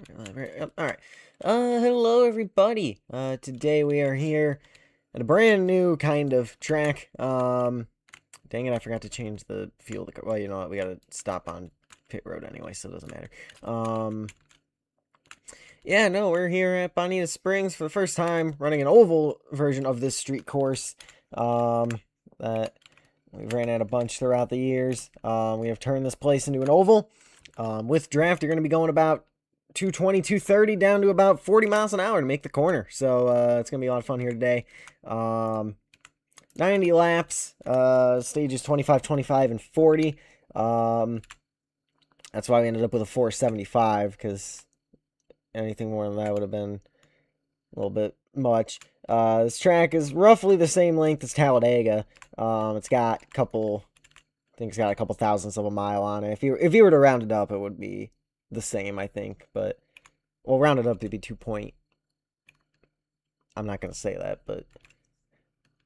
All right. Hello everybody. Today we are here at a brand new kind of track. Dang it, I forgot to change the fuel. Well, you know what? We gotta stop on pit road anyway, so it doesn't matter. Yeah, no, we're here at Bonita Springs for the first time, running an oval version of this street course. That we've ran at a bunch throughout the years. We have turned this place into an oval. With draft, you're going to be going about 220, 230 down to about 40 miles an hour to make the corner. So it's going to be a lot of fun here today. 90 laps, stages 25, 25, and 40. That's why we ended up with a 475, because anything more than that would have been a little bit much. This track is roughly the same length as Talladega. It's got a couple, I think it's got a couple thousandths of a mile on it. If you were to round it up, it would be the same, I think. But well, round it up to be 2 point. I'm not gonna say that, but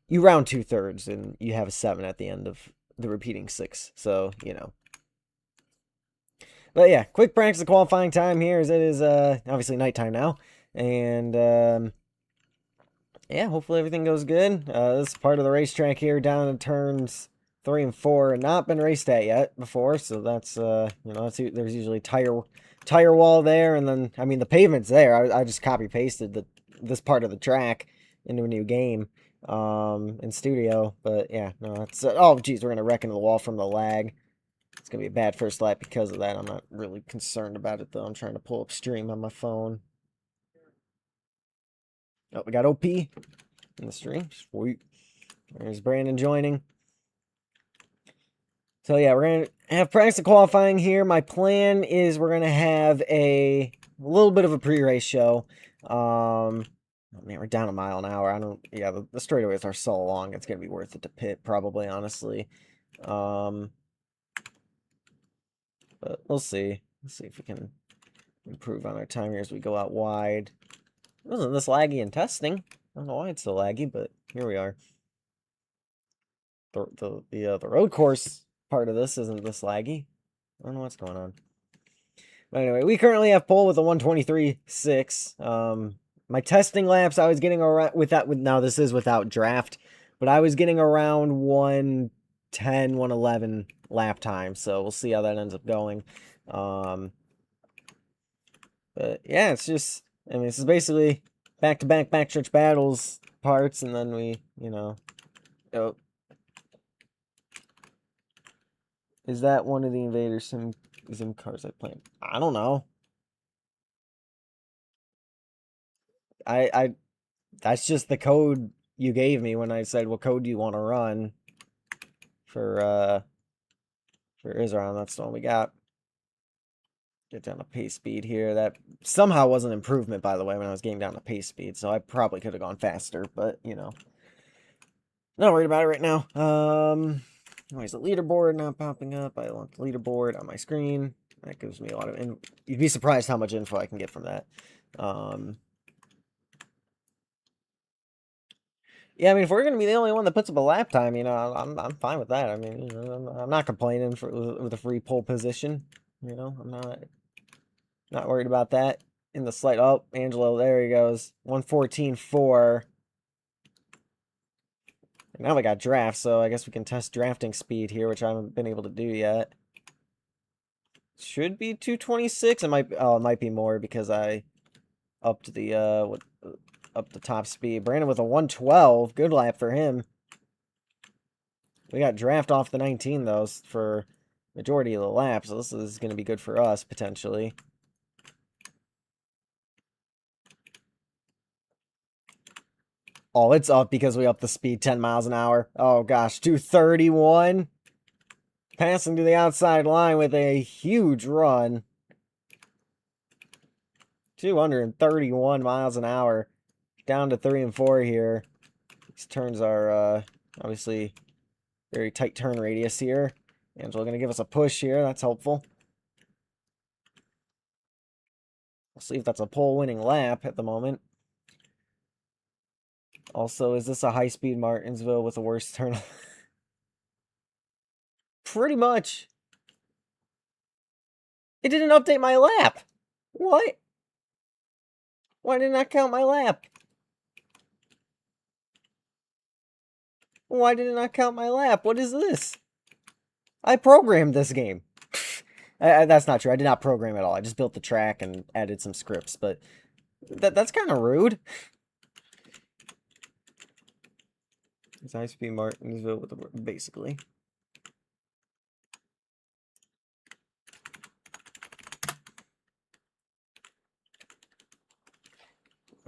you round 2/3 and you have a 7 at the end of the repeating 6. So you know. But yeah, quick practice of qualifying time here, as it is obviously nighttime now, and yeah, hopefully everything goes good. This part of the racetrack here down in turns 3 and 4 not been raced at yet before, so that's you know, there's usually tire wall there, and then I mean the pavement's there. I just copy pasted this part of the track into a new game in studio, but yeah, no, it's oh geez, we're gonna wreck into the wall from the lag. It's gonna be a bad first lap because of that. I'm not really concerned about it though. I'm trying to pull up stream on my phone. Oh, we got OP in the stream. Sweet. There's Brandon joining. So yeah, we're going to have practice of qualifying here. My plan is we're going to have a little bit of a pre-race show. Oh man, we're down a mile an hour. Yeah, the straightaways are so long. It's going to be worth it to pit, probably, honestly. But we'll see. Let's see if we can improve on our time here as we go out wide. It wasn't this laggy in testing. I don't know why it's so laggy, but here we are. The road course part of this isn't this laggy. I don't know what's going on. But anyway, we currently have pole with a 123.6. My testing laps, I was getting around now this is without draft, but I was getting around 110, 111 lap time. So we'll see how that ends up going. But yeah, it's just, I mean, this is basically back-to-back backstretch battles parts, and then we, you know, oh. Is that one of the Invader Sim cars I played? I don't know. I that's just the code you gave me when I said what code do you want to run for Isran. That's the one we got. Get down to pace speed here. That somehow was an improvement, by the way, when I was getting down to pace speed, so I probably could have gone faster, but you know. Not worried about it right now. Where's the leaderboard not popping up? I want the leaderboard on my screen. That gives me a lot of you'd be surprised how much info I can get from that. Yeah, I mean, if we're gonna be the only one that puts up a lap time, you know, I'm fine with that. I mean, you know, I'm not complaining with a free pole position. You know, I'm not worried about that. In the slight, oh, Angelo, there he goes, 114.4. Now we got draft, so I guess we can test drafting speed here, which I haven't been able to do yet. Should be 226. It might be more because I upped the up the top speed. Brandon with a 112. Good lap for him. We got draft off the 19 though for majority of the laps, so this is going to be good for us potentially. Oh, it's up because we upped the speed 10 miles an hour. Oh gosh, 231. Passing to the outside line with a huge run. 231 miles an hour. Down to 3 and 4 here. These turns are obviously very tight turn radius here. Angelo going to give us a push here. That's helpful. We'll see if that's a pole winning lap at the moment. Also, is this a high-speed Martinsville with the worst turn? Pretty much. It didn't update my lap. What? Why didn't I count my lap? Why did it not count my lap? What is this? I programmed this game. That's not true. I did not program at all. I just built the track and added some scripts, but that's kind of rude. It's high-speed Martinsville with the basically.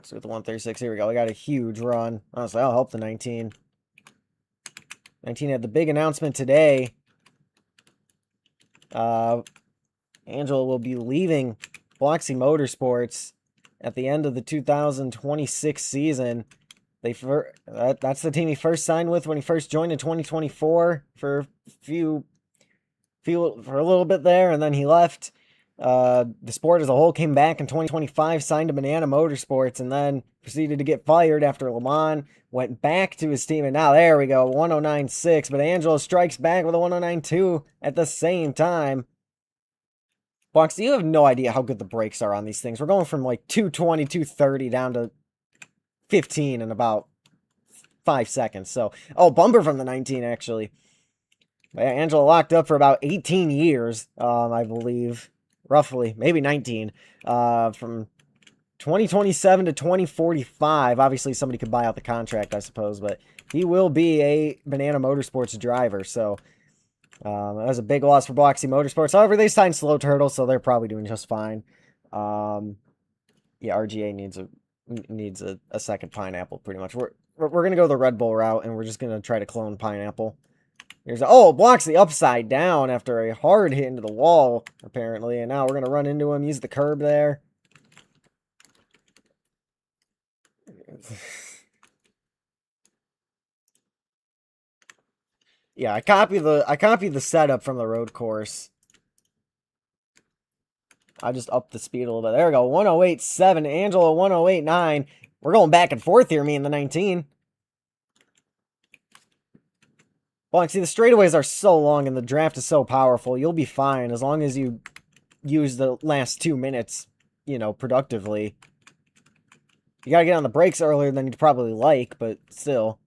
So with the 136, here we go. We got a huge run. Honestly, I'll help the 19. 19 had the big announcement today. Angela will be leaving Bloxy Motorsports at the end of the 2026 season. That's the team he first signed with when he first joined in 2024 for a little bit there, and then he left. The sport as a whole came back in 2025, signed to Banana Motorsports, and then proceeded to get fired after Le Mans, went back to his team, and now there we go, 1096. But Angelo strikes back with a 1092 at the same time. Box, you have no idea how good the brakes are on these things. We're going from like 220, 230 down to 15 in about 5 seconds. So, oh, bumper from the 19, actually. But yeah, Angelo locked up for about 18 years, I believe. Roughly, maybe 19. From 2027 to 2045. Obviously, somebody could buy out the contract, I suppose, but he will be a Banana Motorsports driver, so that was a big loss for Bloxy Motorsports. However, they signed Slow Turtle, so they're probably doing just fine. Yeah, RGA needs a second Pineapple, pretty much. We're gonna go the Red Bull route, and we're just gonna try to clone Pineapple. Bloxy upside down after a hard hit into the wall, apparently, and now we're gonna run into him, use the curb there. Yeah, I copy the setup from the road course. I just upped the speed a little bit. There we go. 108.7. Angelo 108.9. We're going back and forth here, me and the 19. Well, see, the straightaways are so long and the draft is so powerful. You'll be fine as long as you use the last 2 minutes, productively. You gotta get on the brakes earlier than you'd probably like, but still.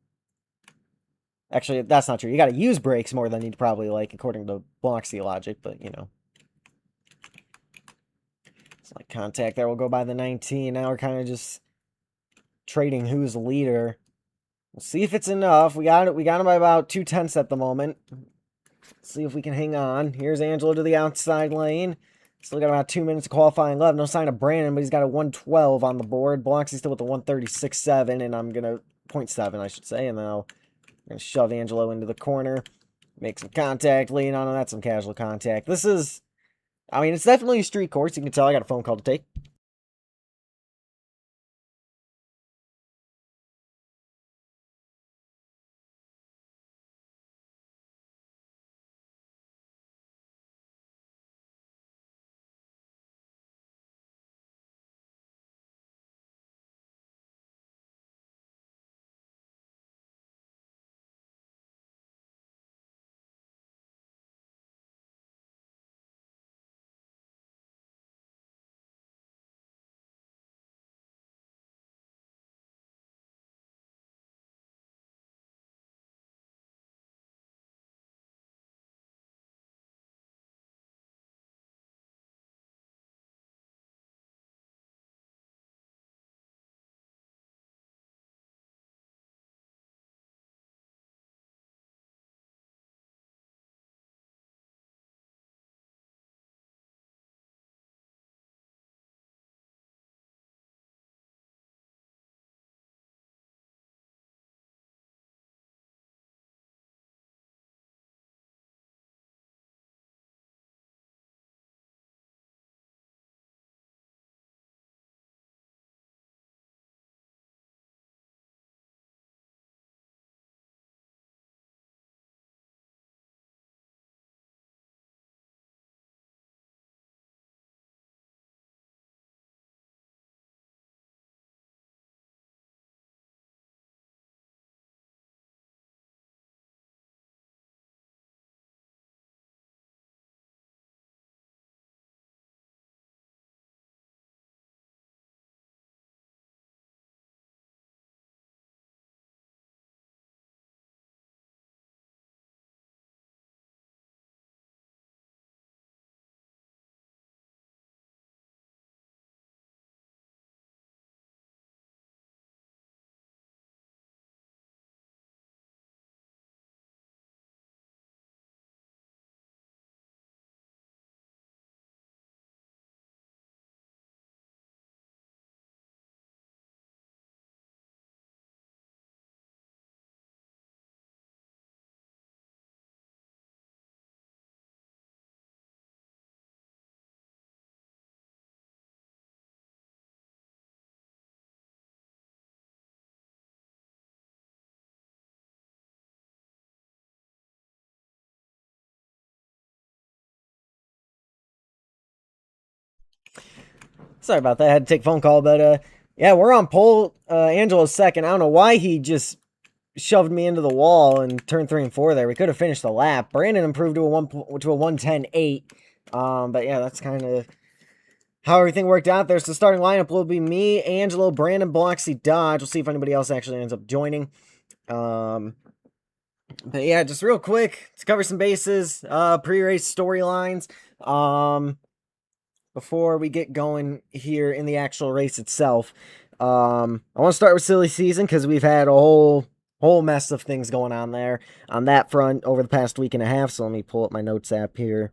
Actually, that's not true. You gotta use brakes more than you'd probably like, according to Bloxy logic, but, It's like contact there will go by the 19. Now we're kind of just trading who's leader. We'll see if it's enough. We got him by about 2/10 at the moment. Let's see if we can hang on. Here's Angelo to the outside lane. Still got about 2 minutes of qualifying left. No sign of Brandon, but he's got a 112 on the board. Bloxy's still with the 136.7, and I'm going to 0.7, I should say. And then I'm going to shove Angelo into the corner. Make some contact. Lean on him. That's some casual contact. It's definitely a street course. You can tell I got a phone call to take. Sorry about that. I had to take a phone call, but yeah, we're on pole. Angelo's second. I don't know why he just shoved me into the wall and turned 3 and 4 there. We could have finished the lap. Brandon improved to a 1:10.8. But yeah, that's kind of how everything worked out there. So the starting lineup will be me, Angelo, Brandon, Biloxi, Dodge. We'll see if anybody else actually ends up joining. But yeah, just real quick to cover some bases, pre-race storylines. Before we get going here in the actual race itself, I want to start with silly season because we've had a whole mess of things going on there on that front over the past week and a half. So let me pull up my notes app here.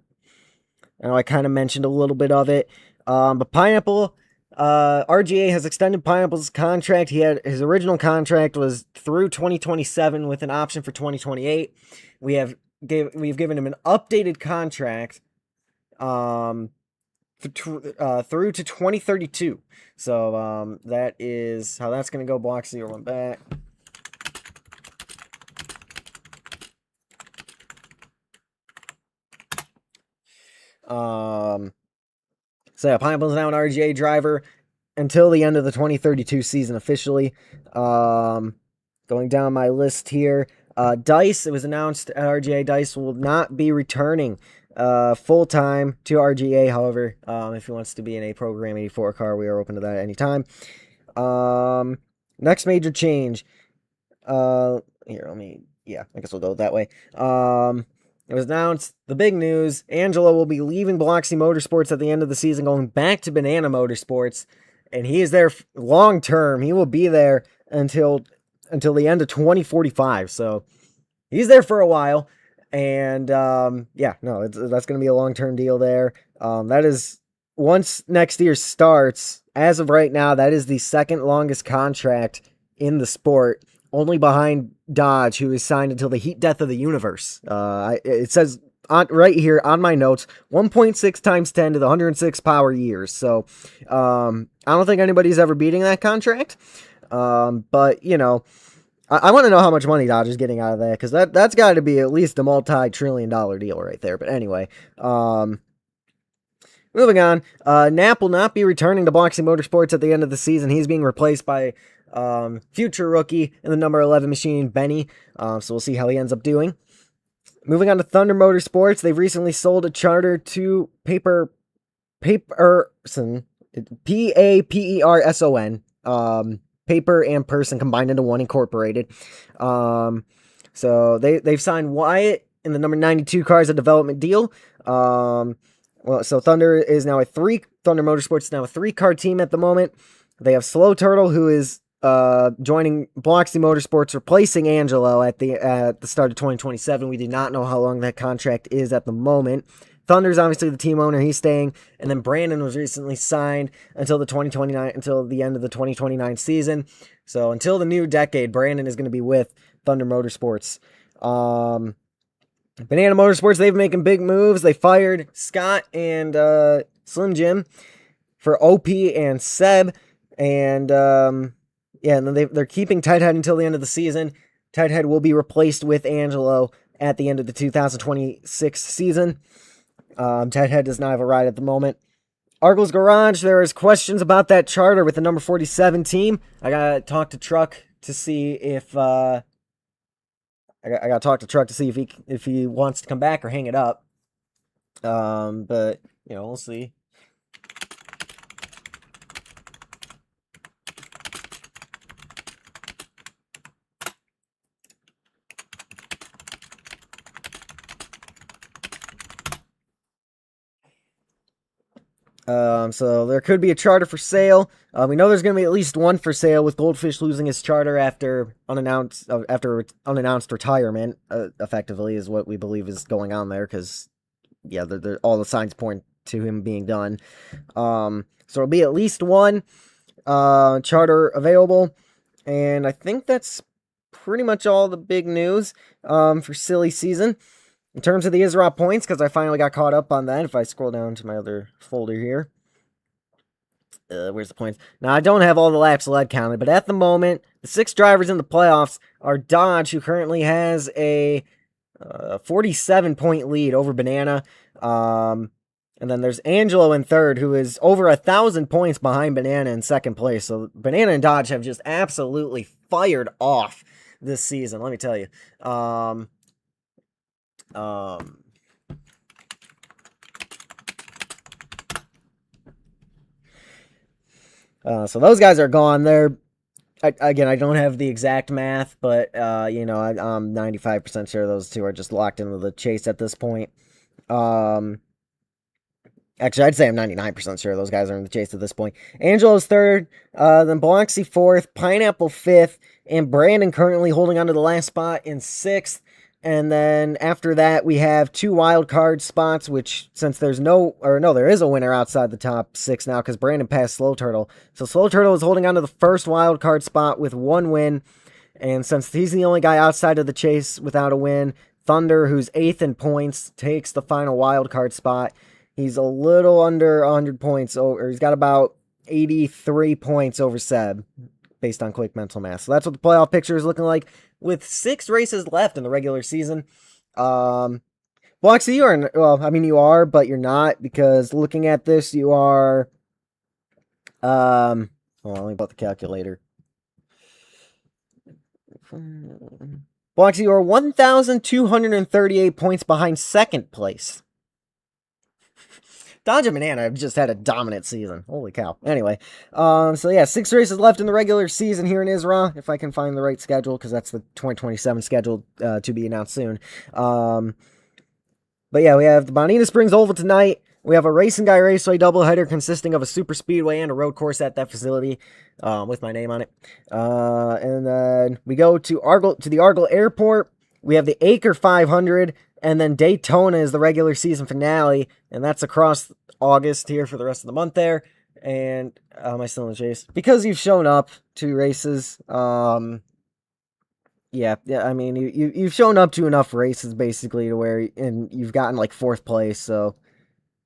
I know I kind of mentioned a little bit of it, but Pineapple. RGA has extended Pineapple's contract. He had his original contract was through 2027 with an option for 2028. We've given him an updated contract through to 2032. So that is how that's going to go. Block 0 went back. So yeah, Pineapple's now an RGA driver until the end of the 2032 season officially. Going down my list here, Dice, it was announced at RGA, Dice will not be returning full-time to RGA. However, if he wants to be in a Program 84 car, we are open to that at any time. Next major change. I guess we'll go that way. It was announced, the big news, Angelo will be leaving Biloxi Motorsports at the end of the season, going back to Banana Motorsports, and he is there long term. He will be there until the end of 2045, so he's there for a while, and that's going to be a long-term deal there. That is, once next year starts, as of right now, that is the second longest contract in the sport, only behind Dodge, who is signed until the heat death of the universe. It says right here on my notes, 1.6 times 10 to the 106 power years. So I don't think anybody's ever beating that contract. But, you know, I want to know how much money Dodge is getting out of that, because that's got to be at least a multi-trillion-dollar deal right there. But anyway, moving on. Knapp will not be returning to Biloxi Motorsports at the end of the season. He's being replaced by future rookie in the number 11 machine, Benny. So we'll see how he ends up doing. Moving on to Thunder Motorsports, they've recently sold a charter to Paperson, Paperson, Paper and Person combined into one, incorporated. So they've signed Wyatt in the number 92 car as a development deal. So Thunder Motorsports is now a 3-car team at the moment. They have Slow Turtle, who is joining Biloxi Motorsports, replacing Angelo at the start of 2027. We do not know how long that contract is at the moment. Thunder's obviously the team owner; he's staying, and then Brandon was recently signed until the end of the 2029 season. So until the new decade, Brandon is going to be with Thunder Motorsports. Banana Motorsports, they've been making big moves. They fired Scott and Slim Jim for OP and Seb, and and then they're keeping Tighthead until the end of the season. Tighthead will be replaced with Angelo at the end of the 2026 season. Tighthead does not have a ride at the moment. Argos Garage, there is questions about that charter with the number 47 team. I gotta talk to Truck to see if if he wants to come back or hang it up. But you know, we'll see. So there could be a charter for sale. We know there's going to be at least one for sale, with Goldfish losing his charter after unannounced retirement. Effectively, is what we believe is going on there, because all the signs point to him being done. So there'll be at least one charter available, and I think that's pretty much all the big news for silly season. In terms of the ISRA points, because I finally got caught up on that, if I scroll down to my other folder here. Where's the points? Now, I don't have all the laps led counted, but at the moment, the 6 drivers in the playoffs are Dodge, who currently has a 47-point lead over Banana. And then there's Angelo in third, who is over 1,000 points behind Banana in second place. So Banana and Dodge have just absolutely fired off this season, let me tell you. So those guys are gone. Again, I don't have the exact math, but I'm 95% sure those two are just locked into the chase at this point. Actually, I'd say I'm 99% sure those guys are in the chase at this point. Angelo's third, then Biloxi fourth, Pineapple fifth, and Brandon currently holding on to the last spot in sixth. And then after that, we have 2 wild card spots, which since there is a winner outside the top 6 now because Brandon passed Slow Turtle. So Slow Turtle is holding on to the first wild card spot with 1 win. And since he's the only guy outside of the chase without a win, Thunder, who's 8th in points, takes the final wild card spot. He's a little under 100 points, or he's got about 83 points over Seb, based on quick mental math. So that's what the playoff picture is looking like, with 6 races left in the regular season. Bloxy, you are, but you're not, because looking at this, you are, hold on, let me put the calculator. Bloxy, you are 1,238 points behind second place. Dodge and Banana have just had a dominant season. Holy cow. Anyway, so yeah, 6 races left in the regular season here in Israel, if I can find the right schedule, because that's the 2027 schedule to be announced soon. But yeah, we have the Bonita Springs Oval tonight. We have a Racing Guy Raceway doubleheader consisting of a super speedway and a road course at that facility with my name on it. And then we go to the Argyle Airport. We have the Acre 500. And then Daytona is the regular season finale, and that's across August here for the rest of the month there. And am I still in the chase? Because you've shown up to races. Yeah. I mean, you've shown up to enough races basically to where, and you've gotten like 4th place, so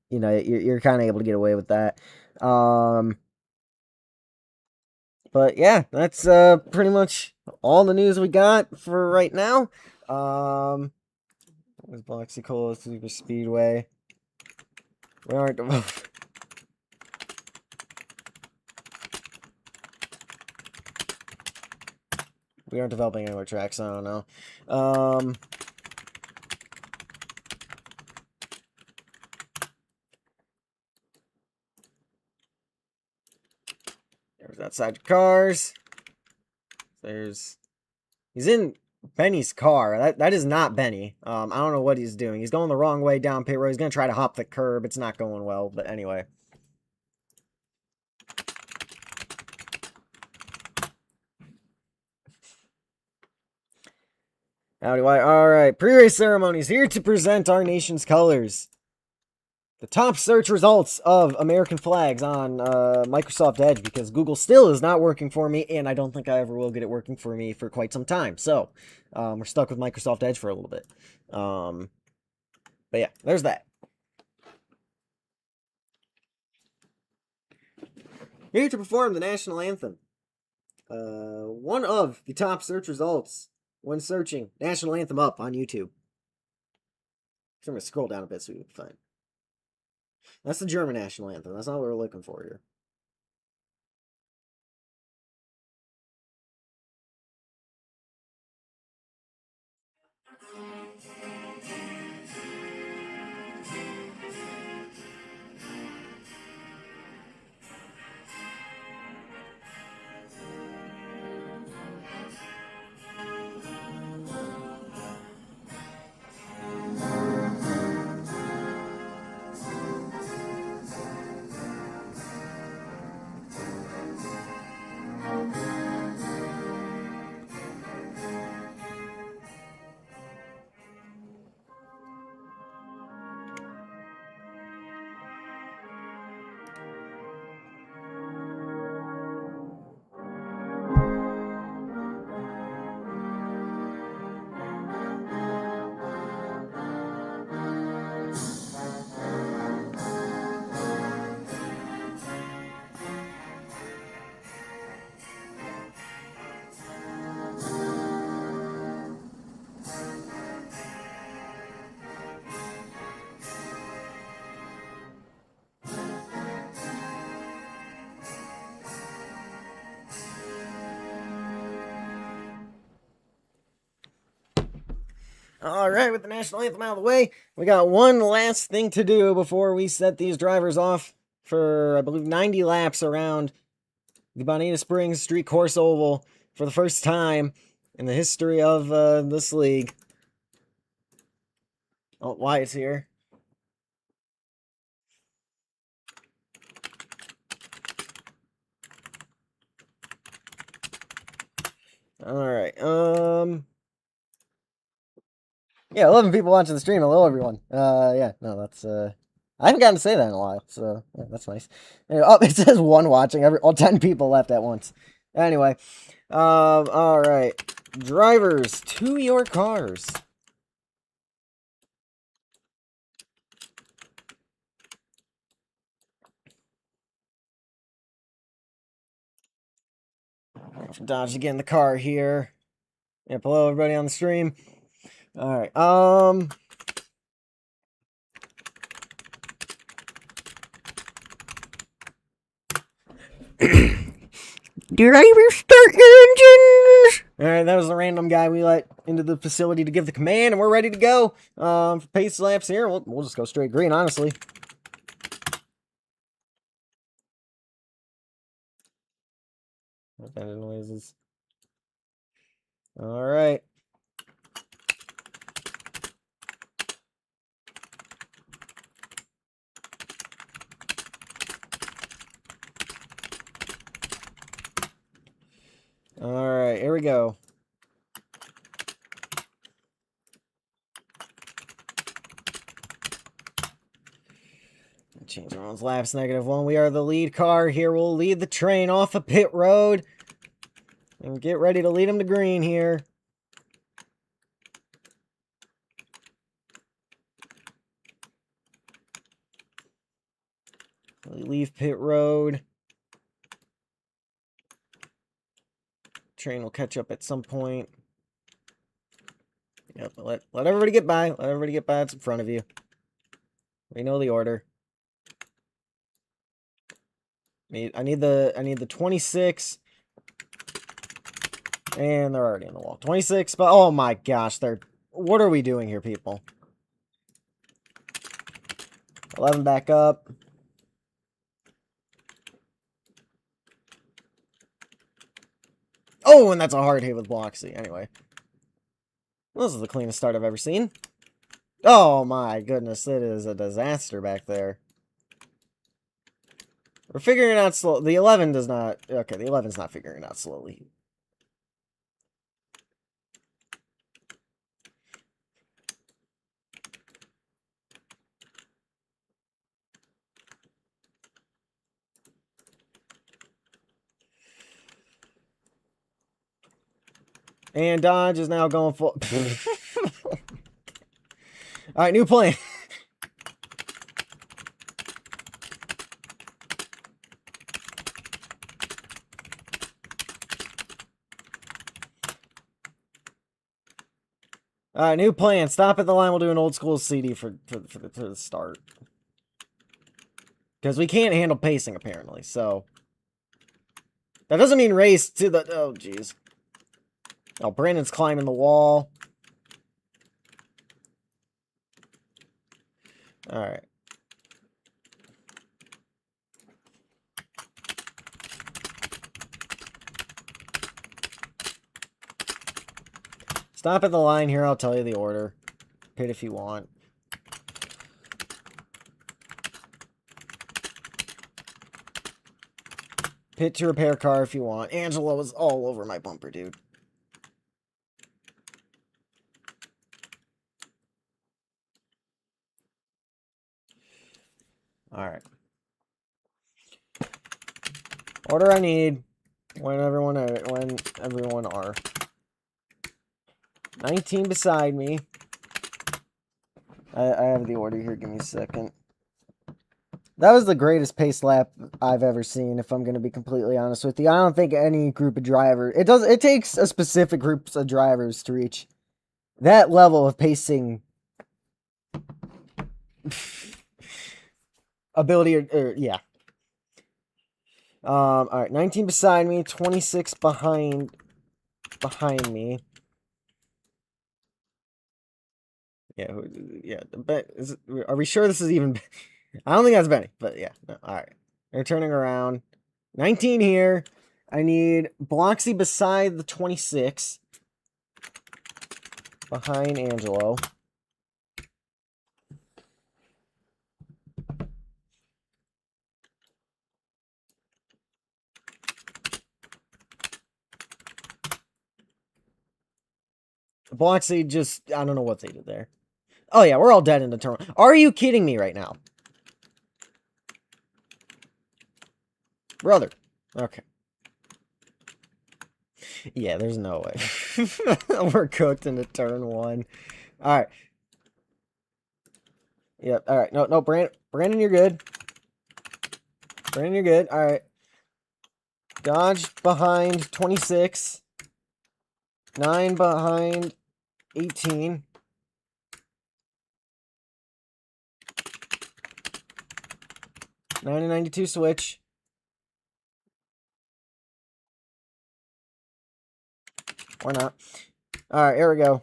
you're kind of able to get away with that. But yeah, that's pretty much all the news we got for right now. There's Biloxi Cola Super Speedway. We aren't developing any more tracks, I don't know. There's outside cars. He's in Benny's car. That is not Benny. I don't know what he's doing. He's going the wrong way down pit road. He's going to try to hop the curb. It's not going well, but anyway. Howdy, why? All right, pre-race ceremonies here to present our nation's colors. The top search results of American flags on Microsoft Edge, because Google still is not working for me, and I don't think I ever will get it working for me for quite some time. So, we're stuck with Microsoft Edge for a little bit. But yeah, there's that. Here to perform the national anthem. One of the top search results when searching national anthem up on YouTube. So I'm going to scroll down a bit so we can find. That's the German national anthem. That's not what we're looking for here. All right, with the national anthem out of the way, we got one last thing to do before we set these drivers off for, I believe, 90 laps around the Bonita Springs Street Course Oval for the first time in the history of this league. Oh, Wyatt's here. All right. Yeah, 11 people watching the stream. Hello, everyone. Yeah, no, that's I haven't gotten to say that in a while, so yeah, that's nice. Anyway, oh, it says one watching. All 10 people left at once. Anyway, all right, drivers to your cars. Dodge to get in the car here. Yep, hello everybody on the stream. All right, driver, start your engines! Alright, that was the random guy we let into the facility to give the command, and we're ready to go. For pace laps here, we'll just go straight green, honestly. What kind of noises? Alright. Alright, here we go. Change everyone's laps, -1. We are the lead car here. We'll lead the train off of pit road. And get ready to lead them to green here. We leave pit road. Train will catch up at some point. Yep, let everybody get by. Let everybody get by. It's in front of you. We know the order. I need the 26. And they're already in the wall. 26, but oh my gosh, what are we doing here, people? 11 back up. Oh, and that's a hard hit with Bloxy. Anyway. This is the cleanest start I've ever seen. Oh my goodness, it is a disaster back there. We're figuring it out slow. The 11 does not... Okay, the 11's not figuring it out slowly. And Dodge is now going full... Alright, new plan. Alright, new plan. Stop at the line. We'll do an old school CD for the start. Because we can't handle pacing, apparently, so... That doesn't mean race to the... Oh, jeez. Oh, Brandon's climbing the wall. Alright. Stop at the line here, I'll tell you the order. Pit if you want. Pit to repair car if you want. Angela was all over my bumper, dude. Alright. Order I need when everyone are. 19 beside me. I have the order here. Give me a second. That was the greatest pace lap I've ever seen, if I'm going to be completely honest with you. I don't think any group of drivers... It takes a specific group of drivers to reach that level of pacing ability, yeah. Alright, 19 beside me, 26 behind me. Yeah, yeah. Are we sure this is even? I don't think that's Benny, but yeah. No, all right. They're turning around. 19 here. I need Bloxy beside the 26. Behind Angelo. Bloxy just, I don't know what they did there. Oh yeah, we're all dead in the turn. Are you kidding me right now? Brother. Okay. Yeah, there's no way. We're cooked into turn 1. Alright. Yep, alright. No, Brandon, you're good. Brandon, you're good. Alright. Dodge behind 26. 9 behind 18. and 92 switch. Why not? Alright, here we go.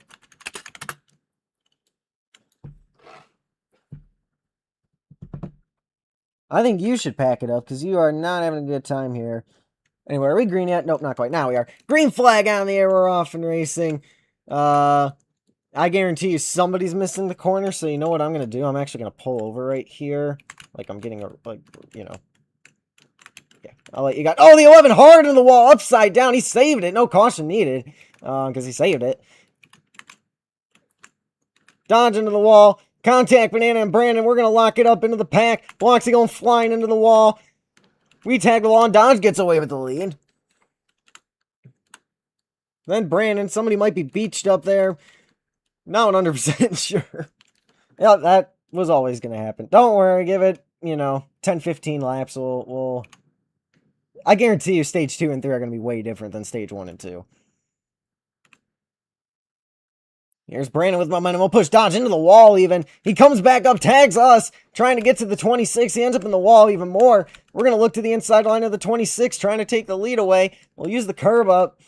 I think you should pack it up because you are not having a good time here. Anyway, are we green yet? Nope, not quite. Now we are. Green flag out in the air. We're off and racing. I guarantee you somebody's missing the corner, so you know what I'm going to do? I'm actually going to pull over right here. Like I'm getting a, you know. Yeah, I'll let you guys. Oh, the 11 hard in the wall, upside down. He saved it. No caution needed because he saved it. Dodge into the wall. Contact Banana and Brandon. We're going to lock it up into the pack. Bloxy going flying into the wall. We tag along. Dodge gets away with the lead. Then Brandon. Somebody might be beached up there. Not 100% sure. Yeah, that was always going to happen. Don't worry. Give it, 10, 15 laps. We'll... I guarantee you stage 2 and 3 are going to be way different than stage 1 and 2. Here's Brandon with momentum. We'll push Dodge into the wall even. He comes back up, tags us, trying to get to the 26. He ends up in the wall even more. We're going to look to the inside line of the 26, trying to take the lead away. We'll use the curb up.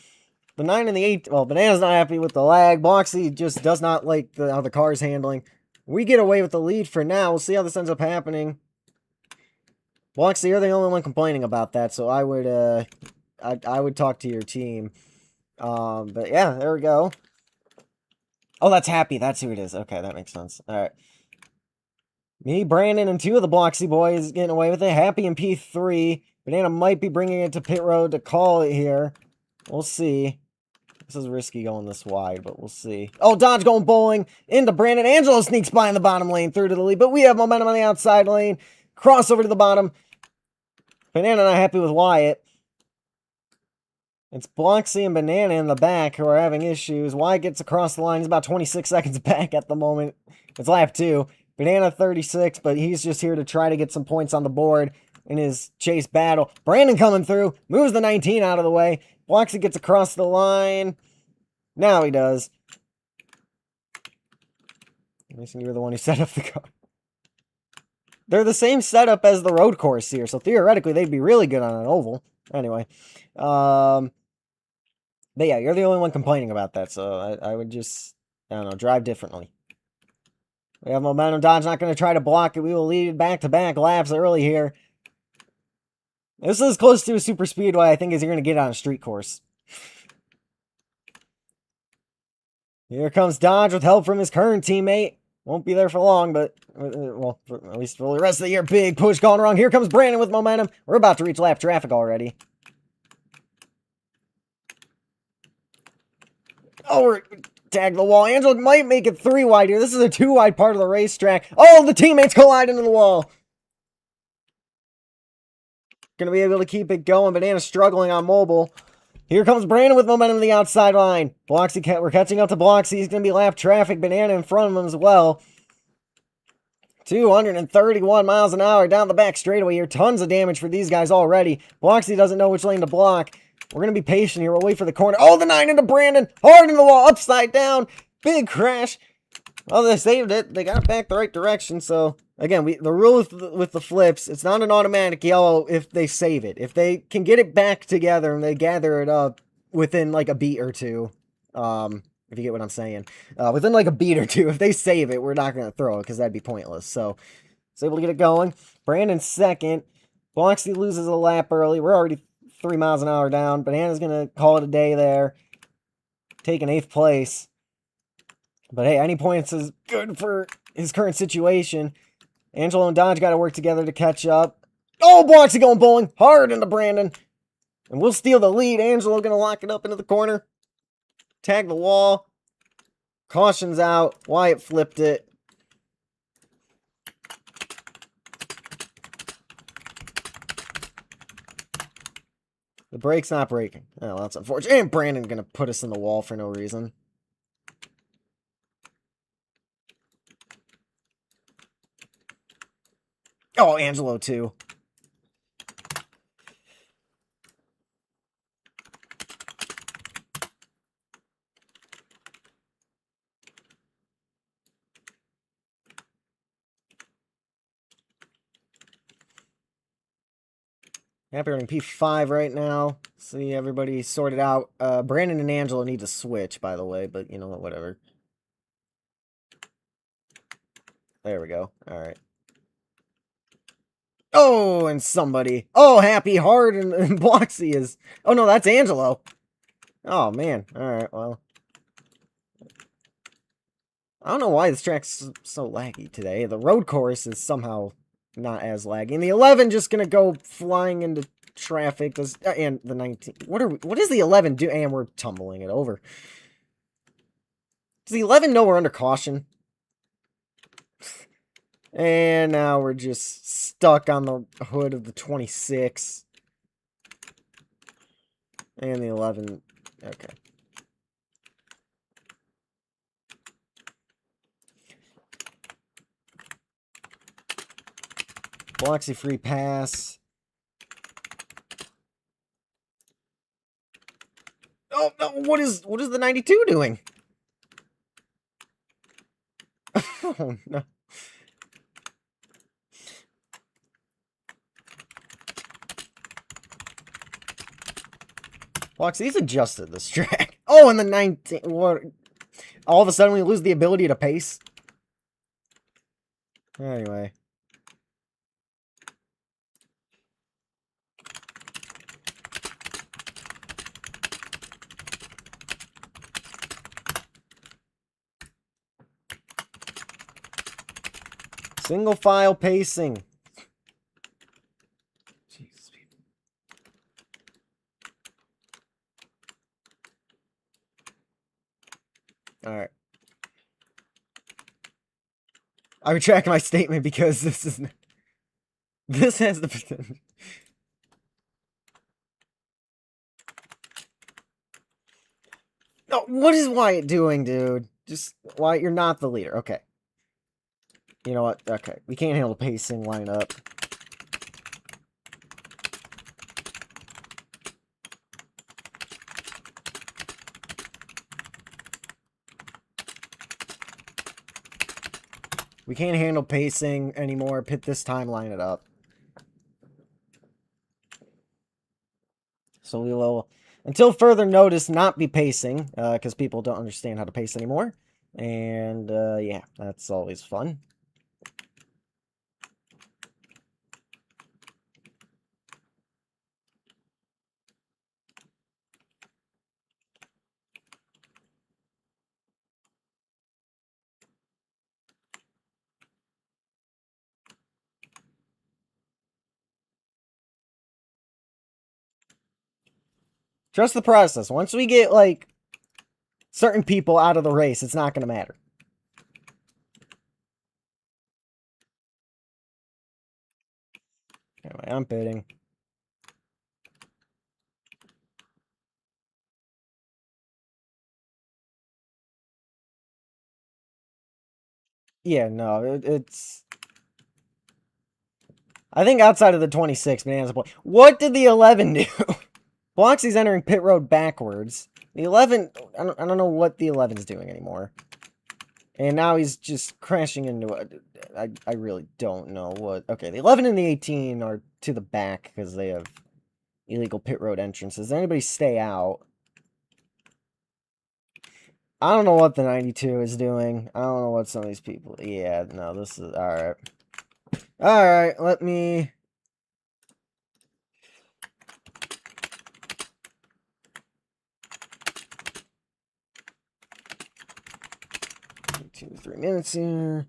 The 9 and the 8. Well, Banana's not happy with the lag. Bloxy just does not like how the car's handling. We get away with the lead for now. We'll see how this ends up happening. Bloxy, you're the only one complaining about that, so I would talk to your team. But yeah, there we go. Oh, that's Happy. That's who it is. Okay, that makes sense. All right. Me, Brandon, and 2 of the Bloxy boys getting away with it. Happy in P3. Banana might be bringing it to pit road to call it here. We'll see. This is risky going this wide, but we'll see. Oh, Dodge going bowling into Brandon. Angelo sneaks by in the bottom lane through to the lead, but we have momentum on the outside lane. Crossover to the bottom. Banana not happy with Wyatt. It's Bloxy and Banana in the back who are having issues. Wyatt gets across the line. He's about 26 seconds back at the moment. It's lap 2. Banana 36, but he's just here to try to get some points on the board in his chase battle. Brandon coming through. Moves the 19 out of the way. Bloxy gets across the line. Now he does. Mason, you were the one who set up the car. They're the same setup as the road course here, so theoretically they'd be really good on an oval. Anyway. But yeah, you're the only one complaining about that, so I would just, I don't know, drive differently. We have momentum. Dodge not going to try to block it. We will lead back-to-back laps early here. This is as close to a super speedway, I think, as you're going to get on a street course. Here comes Dodge with help from his current teammate. Won't be there for long, but, well, at least for the rest of the year. Big push going wrong. Here comes Brandon with momentum. We're about to reach lap traffic already. Oh, we're tag the wall. Angelo might make it 3 wide here. This is a 2 wide part of the racetrack. Oh, the teammates collide into the wall. Gonna be able to keep it going. Banana struggling on mobile. Here comes Brandon with momentum to the outside line. Bloxy, we're catching up to Bloxy. He's gonna be lap traffic. Banana in front of him as well. 231 miles an hour down the back straightaway here. Tons of damage for these guys already. Bloxy doesn't know which lane to block. We're going to be patient here. We'll wait for the corner. Oh, the 9 into Brandon. Hard in the wall. Upside down. Big crash. Oh, they saved it. They got it back the right direction. So, again, the rule with the flips, it's not an automatic yellow if they save it. If they can get it back together and they gather it up within like a beat or two, if you get what I'm saying. Within like a beat or two, if they save it, we're not going to throw it because that'd be pointless. So, it's able to get it going. Brandon second. Bloxy loses a lap early. We're already 3 miles an hour down. Banana's going to call it a day there. Taking 8th place. But hey, any points is good for his current situation. Angelo and Dodge got to work together to catch up. Oh, Bloxy going bowling hard into Brandon. And we'll steal the lead. Angelo going to lock it up into the corner. Tag the wall. Caution's out. Wyatt flipped it. The brake's not breaking. Oh, that's unfortunate. And Brandon going to put us in the wall for no reason. Oh, Angelo too. Happy running P5 right now. See everybody sorted out. Brandon and Angelo need to switch, by the way, but you know what, whatever. There we go. Alright. Oh, and somebody. Oh, Happy Hard and Bloxy is... Oh, no, that's Angelo. Oh, man. Alright, well. I don't know why this track's so laggy today. The road course is somehow not as laggy. And the 11 just gonna go flying into traffic. And the 19... What does the 11 do? And we're tumbling it over. Does the 11 know we're under caution? And now we're just stuck on the hood of the 26. And the 11. Okay. Bloxy free pass. Oh no! What is the 92 doing? Oh no! Bloxy's adjusted this track. Oh, and the 19. What? All of a sudden we lose the ability to pace. Anyway. Single file pacing. Jesus, people. Alright. I retract my statement because this is... This has the potential. No, what is Wyatt doing, dude? Just, Wyatt, you're not the leader. Okay. You know what? Okay. We can't handle the pacing lineup. We can't handle pacing anymore. Pit this time, line it up. So we will, until further notice, not be pacing, because people don't understand how to pace anymore. And, yeah, that's always fun. Trust the process. Once we get, like, certain people out of the race, it's not going to matter. Anyway, I'm pitting. Yeah, no, it's... I think outside of the 26, Bananas Boy. What did the 11 do? Bloxy's entering pit road backwards. The 11, I don't know what the 11's doing anymore. And now he's just crashing into it. I really don't know what. Okay, the 11 and the 18 are to the back because they have illegal pit road entrances. Does anybody stay out? I don't know what the 92 is doing. I don't know what some of these people... Yeah, no, this is... Alright. Alright, let me... Two, 3 minutes here.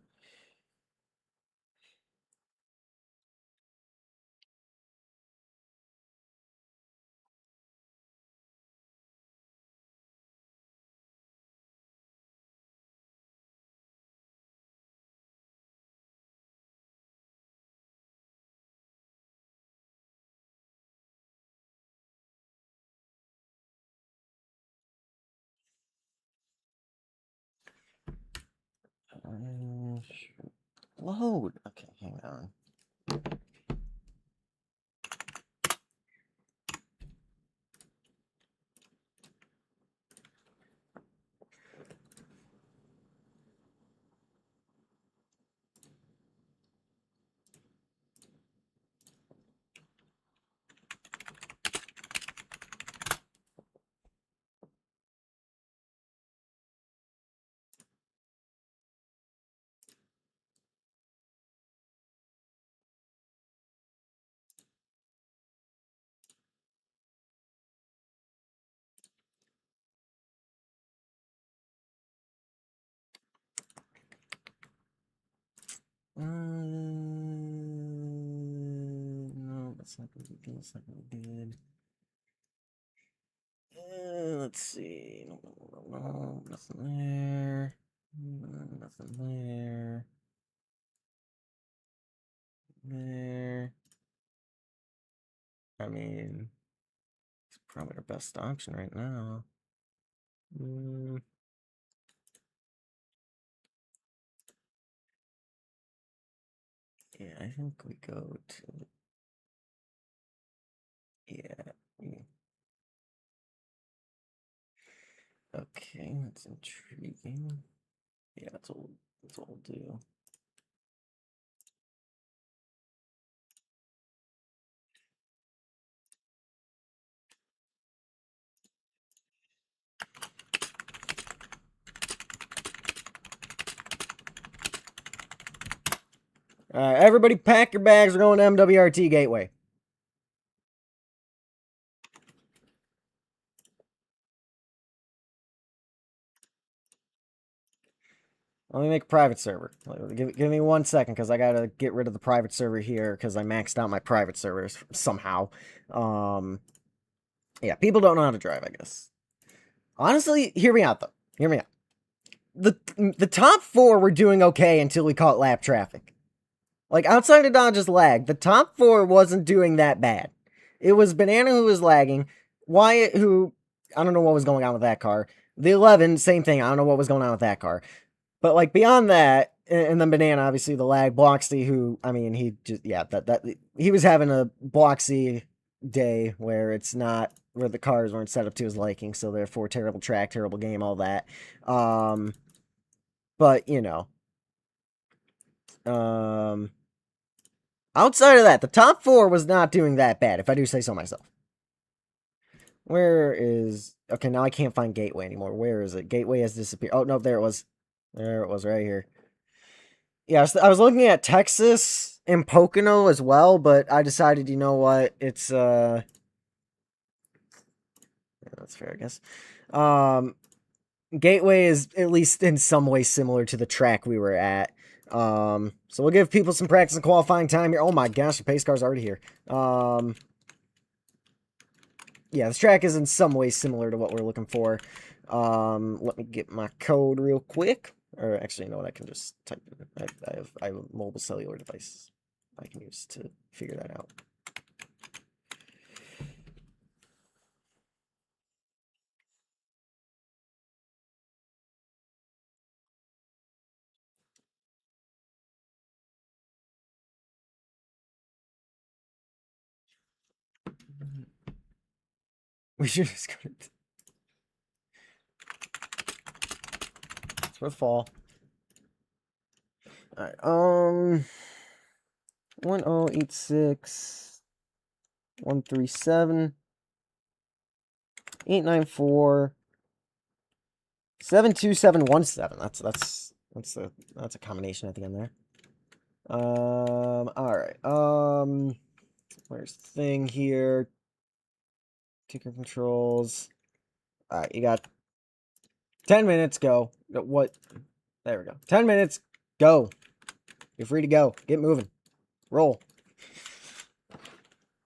Load. Okay, hang on. No, that's not gonna be good. That's not gonna be good. Let's see. No, nothing there. Nothing there. There. I mean, it's probably our best option right now. Yeah, I think we go to... Yeah. Okay, that's intriguing. Yeah, that's what we'll do. Alright, everybody pack your bags. We're going to MWRT Gateway. Let me make a private server. Give me 1 second, because I gotta get rid of the private server here, because I maxed out my private servers somehow. Yeah, people don't know how to drive, I guess. Honestly, hear me out, though. Hear me out. The top 4 were doing okay until we caught lap traffic. Like, outside of Dodge's lag, the top 4 wasn't doing that bad. It was Banana who was lagging, Wyatt who... I don't know what was going on with that car. The 11, same thing, I don't know what was going on with that car. But, like, beyond that, and then Banana, obviously, the lag, Bloxy, who, I mean, he just, yeah, he was having a Bloxy day where it's not, where the cars weren't set up to his liking, so therefore, terrible track, terrible game, all that. But, you know. Outside of that, the top 4 was not doing that bad, if I do say so myself. Where is... Okay, now I can't find Gateway anymore. Where is it? Gateway has disappeared. Oh, no, there it was. There it was, right here. Yeah, I was looking at Texas and Pocono as well, but I decided, you know what, it's, yeah, that's fair, I guess. Gateway is at least in some way similar to the track we were at. So we'll give people some practice and qualifying time here. Oh my gosh, the pace car's already here. Yeah, this track is in some way similar to what we're looking for. Let me get my code real quick. Or actually, you know what? I can just type it. I have a mobile cellular device I can use to figure that out. We should just go to... It's worth fall. Alright, 1086 137 894 72717. That's a combination at the end there. All right. Where's the thing here? Ticker controls. All right, you got 10 minutes. Go. What? There we go. 10 minutes. Go. You're free to go. Get moving. Roll.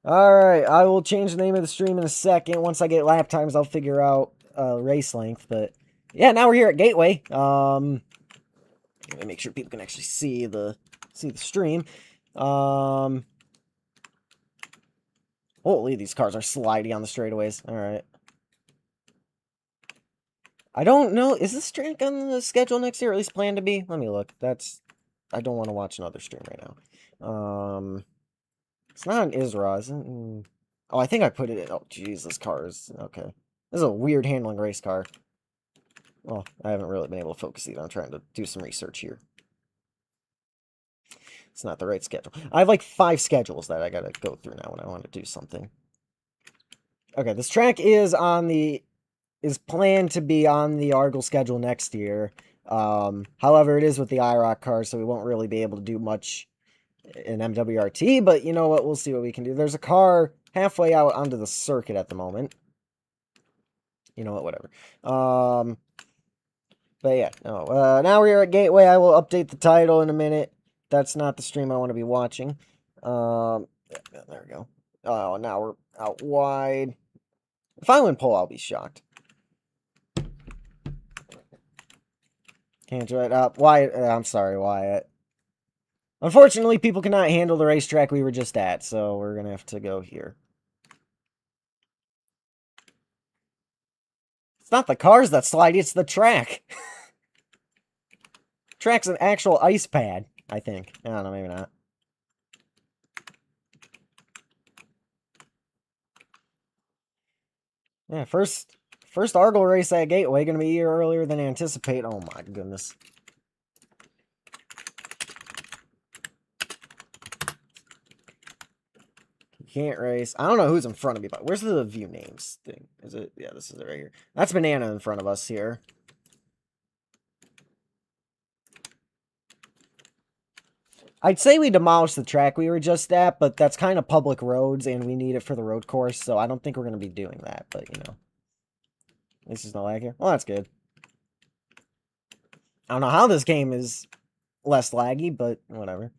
All right, I will change the name of the stream in a second. Once I get lap times, I'll figure out race length. But yeah, now we're here at Gateway. Let me make sure people can actually see the stream. Holy, these cars are slidey on the straightaways. All right. I don't know. Is this track on the schedule next year? Or at least planned to be? Let me look. I don't want to watch another stream right now. It's not an Isra, is it? Oh, I think I put it in. Oh, jeez, this car is... Okay. This is a weird handling race car. Well, I haven't really been able to focus either. I'm trying to do some research here. It's not the right schedule. I have like 5 schedules that I gotta go through now when I want to do something. Okay, this track is planned to be on the Argyle schedule next year. However, it is with the IROC car, so we won't really be able to do much in MWRT, but you know what? We'll see what we can do. There's a car halfway out onto the circuit at the moment. You know what? Whatever. But yeah, no. Now we're at Gateway. I will update the title in a minute. That's not the stream I want to be watching. There we go. Oh, now we're out wide. If I win pole, I'll be shocked. Can't do it up. Wyatt, I'm sorry, Wyatt. Unfortunately, people cannot handle the racetrack we were just at, so we're going to have to go here. It's not the cars that slide, it's the track. Track's an actual ice pad, I think. I don't know, maybe not. Yeah, first Argyle race at Gateway, going to be a year earlier than anticipated. Oh my goodness. Can't race. I don't know who's in front of me, but where's the view names thing? Is it? Yeah, this is it right here. That's Banana in front of us here. I'd say we demolished the track we were just at, but that's kind of public roads, and we need it for the road course, so I don't think we're going to be doing that, but, you know. This is no lag here. Well, that's good. I don't know how this game is less laggy, but whatever.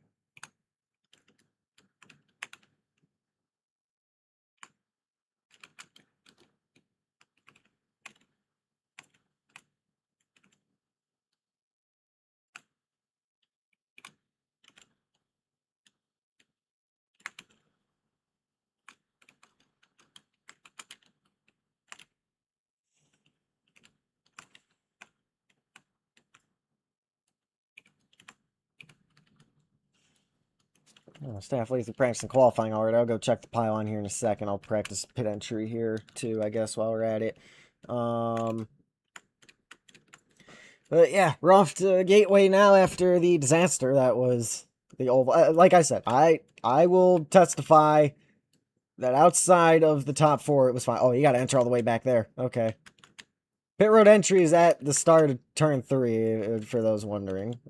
Oh, staff lazy practicing qualifying already. I'll go check the pylon here in a second. I'll practice pit entry here too, I guess, while we're at it. But yeah, we're off to Gateway now after the disaster that was the oval. Like I said, I will testify that outside of the top 4, it was fine. Oh, you got to enter all the way back there. Okay. Pit road entry is at the start of turn 3, for those wondering.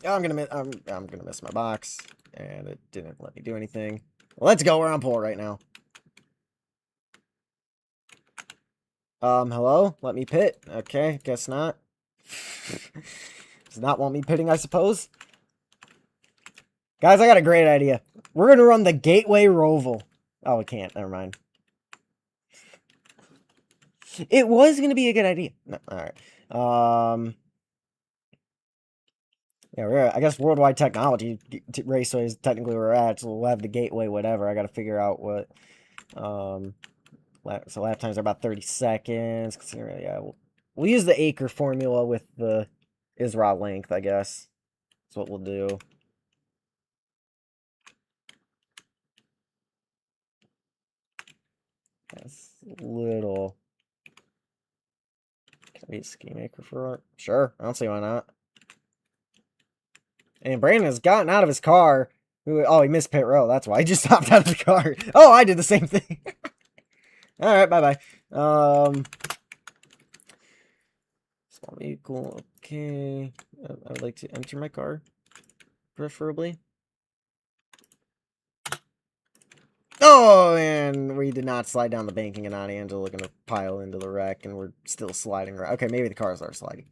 I'm gonna miss my box, and it didn't let me do anything. Let's go. We're on pole right now. Hello? Let me pit. Okay, guess not. Does not want me pitting, I suppose. Guys, I got a great idea. We're gonna run the Gateway Roval. Oh, we can't. Never mind. It was gonna be a good idea. No, all right. Yeah, I guess Worldwide Technology Raceway is technically where we're at, so we'll have the Gateway, whatever. I gotta figure out what, so lap times are about 30 seconds. Yeah, we'll use the acre formula with the ISRA length, I guess. That's what we'll do. That's a little... Can I be a scheme acre for it? Sure, I don't see why not. And Brandon has gotten out of his car. Oh, he missed pit row. That's why he just hopped out of the car. Oh, I did the same thing. All right, bye-bye. Small vehicle, okay. I would like to enter my car, preferably. Oh, and we did not slide down the banking, and Aunt Angela gonna pile into the wreck, and we're still sliding around. Okay, maybe the cars are sliding.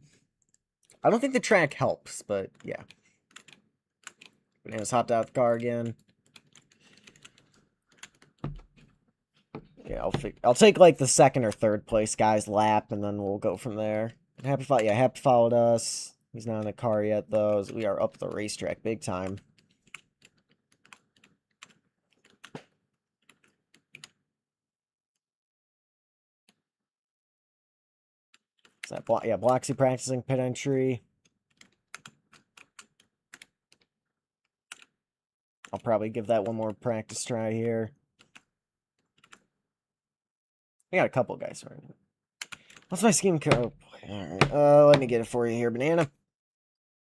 I don't think the track helps, but yeah. Bananas hopped out the car again. Yeah, I'll take like the second or third place guy's lap, and then we'll go from there. Happy followed us. He's not in the car yet, though. We are up the racetrack big time. Is that Bloxy practicing pit entry. I'll probably give that one more practice try here. I got a couple guys right now. What's my scheme code? Alright, let me get it for you here, Banana.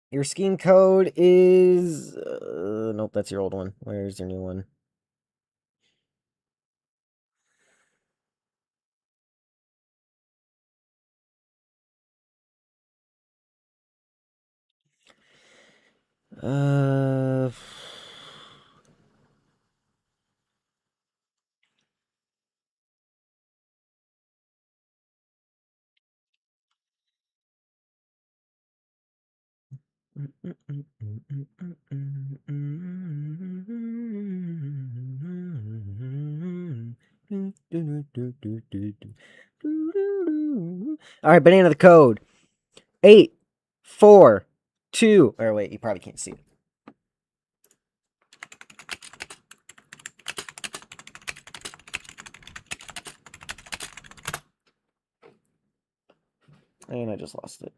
Your scheme code is... nope, that's your old one. Where's your new one? Alright, Banana, the code. 8, 4, 2... Or wait, you probably can't see it. And I just lost it.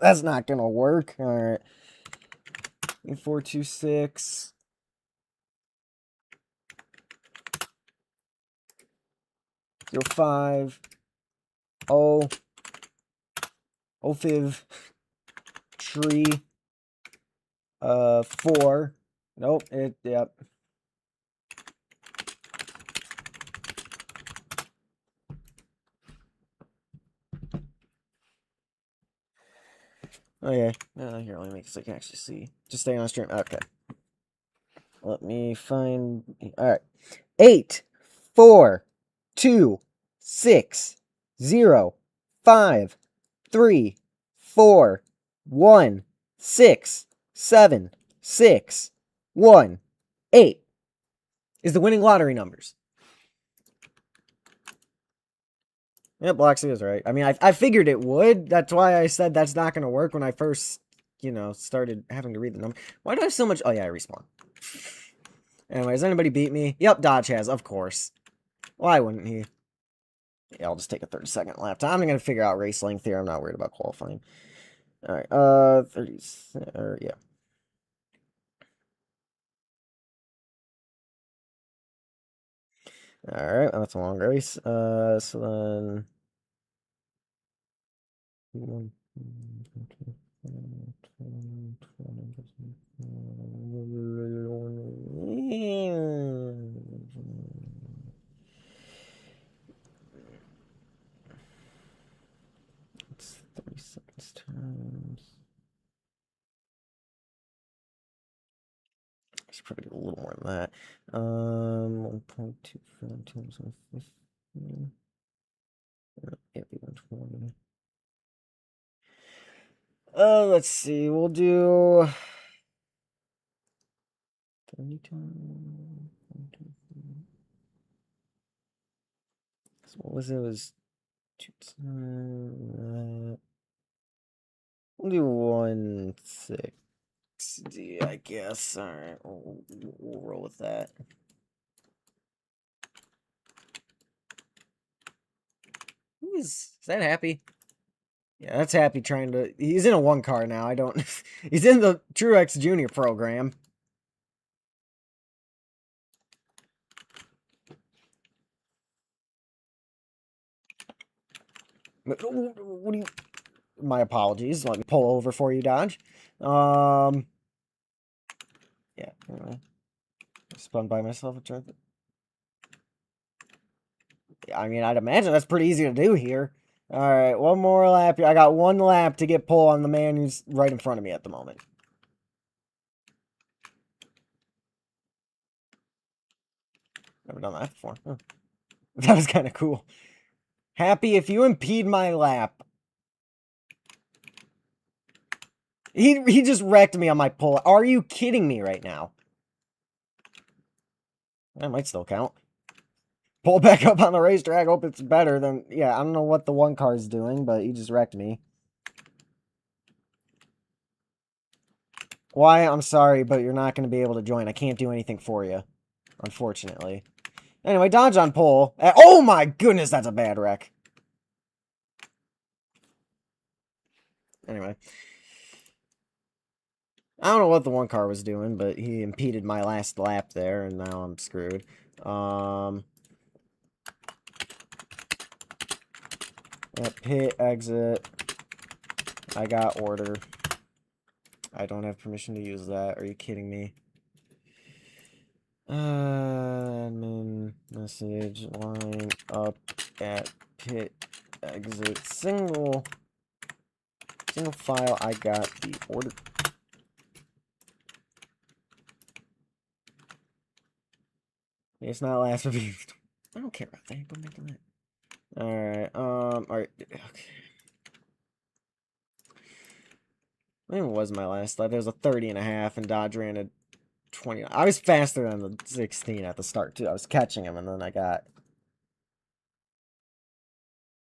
That's not gonna work. Alright. 426. 05. 05. Tree. 4. Nope. Yep. Okay. Here, let me make so I can actually see. Just stay on stream. Okay. Let me find. Alright. 8, 4, 2, 6, 0, 5, 3, 4, 1, 6, 7, 6, 1, 8 is the winning lottery numbers. Yeah, Bloxy is right. I mean, I figured it would. That's why I said that's not going to work when I first, started having to read the number. Why do I have so much? Oh, yeah, I respawn. Anyway, has anybody beat me? Yep, Dodge has, of course. Why wouldn't he? Yeah, I'll just take a 30-second lap time. I'm going to figure out race length here. I'm not worried about qualifying. All right, 30, yeah. All right, well, that's a long race. So then... It's 30 seconds times. I should probably do a little more than that. 1.25 times 150. Can't be 120. Let's see. We'll do 30 times. So what was it? It was 2 times. We'll do 160, I guess. All right, we'll roll with that. Is that Happy? Yeah, that's Happy trying to... He's in a 1 car now. I don't... He's in the Truex Junior program. What do you... My apologies. Let me pull over for you, Dodge. Yeah, anyway. Spun by myself. I mean, I'd imagine that's pretty easy to do here. Alright, one more lap. I got one lap to get pull on the man who's right in front of me at the moment. Never done that before. Huh. That was kind of cool. Happy, if you impede my lap. He just wrecked me on my pull. Are you kidding me right now? That might still count. Pull back up on the racetrack. Hope it's better than... Yeah, I don't know what the one car's doing, but he just wrecked me. Why? I'm sorry, but you're not going to be able to join. I can't do anything for you, unfortunately. Anyway, Dodge on pole. Oh my goodness, that's a bad wreck. Anyway. I don't know what the one car was doing, but he impeded my last lap there, and now I'm screwed. Pit, exit. I got order. I don't have permission to use that. Are you kidding me? Admin message line up at pit exit single file. I got the order. It's not last review. I don't care about that. Go back to that. Alright, okay. When was my last lap? It was a 30.5, and Dodge ran a 20. I was faster than the 16 at the start, too. I was catching him, and then I got...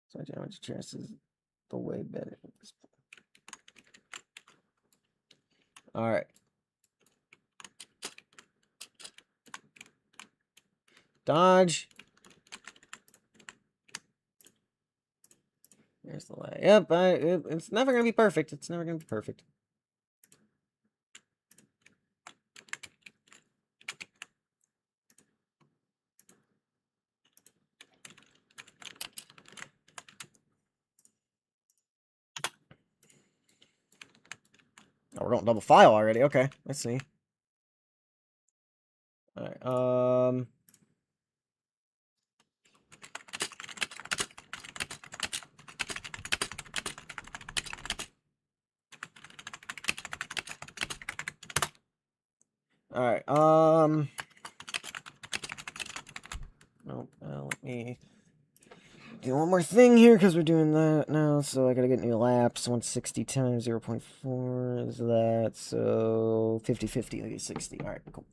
So damage chances the way better. Alright. Dodge. There's the lag. Yep, it's never going to be perfect. It's never going to be perfect. Oh, we're going double file already. Okay, let's see. Alright, Alright, nope, let me do one more thing here, because we're doing that now, so I gotta get new laps. 160 times 0.4 is that, so 50-50, 60. Alright, cool.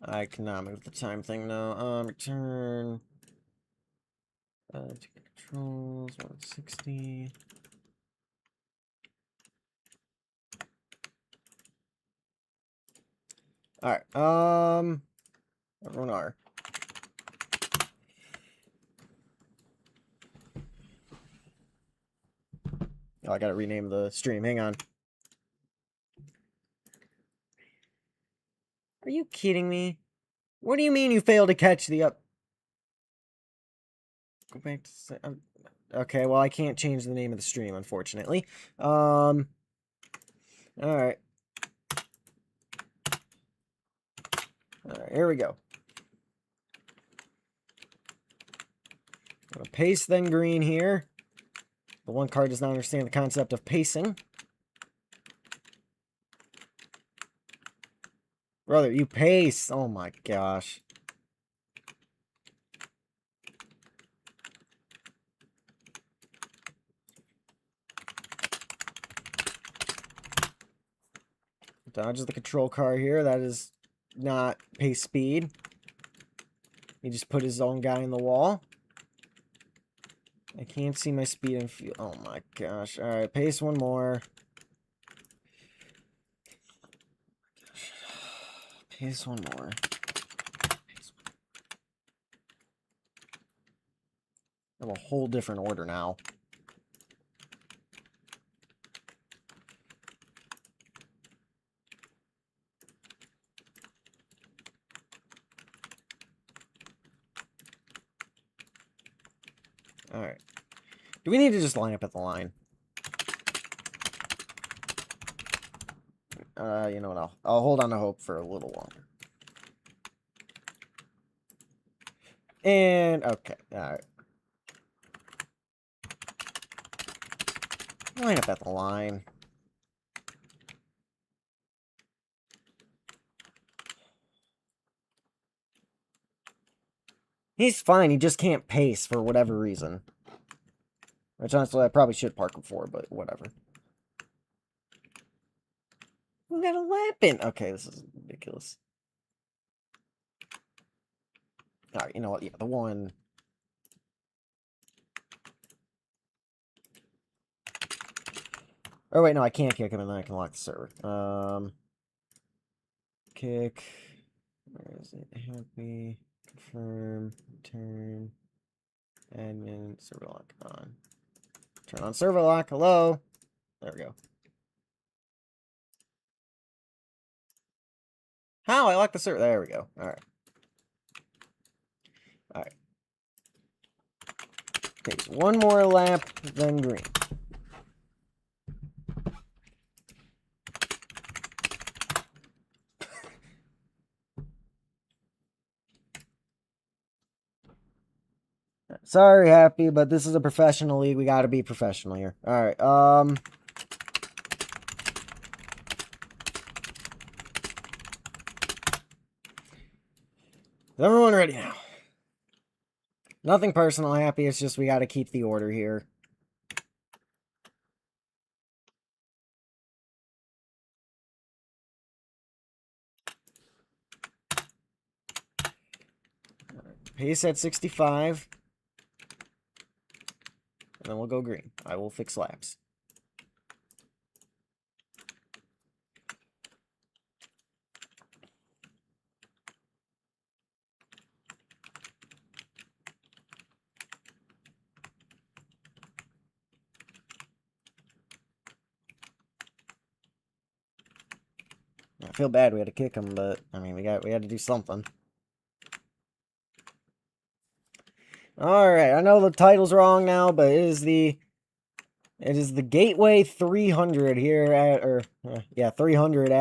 I cannot move the time thing now. Return. To controls, 160. Alright, everyone are. Oh, I gotta rename the stream. Hang on. Are you kidding me? What do you mean you failed to catch the up? Go back to... okay, well, I can't change the name of the stream, unfortunately. Alright. Alright, here we go. I'm gonna paste then green here. The one card does not understand the concept of pacing. Brother, you pace! Oh my gosh. Dodges the control car here. That is not pace speed. He just put his own guy in the wall. Can't see my speed and fuel. Oh my gosh. Alright, pace one more. Pace one more. I have a whole different order now. Alright. Do we need to just line up at the line? You know what? I'll hold on to hope for a little longer. And, okay. Alright. Line up at the line. He's fine, he just can't pace for whatever reason. Which, honestly, I probably should park him for, but whatever. We got a lap in! Okay, this is ridiculous. Alright, you know what? Yeah, the one... Oh, wait, no, I can't kick him, and then I can lock the server. Kick... Where is it? Happy... Confirm... Turn... Admin... Server lock on. Turn on server lock. Hello? There we go. How? I locked the server. There we go. Alright. Alright. Takes one more lap, then green. Sorry, Happy, but this is a professional league. We gotta be professional here. Alright, is everyone ready now? Nothing personal, Happy. It's just we gotta keep the order here. Pace at 65. And then we'll go green. I will fix laps. I feel bad we had to kick him, but I mean we had to do something. Alright, I know the title's wrong now, but it is the Gateway 300 here at 300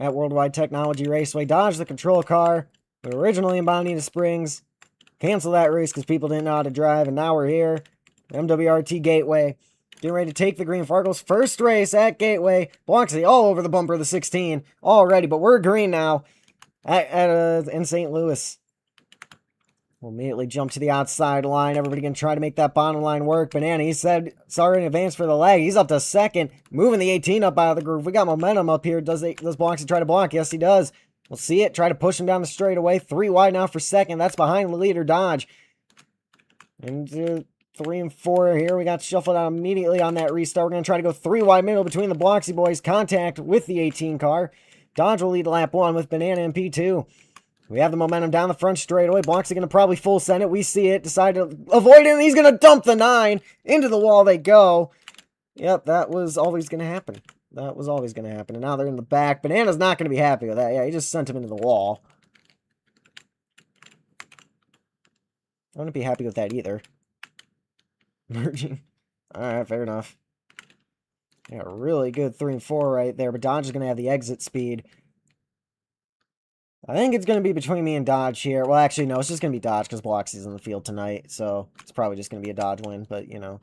at Worldwide Technology Raceway. Dodge the control car. We were originally in Bonita Springs. Cancel that race because people didn't know how to drive, and now we're here. MWRT Gateway. Getting ready to take the green. Fargo's first race at Gateway. Bloxy all over the bumper of the 16 already, but we're green now in St. Louis. We'll immediately jump to the outside line. Everybody can try to make that bottom line work. Banana, he said, sorry in advance for the lag. He's up to second, moving the 18 up out of the groove. We got momentum up here. Does Bloxy try to block? Yes, he does. We'll see it. Try to push him down the straightaway. 3 wide now for second. That's behind the leader, Dodge. Into 3 and 4 here. We got shuffled out immediately on that restart. We're going to try to go 3 wide middle between the Bloxy boys. Contact with the 18 car. Dodge will lead lap 1 with Banana in P2. We have the momentum down the front straightaway. Bloxy going to probably full send it. We see it. Decide to avoid it, and he's going to dump the 9. Into the wall they go. Yep, that was always going to happen. That was always going to happen. And now they're in the back. Banana's not going to be happy with that. Yeah, he just sent him into the wall. I wouldn't be happy with that either. Merging. Alright, fair enough. Yeah, really good 3 and 4 right there. But Dodge is going to have the exit speed. I think it's going to be between me and Dodge here. Well, actually, no, it's just going to be Dodge because Bloxy's in the field tonight. So it's probably just going to be a Dodge win. But, you know,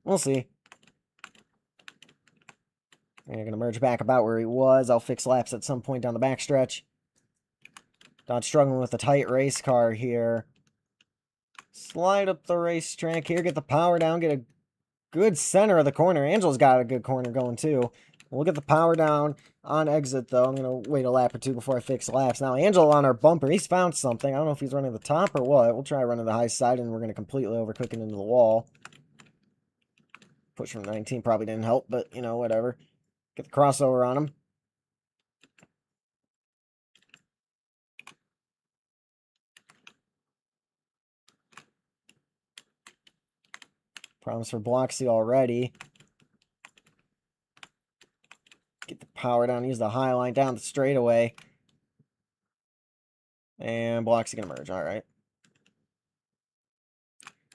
we'll see. And you're going to merge back about where he was. I'll fix laps at some point down the backstretch. Dodge struggling with a tight race car here. Slide up the racetrack here. Get the power down. Get a good center of the corner. Angel's got a good corner going, too. We'll get the power down on exit, though. I'm going to wait a lap or two before I fix laps. Now, Angel on our bumper. He's found something. I don't know if he's running the top or what. We'll try running the high side, and we're going to completely overcook it into the wall. Push from 19 probably didn't help, but, you know, whatever. Get the crossover on him. Problems for Bloxy already. Get the power down, use the high line down the straightaway. And Bloxy gonna merge, alright.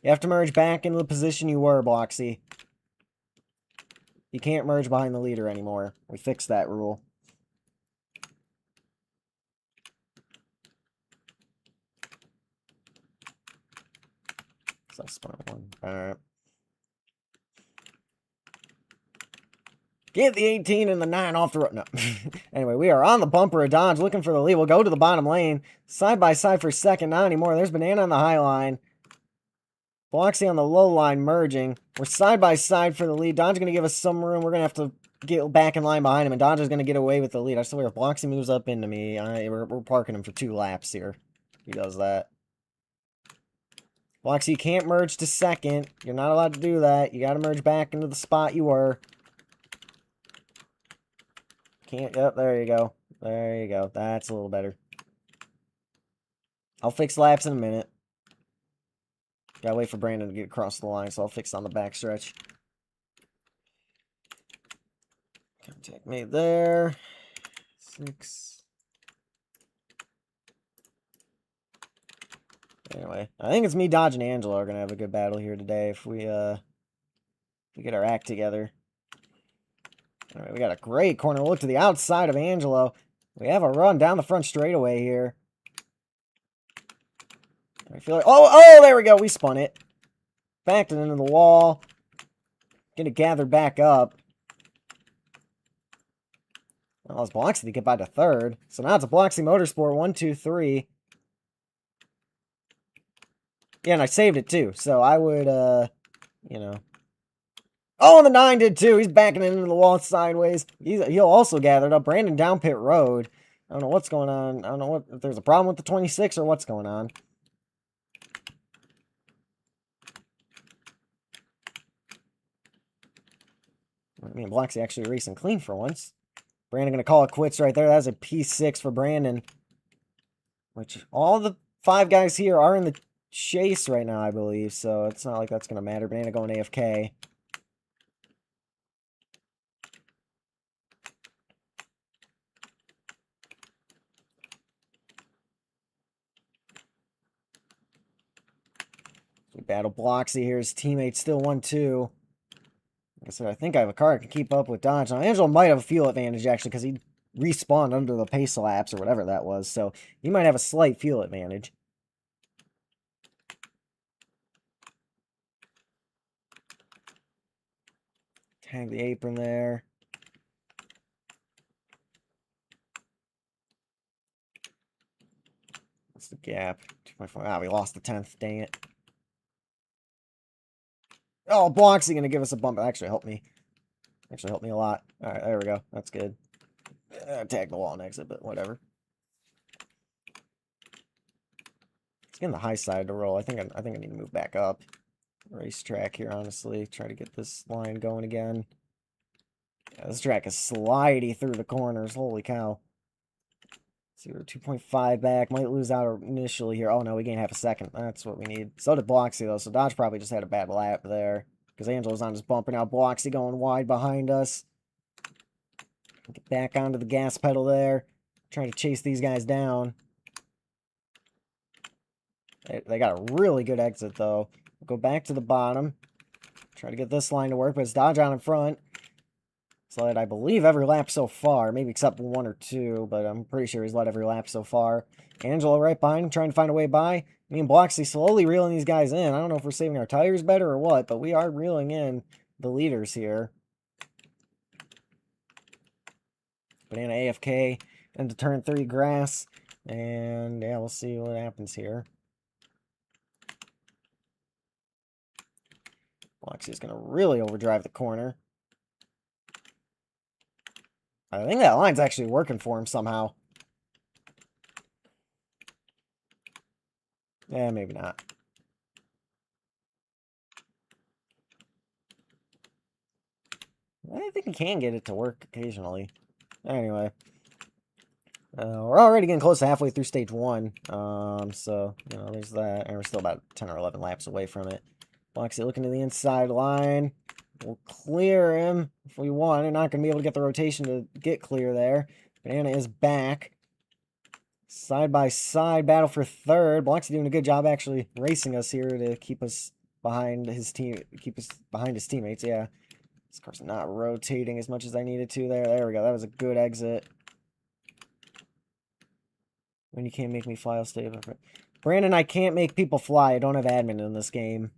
You have to merge back into the position you were, Bloxy. You can't merge behind the leader anymore. We fixed that rule. So I spun one. Alright. Get the 18 and the 9 off the road. No. Anyway, we are on the bumper of Dodge looking for the lead. We'll go to the bottom lane. Side by side for second. Not anymore. There's Banana on the high line. Bloxy on the low line merging. We're side by side for the lead. Dodge is going to give us some room. We're going to have to get back in line behind him. And Dodge is going to get away with the lead. I swear, if Bloxy moves up into me, we're parking him for 2 laps here. He does that. Bloxy, you can't merge to second. You're not allowed to do that. You got to merge back into the spot you were. Can't, yep, there you go. There you go. That's a little better. I'll fix laps in a minute. Gotta wait for Brandon to get across the line, so I'll fix on the back stretch. Contact me there. 6. Anyway, I think it's me, Dodge, and Angelo are gonna have a good battle here today if we get our act together. Alright, we got a great corner look to the outside of Angelo. We have a run down the front straightaway here. I feel like, oh, there we go. We spun it. Backed it into the wall. Gonna gather back up. Well, it's Bloxy to get by to third. So now it's a Bloxy Motorsport 1, 2, 3. Yeah, and I saved it too. So I would, you know. Oh, and the 9 did too. He's backing it into the wall sideways. He'll also gather it up. Brandon down pit road. I don't know what's going on. I don't know if there's a problem with the 26 or what's going on. I mean, Bloxy actually racing clean for once. Brandon going to call it quits right there. That's a P6 for Brandon. Which, all the 5 guys here are in the chase right now, I believe. So, it's not like that's going to matter. Banana going AFK. We battle Bloxy here. His teammate still 1-2. Like I said, I think I have a car that can keep up with Dodge. Now, Angelo might have a fuel advantage, actually, because he respawned under the pace lapse or whatever that was. So, he might have a slight fuel advantage. Tag the apron there. What's the gap? 2.4. Ah, we lost the 10th. Dang it. Oh, Bloxy going to give us a bump. Actually, helped me. Actually, helped me a lot. All right, there we go. That's good. Tag the wall and exit, but whatever. It's getting the high side to roll. I think I need to move back up. Racetrack here, honestly. Try to get this line going again. Yeah, this track is slidey through the corners. Holy cow. See, we're 2.5 back. Might lose out initially here. Oh, no, we gained half a second. That's what we need. So did Bloxy, though. So Dodge probably just had a bad lap there. Because Angelo's on his bumper now. Bloxy going wide behind us. Get back onto the gas pedal there. Trying to chase these guys down. They got a really good exit, though. Go back to the bottom. Try to get this line to work, but it's Dodge out in front. So led, I believe, every lap so far. Maybe except 1 or 2, but I'm pretty sure he's led every lap so far. Angelo right behind him, trying to find a way by. Me and Bloxy slowly reeling these guys in. I don't know if we're saving our tires better or what, but we are reeling in the leaders here. Banana AFK into turn 3 grass. And yeah, we'll see what happens here. Bloxy is going to really overdrive the corner. I think that line's actually working for him somehow. Yeah, maybe not. I think he can get it to work occasionally. Anyway. We're already getting close to halfway through stage 1. So, you know, there's that. And we're still about 10 or 11 laps away from it. Bloxy looking to the inside line. We'll clear him if we want. We're not going to be able to get the rotation to get clear there. Banana is back. Side-by-side battle for third. Bloxy doing a good job actually racing us here to keep us behind his team, keep us behind his teammates. Yeah, this car's not rotating as much as I needed to there. There we go. That was a good exit. When you can't make me fly, I'll stay. Brandon, I can't make people fly. I don't have admin in this game.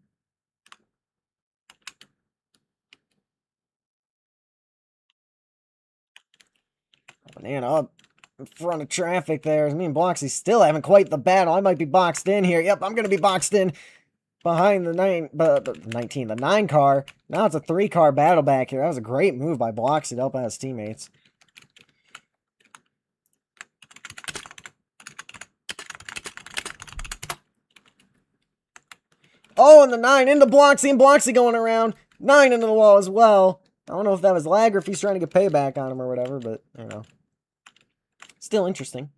Banana up in front of traffic there. Me and Bloxy still haven't quite the battle. I might be boxed in here. Yep, I'm going to be boxed in behind the 9 car. Now it's a 3-car battle back here. That was a great move by Bloxy to help out his teammates. Oh, and the 9 into Bloxy, and Bloxy going around. 9 into the wall as well. I don't know if that was lag or if he's trying to get payback on him or whatever, but, you know. Still interesting.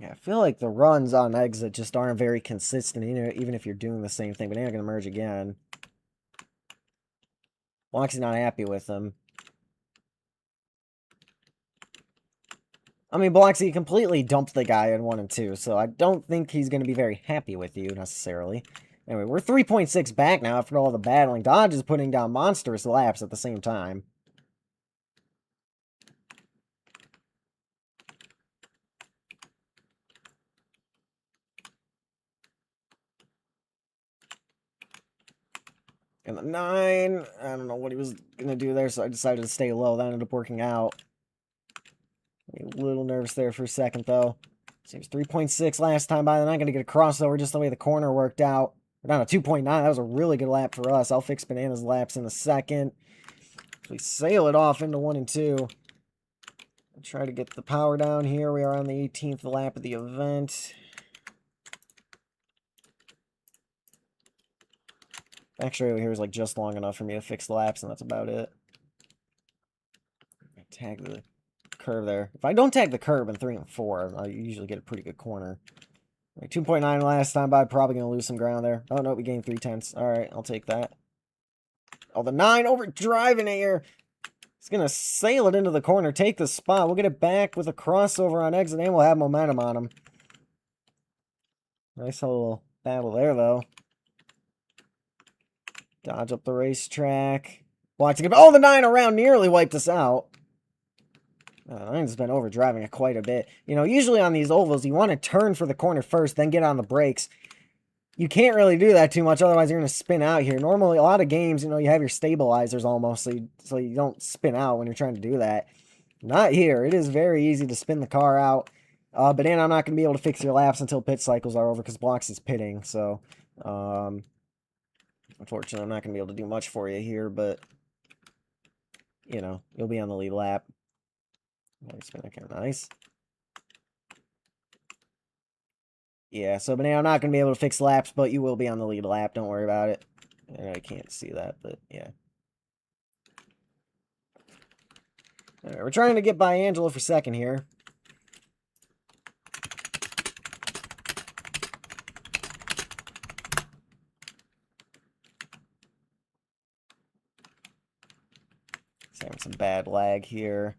Yeah, I feel like the runs on exit just aren't very consistent, you know, even if you're doing the same thing. But now I'm going to merge again. Bloxy's not happy with them. I mean, Bloxy completely dumped the guy in 1 and 2, so I don't think he's going to be very happy with you, necessarily. Anyway, we're 3.6 back now after all the battling. Dodge is putting down monstrous laps at the same time. And the 9, I don't know what he was going to do there, so I decided to stay low. That ended up working out. A little nervous there for a second, though. Seems 3.6 last time by. They're not going to get a crossover just the way the corner worked out. We're down to 2.9. That was a really good lap for us. I'll fix Banana's laps in a second. We sail it off into 1 and 2. Try to get the power down here. We are on the 18th lap of the event. Actually, here is like just long enough for me to fix the laps, and that's about it. Tag the curve there. If I don't tag the curb in 3 and 4, I usually get a pretty good corner. 2.9 last time by, probably going to lose some ground there. Oh, no, we gained 3/10. All right, I'll take that. Oh, the 9 overdriving it here. He's going to sail it into the corner, take the spot. We'll get it back with a crossover on exit, and we'll have momentum on him. Nice little battle there, though. Dodge up the racetrack. Watching it. Oh, the 9 around nearly wiped us out. 9's been overdriving it quite a bit. You know, usually on these ovals, you want to turn for the corner first, then get on the brakes. You can't really do that too much, otherwise you're going to spin out here. Normally, a lot of games, you know, you have your stabilizers almost, so you don't spin out when you're trying to do that. Not here. It is very easy to spin the car out. But then I'm not going to be able to fix your laps until pit cycles are over because Bloxy's pitting, so... unfortunately, I'm not going to be able to do much for you here, but... You know, you'll be on the lead lap. Nice. Yeah, so but now I'm not going to be able to fix laps, but you will be on the lead lap. Don't worry about it. I can't see that, but yeah. All right, we're trying to get by Angelo for second here. He's having some bad lag here.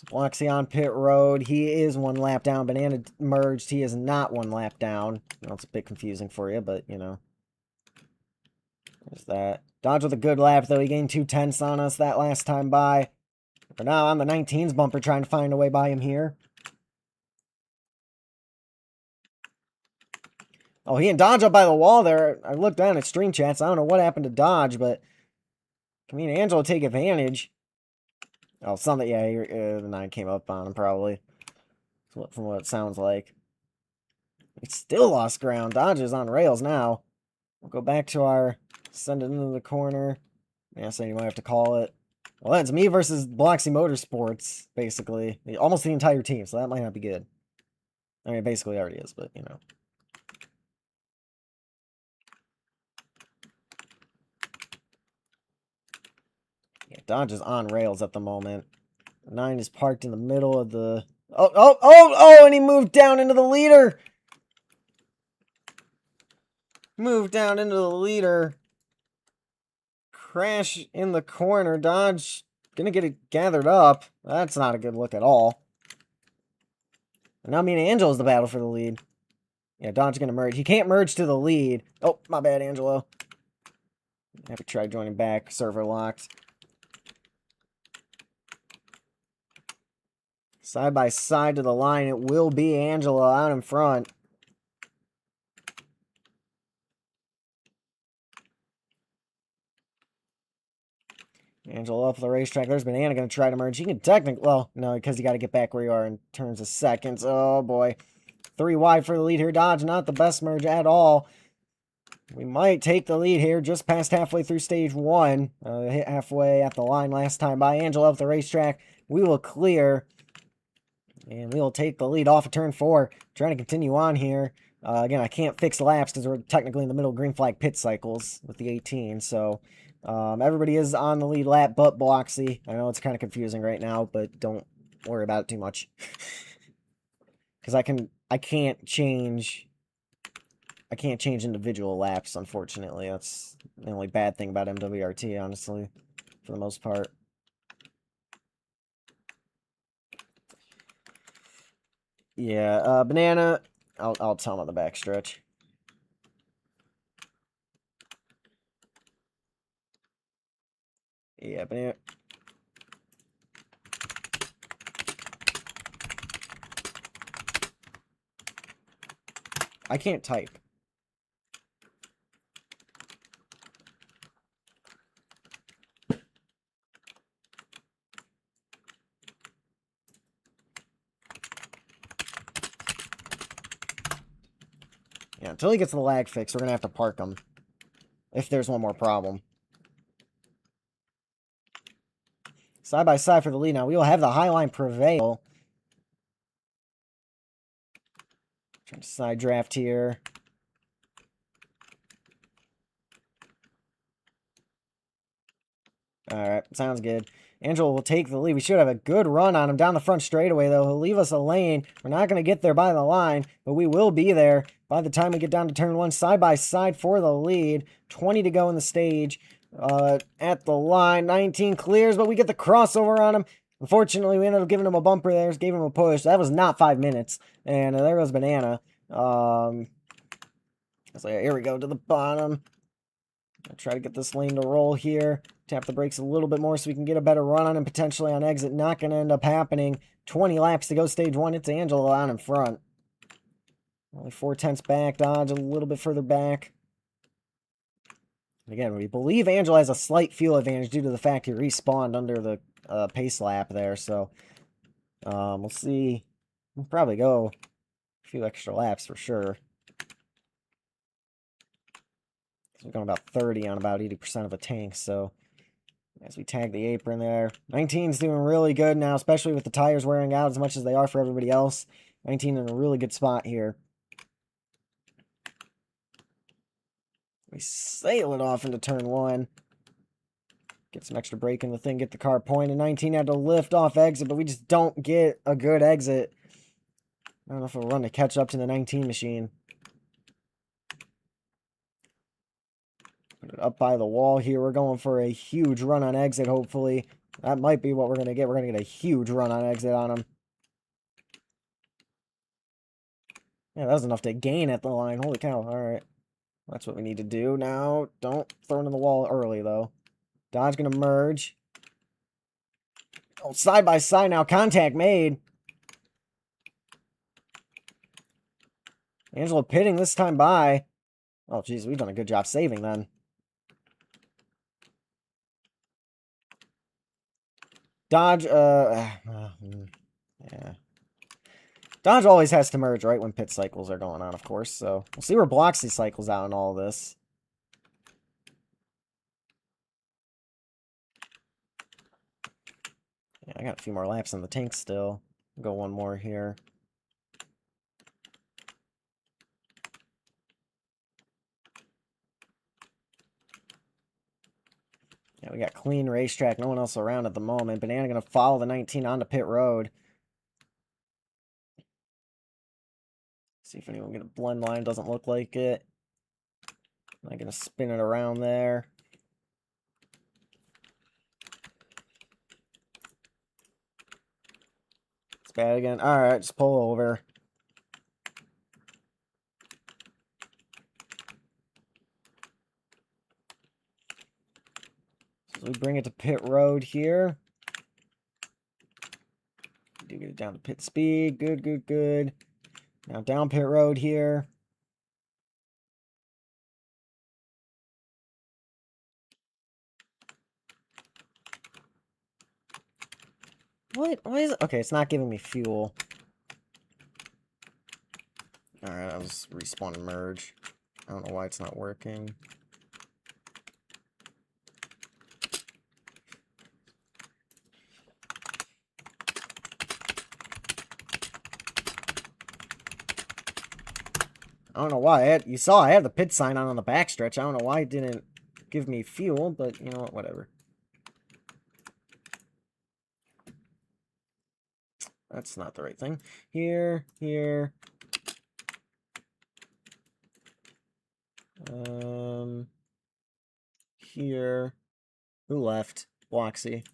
Bloxy on pit road. He is 1 lap down. Banana merged. He is not 1 lap down. Well, it's a bit confusing for you, but, you know. There's that. Dodge with a good lap, though. He gained 2/10 on us that last time by. But now on the 19's bumper, trying to find a way by him here. Oh, he and Dodge up by the wall there. I looked down at Stream Chats. I don't know what happened to Dodge, but... I mean, Angelo take advantage. Oh, something, yeah, the 9 came up on him, probably. From what it sounds like. He still lost ground. Dodge is on rails now. We'll go back to our Send it into the corner. Yeah, so you might have to call it. Well, that's me versus Bloxy Motorsports, basically. Almost the entire team, so that might not be good. I mean, it basically already is, but, you know. Yeah, Dodge is on rails at the moment. 9 is parked in the middle of the... Oh, and he moved down into the leader! Moved down into the leader. Crash in the corner. Dodge gonna get it gathered up. That's not a good look at all. And now me and Angelo's the battle for the lead. Yeah, Dodge's gonna merge. He can't merge to the lead. Oh, my bad, Angelo. I have to try joining back. Server locked. Side by side to the line. It will be Angelo out in front. Angelo up the racetrack. There's Banana going to try to merge. He can technically... Well, no, because you got to get back where you are in terms of seconds. Oh, boy. 3 wide for the lead here. Dodge, not the best merge at all. We might take the lead here just past halfway through stage 1. Hit halfway at the line last time by Angelo up the racetrack. We will clear. And we will take the lead off of turn 4. Trying to continue on here. Again, I can't fix laps because we're technically in the middle of green flag pit cycles with the 18. So... everybody is on the lead lap but Bloxy. I know it's kind of confusing right now, but don't worry about it too much. Because I can't change individual laps, unfortunately. That's the only bad thing about MWRT, honestly, for the most part. Yeah, Banana, I'll tell him on the backstretch. Yeah, Banana. I can't type. Yeah, until he gets the lag fixed, we're going to have to park him. If there's one more problem. Side by side for the lead now. We will have the high line prevail. Trying to side draft here. Alright, sounds good. Angelo will take the lead. We should have a good run on him down the front straightaway, though. He'll leave us a lane. We're not going to get there by the line, but we will be there by the time we get down to turn 1. Side by side for the lead. 20 to go in the stage. At the line, 19 clears, but we get the crossover on him. Unfortunately, we ended up giving him a bumper there. Just gave him a push. That was not 5 minutes. And there goes Banana. So here we go to the bottom. I'll try to get this lane to roll here. Tap the brakes a little bit more so we can get a better run on him, potentially on exit. Not going to end up happening. 20 laps to go stage 1. It's Angelo out in front. Only 4/10 back. Dodge a little bit further back. Again, we believe Angelo has a slight fuel advantage due to the fact he respawned under the pace lap there. So we'll see. We'll probably go a few extra laps for sure. We're going about 30 on about 80% of a tank, so as we tag the apron there. 19's doing really good now, especially with the tires wearing out as much as they are for everybody else. 19 in a really good spot here. We sail it off into turn 1. Get some extra brake in the thing, get the car pointed. 19 had to lift off exit, but we just don't get a good exit. I don't know if we'll run to catch up to the 19 machine. Put it up by the wall here. We're going for a huge run on exit, hopefully. That might be what we're going to get. We're going to get a huge run on exit on him. Yeah, that was enough to gain at the line. Holy cow. All right. That's what we need to do now. Don't throw it in the wall early, though. Dodge going to merge. Oh, side by side now. Contact made. Angelo pitting this time by. Oh, geez. We've done a good job saving then. Dodge, yeah. Dodge always has to merge right when pit cycles are going on, of course, so we'll see where Bloxy cycles out in all this. Yeah, I got a few more laps in the tank still. Go one more here. Yeah, we got clean racetrack. No one else around at the moment. Banana going to follow the 19 onto pit road. See if anyone get a blend line. Doesn't look like it. I'm going to spin it around there. It's bad again. All right, just pull over. So we bring it to pit road here. Do get it down to pit speed. Good, good, good. Now down pit road here. What? Why is it? Okay, it's not giving me fuel. Alright, I'll just respawn and merge. I don't know why it's not working. I don't know why. You saw I had the pit sign on the backstretch. I don't know why it didn't give me fuel, but you know what? Whatever. That's not the right thing. Here, here. Here. Who left? Bloxy.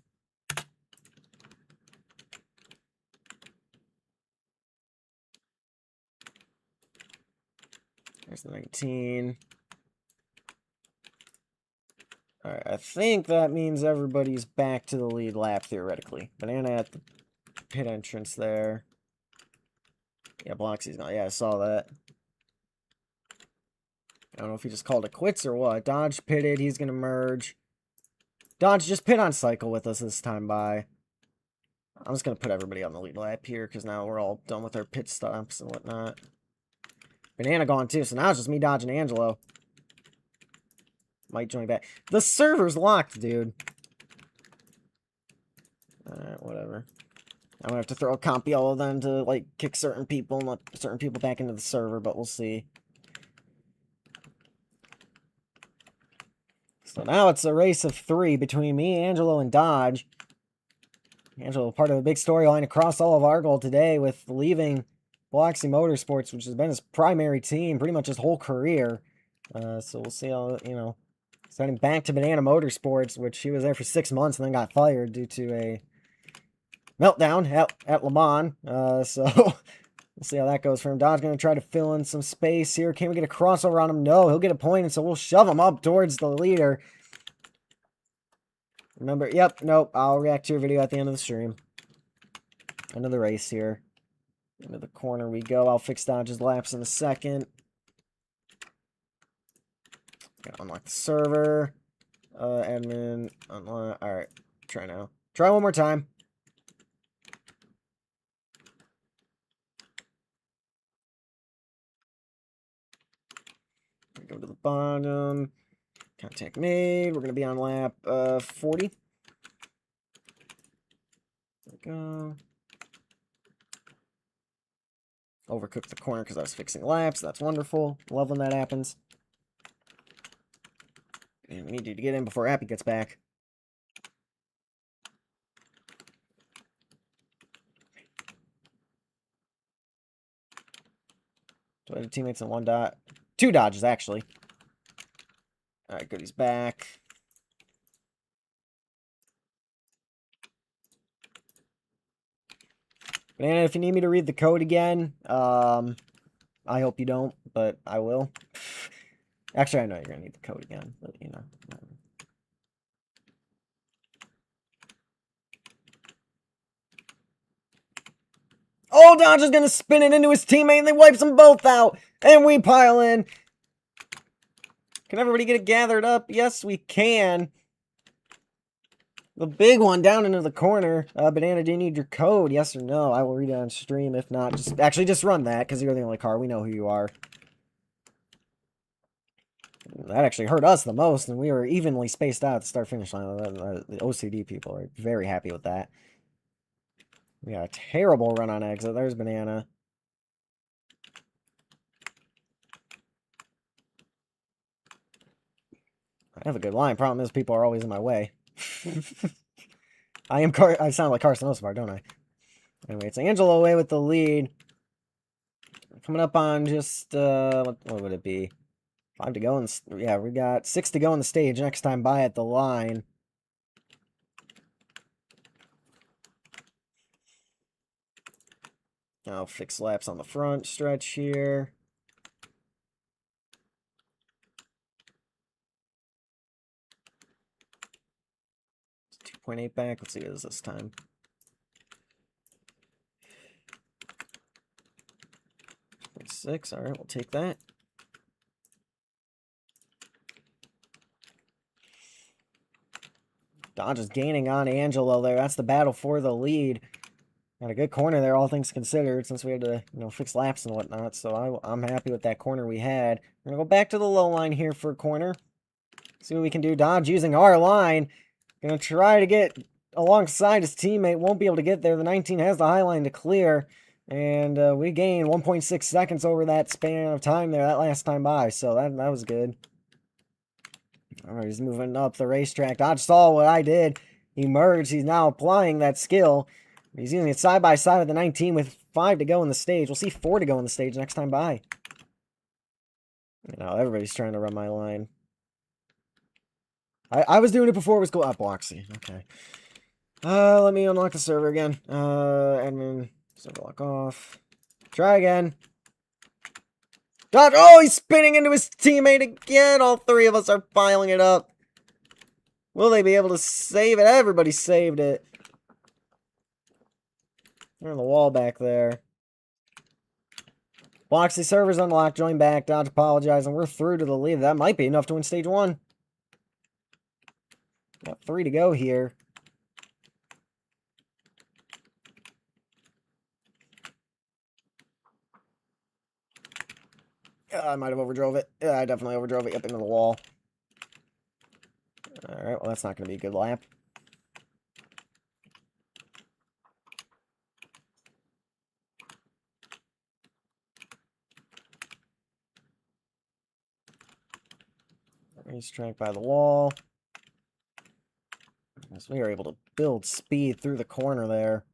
There's the 19. Alright, I think that means everybody's back to the lead lap, theoretically. Banana at the pit entrance there. Yeah, Bloxy's not. Yeah, I saw that. I don't know if he just called it quits or what. Dodge pitted. He's going to merge. Dodge, just pit on cycle with us this time by. I'm just going to put everybody on the lead lap here because now we're all done with our pit stops and whatnot. Banana gone too, so now it's just me, Dodge, and Angelo. Might join back. The server's locked, dude. Alright, whatever. I'm going to have to throw a Compiolo then to, like, kick certain people and let certain people back into the server, but we'll see. So now it's a race of 3 between me, Angelo, and Dodge. Angelo, part of a big storyline across all of Argyle today with leaving Bloxy Motorsports, which has been his primary team pretty much his whole career. So we'll see how, you know, starting back to Banana Motorsports, which he was there for 6 months and then got fired due to a meltdown at Le Mans. So we'll see how that goes for him. Dodge going to try to fill in some space here. Can we get a crossover on him? No, he'll get a point, and so we'll shove him up towards the leader. Remember, yep, nope, I'll react to your video at the end of the stream. End of the race here. Into the corner we go. I'll fix Dodge's laps in a second. Gotta unlock the server. Admin, unlock. Alright, try now. Try one more time. Go to the bottom. Contact made. We're going to be on lap 40. There we go. Overcooked the corner because I was fixing laps. That's wonderful. Love when that happens. And we need you to get in before Appy gets back. Do I have teammates in one dot? 2 dodges, actually. Alright, good. He's back. Banana, if you need me to read the code again, I hope you don't, but I will. Actually, I know you're going to need the code again, but, you know. Oh, Dodge is going to spin it into his teammate, and they wipes them both out. And we pile in. Can everybody get it gathered up? Yes, we can. The big one down into the corner. Banana, do you need your code? Yes or no? I will read it on stream. If not, just run that, because you're the only car. We know who you are. That actually hurt us the most, and we were evenly spaced out at the start-finish line. The OCD people are very happy with that. We got a terrible run on exit. There's Banana. I have a good line. Problem is, people are always in my way. I sound like Carson Osvar, don't I? Anyway, it's Angelo away with the lead. Coming up on just, what would it be? 5 to go. Yeah, we got 6 to go on the stage. Next time by at the line. I'll fix laps on the front stretch here. 2.8 back. Let's see what it is this time. 6. All right, we'll take that. Dodge is gaining on Angelo there. That's the battle for the lead. Got a good corner there, all things considered, since we had to, fix laps and whatnot. So I'm happy with that corner we had. We're going to go back to the low line here for a corner. See what we can do. Dodge using our line. Going to try to get alongside his teammate. Won't be able to get there. The 19 has the high line to clear. And we gained 1.6 seconds over that span of time there, that last time by. So that was good. All right, he's moving up the racetrack. Dodge saw what I did. He merged. He's now applying that skill. He's using it side by side with the 19 with 5 to go in the stage. We'll see 4 to go in the stage next time by. Everybody's trying to run my line. I was doing it before it was cool. Bloxy. Okay. Let me unlock the server again. Admin. Server lock off. Try again. Dodge. Oh, he's spinning into his teammate again. All 3 of us are piling it up. Will they be able to save it? Everybody saved it. They're on the wall back there. Bloxy server's unlocked. Join back. Dodge apologizing. We're through to the lead. That might be enough to win stage 1. Got 3 to go here. I might have overdrove it. Yeah, I definitely overdrove it up into the wall. Alright, well, that's not going to be a good lap. Racetrack by the wall. So we were able to build speed through the corner there.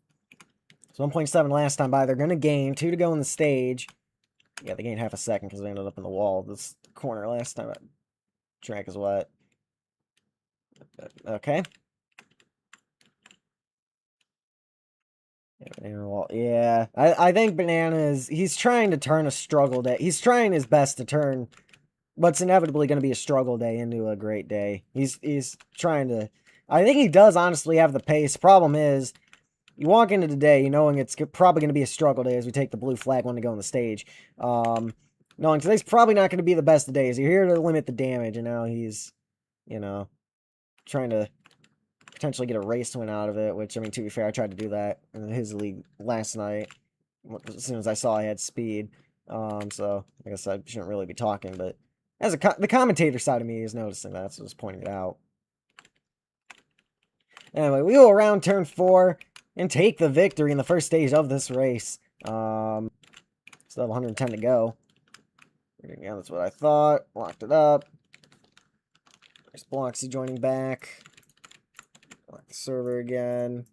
So 1.7 last time by. They're going to gain 2 to go in the stage. Yeah, they gained half a second because they ended up in the wall. This corner last time. Track is what? Okay. Yeah, I think Banana he's trying to turn a struggle day. He's trying his best to turn what's inevitably going to be a struggle day into a great day. He's trying to. I think he does honestly have the pace. Problem is, you walk into the day knowing it's probably going to be a struggle day as we take the blue flag one to go on the stage. Knowing today's probably not going to be the best of days. You're here to limit the damage, and now he's, trying to potentially get a race win out of it, which, I mean, to be fair, I tried to do that in his league last night as soon as I saw I had speed. So I guess I shouldn't really be talking, but as the commentator side of me is noticing that, so just pointing it out. Anyway, we go around turn 4 and take the victory in the first stage of this race. Still have 110 to go. Yeah, that's what I thought. Locked it up. There's Bloxy joining back. Lock the server again.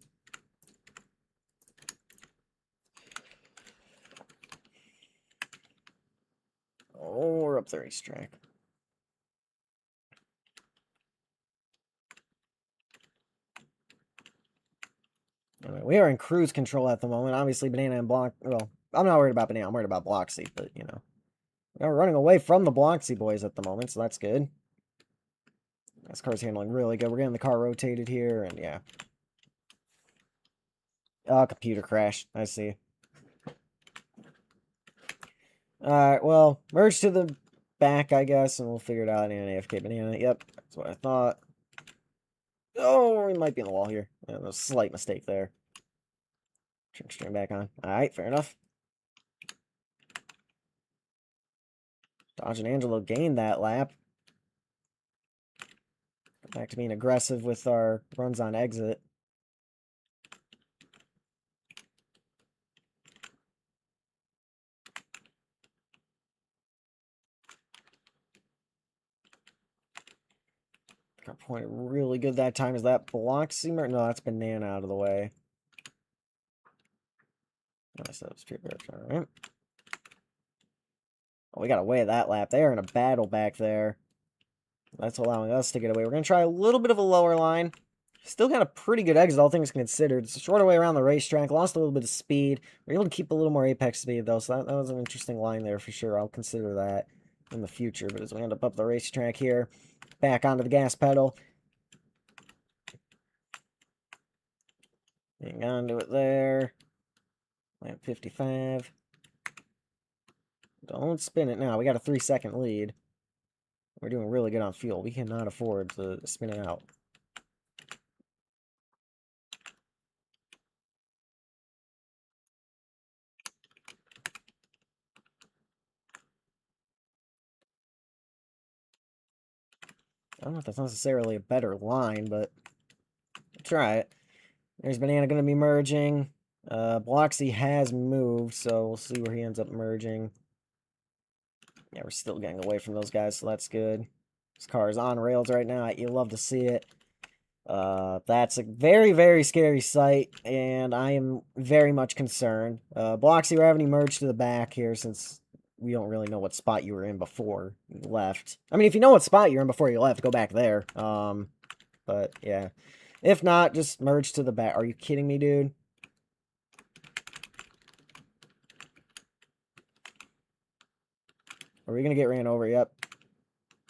Oh, we're up the racetrack. Anyway, we are in cruise control at the moment. Obviously, Banana and Block. Well, I'm not worried about Banana. I'm worried about Bloxy, but, we're running away from the Bloxy boys at the moment, so that's good. This car's handling really good. We're getting the car rotated here, and yeah. Oh, computer crash. I see. Alright, well, merge to the back, I guess, and we'll figure it out in an AFK Banana. Yep, that's what I thought. Oh, we might be in the wall here. Yeah, there's a slight mistake there. Turn string back on. Alright, fair enough. Dodge and Angelo gained that lap. Back to being aggressive with our runs on exit. Got pointed really good that time. Is that Bloxy? No, that's Banana out of the way. Nice, that was all right. Oh, we got away at that lap. They are in a battle back there. That's allowing us to get away. We're going to try a little bit of a lower line. Still got a pretty good exit, all things considered. It's a shorter way around the racetrack. Lost a little bit of speed. We're able to keep a little more apex speed, though, so that was an interesting line there for sure. I'll consider that in the future. But as we end up the racetrack here, back onto the gas pedal. Hang on to it there. Lap 55. Don't spin it now. We got a 3-second lead. We're doing really good on fuel. We cannot afford to spin it out. I don't know if that's necessarily a better line, but try it. There's Banana going to be merging. Bloxy has moved, so we'll see where he ends up merging. Yeah, we're still getting away from those guys, so that's good. This car is on rails right now. You love to see it. That's a very, very scary sight, and I am very much concerned. Bloxy, we're having you merge to the back here since we don't really know what spot you were in before you left. I mean, if you know what spot you're in before you left, go back there. But yeah. If not, just merge to the back. Are you kidding me, dude? Are we going to get ran over? Yep.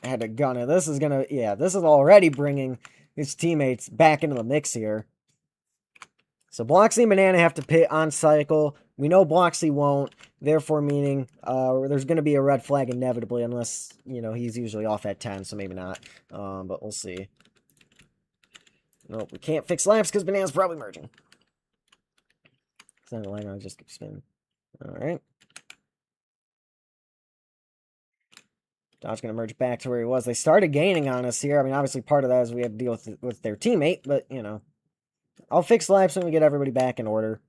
I had to gun it. This is going to... Yeah, this is already bringing his teammates back into the mix here. So Bloxy and Banana have to pit on cycle. We know Bloxy won't, therefore meaning there's going to be a red flag inevitably unless, you know, he's usually off at 10, so maybe not. But we'll see. Nope, we can't fix laps because Banana's probably merging. It's not like I just keep spinning. Alright. Dodge going to merge back to where he was. They started gaining on us here. I mean, obviously part of that is we had to deal with their teammate, but, you know. I'll fix laps when we get everybody back in order.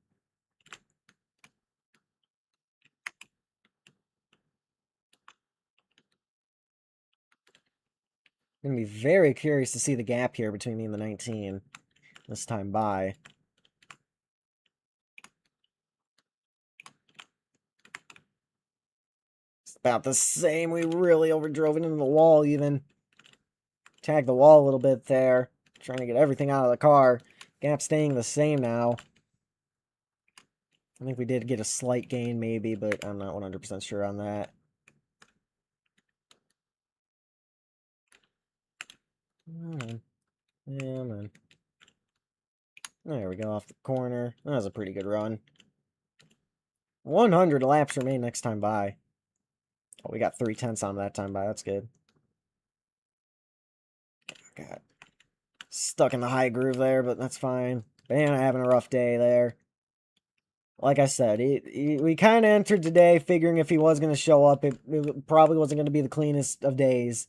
I'm going to be very curious to see the gap here between me and the 19 this time by. It's about the same. We really overdrove it into the wall even. Tagged the wall a little bit there. Trying to get everything out of the car. Gap staying the same now. I think we did get a slight gain maybe, but I'm not 100% sure on that. Yeah, man. There we go, off the corner. That was a pretty good run. 100 laps remain next time by. Oh, we got 3/10 on that time by. That's good. God. Stuck in the high groove there, but that's fine. Banana having a rough day there. Like I said, we kind of entered today figuring if he was going to show up, it probably wasn't going to be the cleanest of days.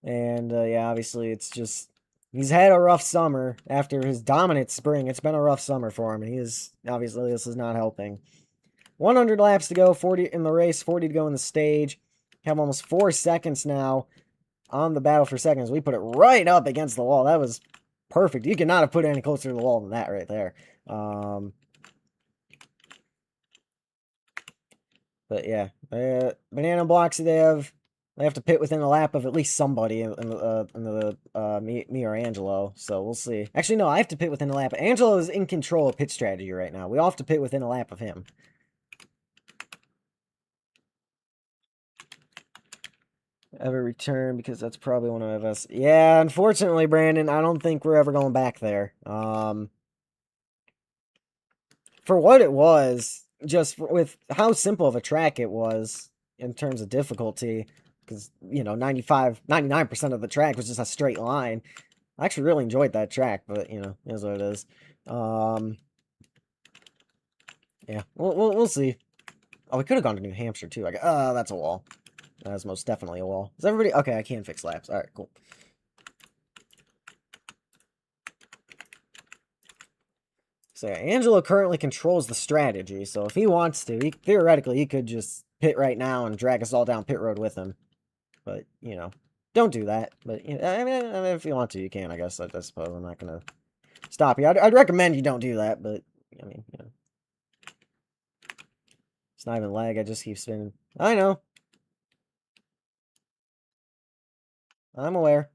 And, yeah, obviously it's just... He's had a rough summer after his dominant spring. It's been a rough summer for him, and he is... Obviously, this is not helping. 100 laps to go, 40 in the race, 40 to go in the stage. Have almost 4 seconds now on the battle for seconds. We put it right up against the wall. That was perfect. You could not have put it any closer to the wall than that right there. But yeah, Banana and Bloxy, they have to pit within a lap of at least somebody in me or Angelo. So we'll see. Actually, no, I have to pit within a lap. Angelo is in control of pit strategy right now. We all have to pit within a lap of him. Ever return, because that's probably one of us. Yeah, unfortunately, Brandon, I don't think we're ever going back there. For what it was, just with how simple of a track it was in terms of difficulty, because, you know, 99% of the track was just a straight line. I actually really enjoyed that track, but, you know, it is what it is. Yeah, we'll see. Oh, we could have gone to New Hampshire, too. That's a wall. That's most definitely a wall. Is everybody... Okay, I can fix laps. Alright, cool. So, yeah, Angelo currently controls the strategy, so if he wants to, theoretically, he could just pit right now and drag us all down pit road with him. But, you know, don't do that. But you know, I mean, if you want to, you can. I guess. I suppose I'm not gonna stop you. I'd recommend you don't do that. But I mean, you know, it's not even lag. I just keep spinning. I know. I'm aware.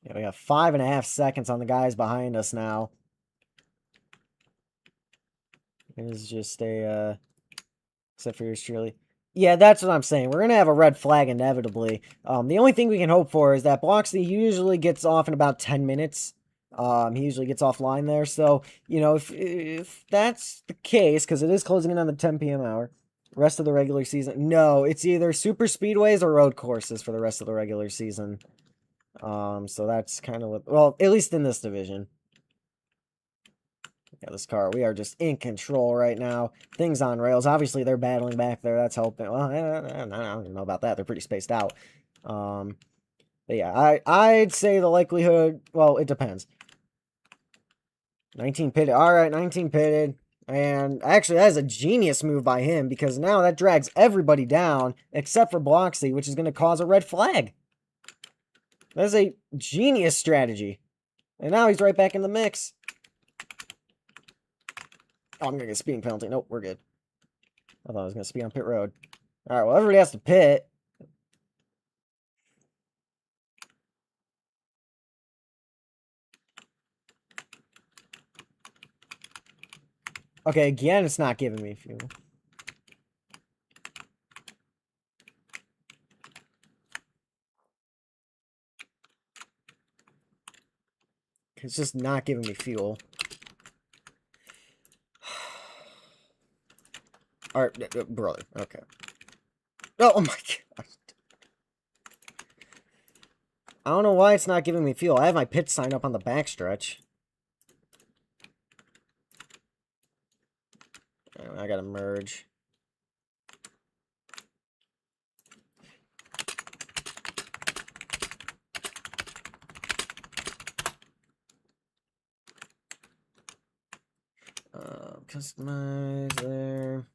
Yeah, we got 5.5 seconds on the guys behind us now. It is just a, except for yours truly. Yeah, that's what I'm saying. We're going to have a red flag inevitably. The only thing we can hope for is that Bloxley usually gets off in about 10 minutes. He usually gets offline there. So, you know, if that's the case, because it is closing in on the 10 p.m. hour, rest of the regular season. No, it's either super speedways or road courses for the rest of the regular season. So that's kind of what, well, at least in this division. Yeah, this car, we are just in control right now. Things on rails. Obviously, they're battling back there. That's helping. Well, I don't even know about that. They're pretty spaced out. But yeah, I'd say the likelihood, well, it depends. 19 pitted. All right, 19 pitted. And actually, that is a genius move by him because now that drags everybody down except for Bloxley, which is going to cause a red flag. That is a genius strategy. And now he's right back in the mix. Oh, I'm going to get a speeding penalty. Nope, we're good. I thought I was going to speed on pit road. All right, well, everybody has to pit. Okay, again, it's not giving me fuel. It's just not giving me fuel. Alright, brother, okay. Oh my god. I don't know why it's not giving me fuel. I have my pit sign up on the backstretch. I gotta merge. Customize there.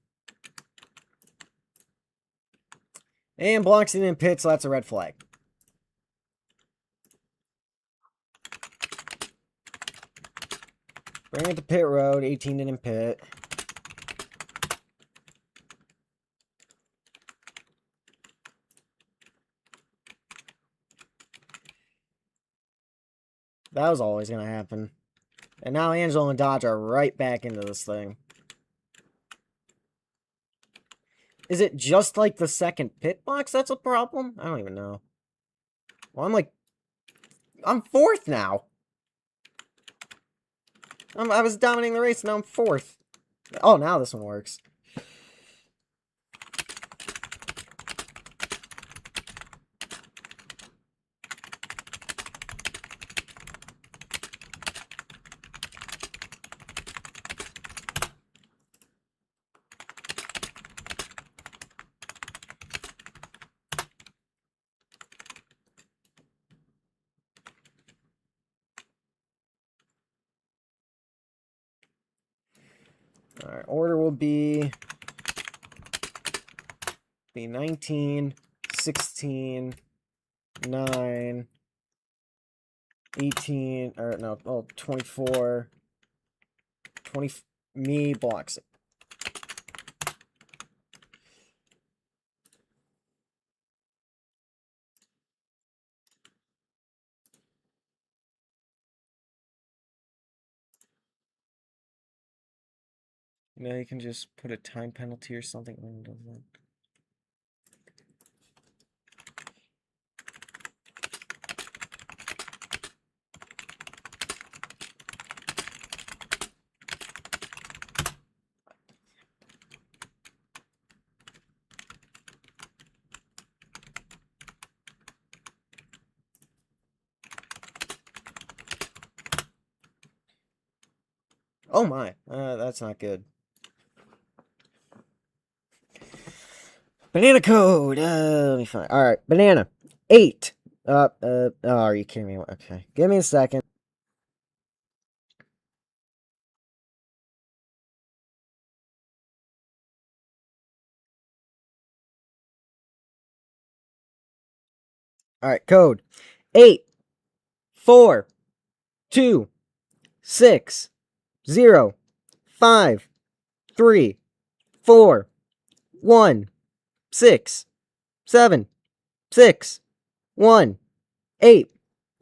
And Bloxley in pit, so that's a red flag. Bring it to pit road, 18 in pit. That was always gonna happen. And now Angelo and Dodge are right back into this thing. Is it just like the second pit box that's a problem? I don't even know. Well, I'm fourth now. I was dominating the race, now I'm fourth. Oh, now this one works. Alright, order will be 19, 16, 9, 18, or no, oh, 24, 20, me, blocks it. You know, you can just put a time penalty or something. Oh my, that's not good. Banana code. Let me find. All right, banana 8. Oh, are you kidding me? Okay, give me a second. All right, code 8, 4, 2, 6, 0, 5, 3, 4, 1, 6, 7, 6, 1, 8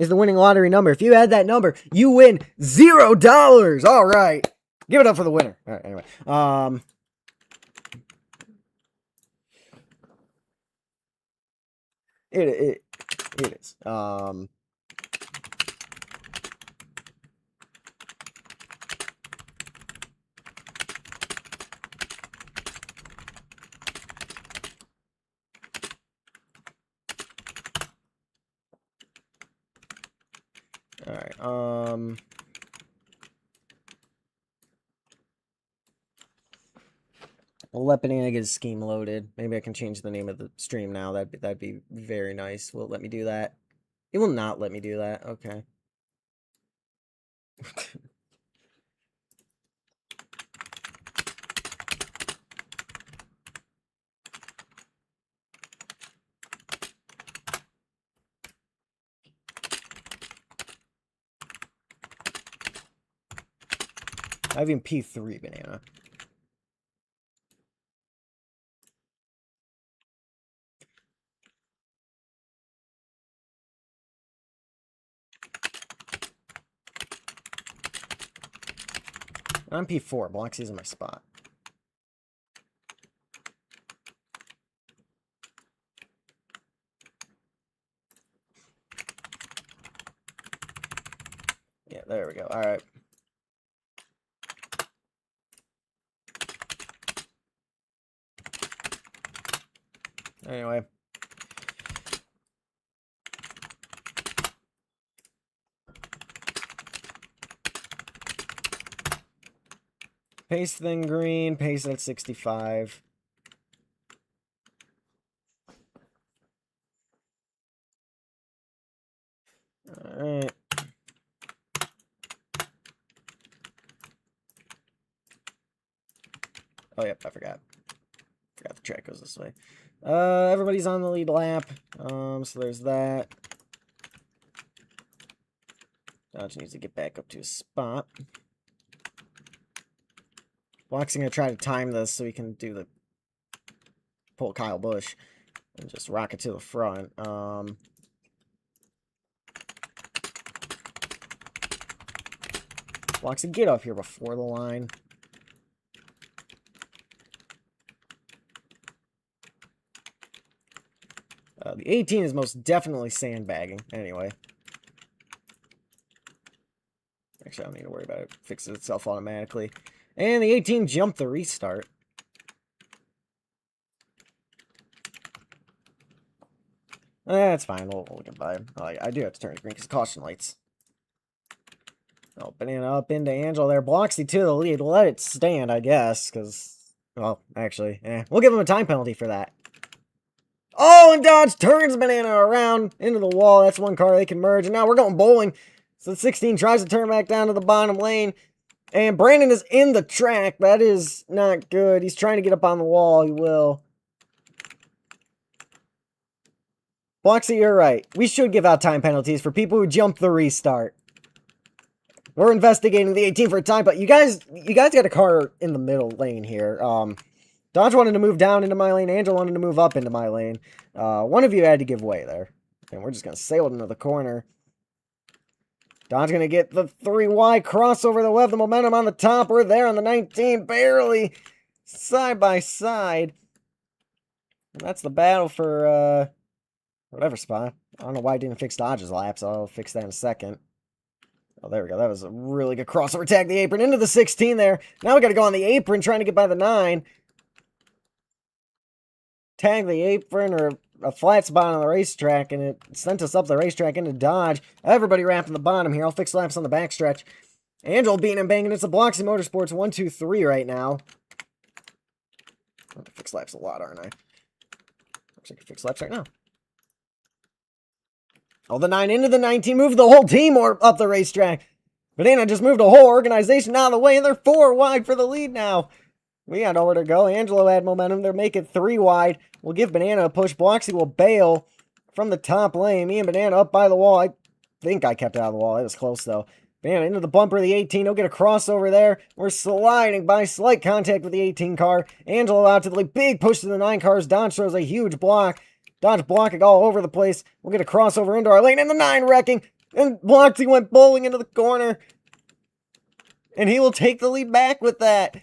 is the winning lottery number. If you add that number, you win $0. All right. Give it up for the winner. All right, anyway. It is. All right. I'll let Banana get his scheme loaded. Maybe I can change the name of the stream now. That'd be very nice. Will it let me do that? It will not let me do that. Okay. I have even P3 Banana. I'm P4. Bloxy's in my spot. Yeah, there we go. All right. Anyway. Paste then green, paste at 65. Alright. Oh, yep, I forgot. Forgot the track goes this way. Everybody's on the lead lap. So there's that. Dodge needs to get back up to his spot. Bloxy gonna try to time this so he can do the pull Kyle Busch and just rock it to the front. Bloxy, get up here before the line. The 18 is most definitely sandbagging. Anyway. Actually, I don't need to worry about it. It fixes itself automatically. And the 18 jumped the restart. That's fine. We'll get by. I do have to turn it green because caution lights. Oh, Banana up into Angel there. Bloxy to the lead. Let it stand, I guess, because, well, actually, we'll give him a time penalty for that. Oh, and Dodge turns Banana around into the wall. That's one car they can merge. And now we're going bowling. So the 16 tries to turn back down to the bottom lane. And Brandon is in the track. That is not good. He's trying to get up on the wall. He will. Bloxy, you're right. We should give out time penalties for people who jump the restart. We're investigating the 18 for a time, but you guys got a car in the middle lane here. Dodge wanted to move down into my lane. Angel wanted to move up into my lane. One of you had to give way there. And we're just going to sail it into the corner. Dodge going to get the 3Y crossover. They'll have the momentum on the top. We're there on the 19. Barely side by side. And that's the battle for whatever spot. I don't know why I didn't fix Dodge's laps. I'll fix that in a second. Oh, there we go. That was a really good crossover. Tag the apron into the 16 there. Now we got to go on the apron trying to get by the 9. Tag the apron or a flat spot on the racetrack, and it sent us up the racetrack into Dodge. Everybody wrapping the bottom here. I'll fix laps on the backstretch. Angel beating and banging. It's a Bloxy Motorsports 1, 2, 3 right now. I'm gonna fix laps a lot, aren't I? Looks like I can fix laps right now. Oh, the 9 into the 19. Moved the whole team up the racetrack. Banana just moved a whole organization out of the way, and they're 4 wide for the lead now. We got nowhere to go. Angelo had momentum. They're making 3 wide. We'll give Banana a push. Bloxy will bail. from the top lane. Me and Banana up by the wall. I think I kept it out of the wall. It was close, though. Banana into the bumper of the 18. He'll get a crossover there. We're sliding by. Slight contact with the 18 car. Angelo out to the lead. Big push to the 9 cars. Dodge throws a huge block. Dodge blocking all over the place. We'll get a crossover into our lane. And the 9 wrecking. And Bloxy went bowling into the corner. And he will take the lead back with that.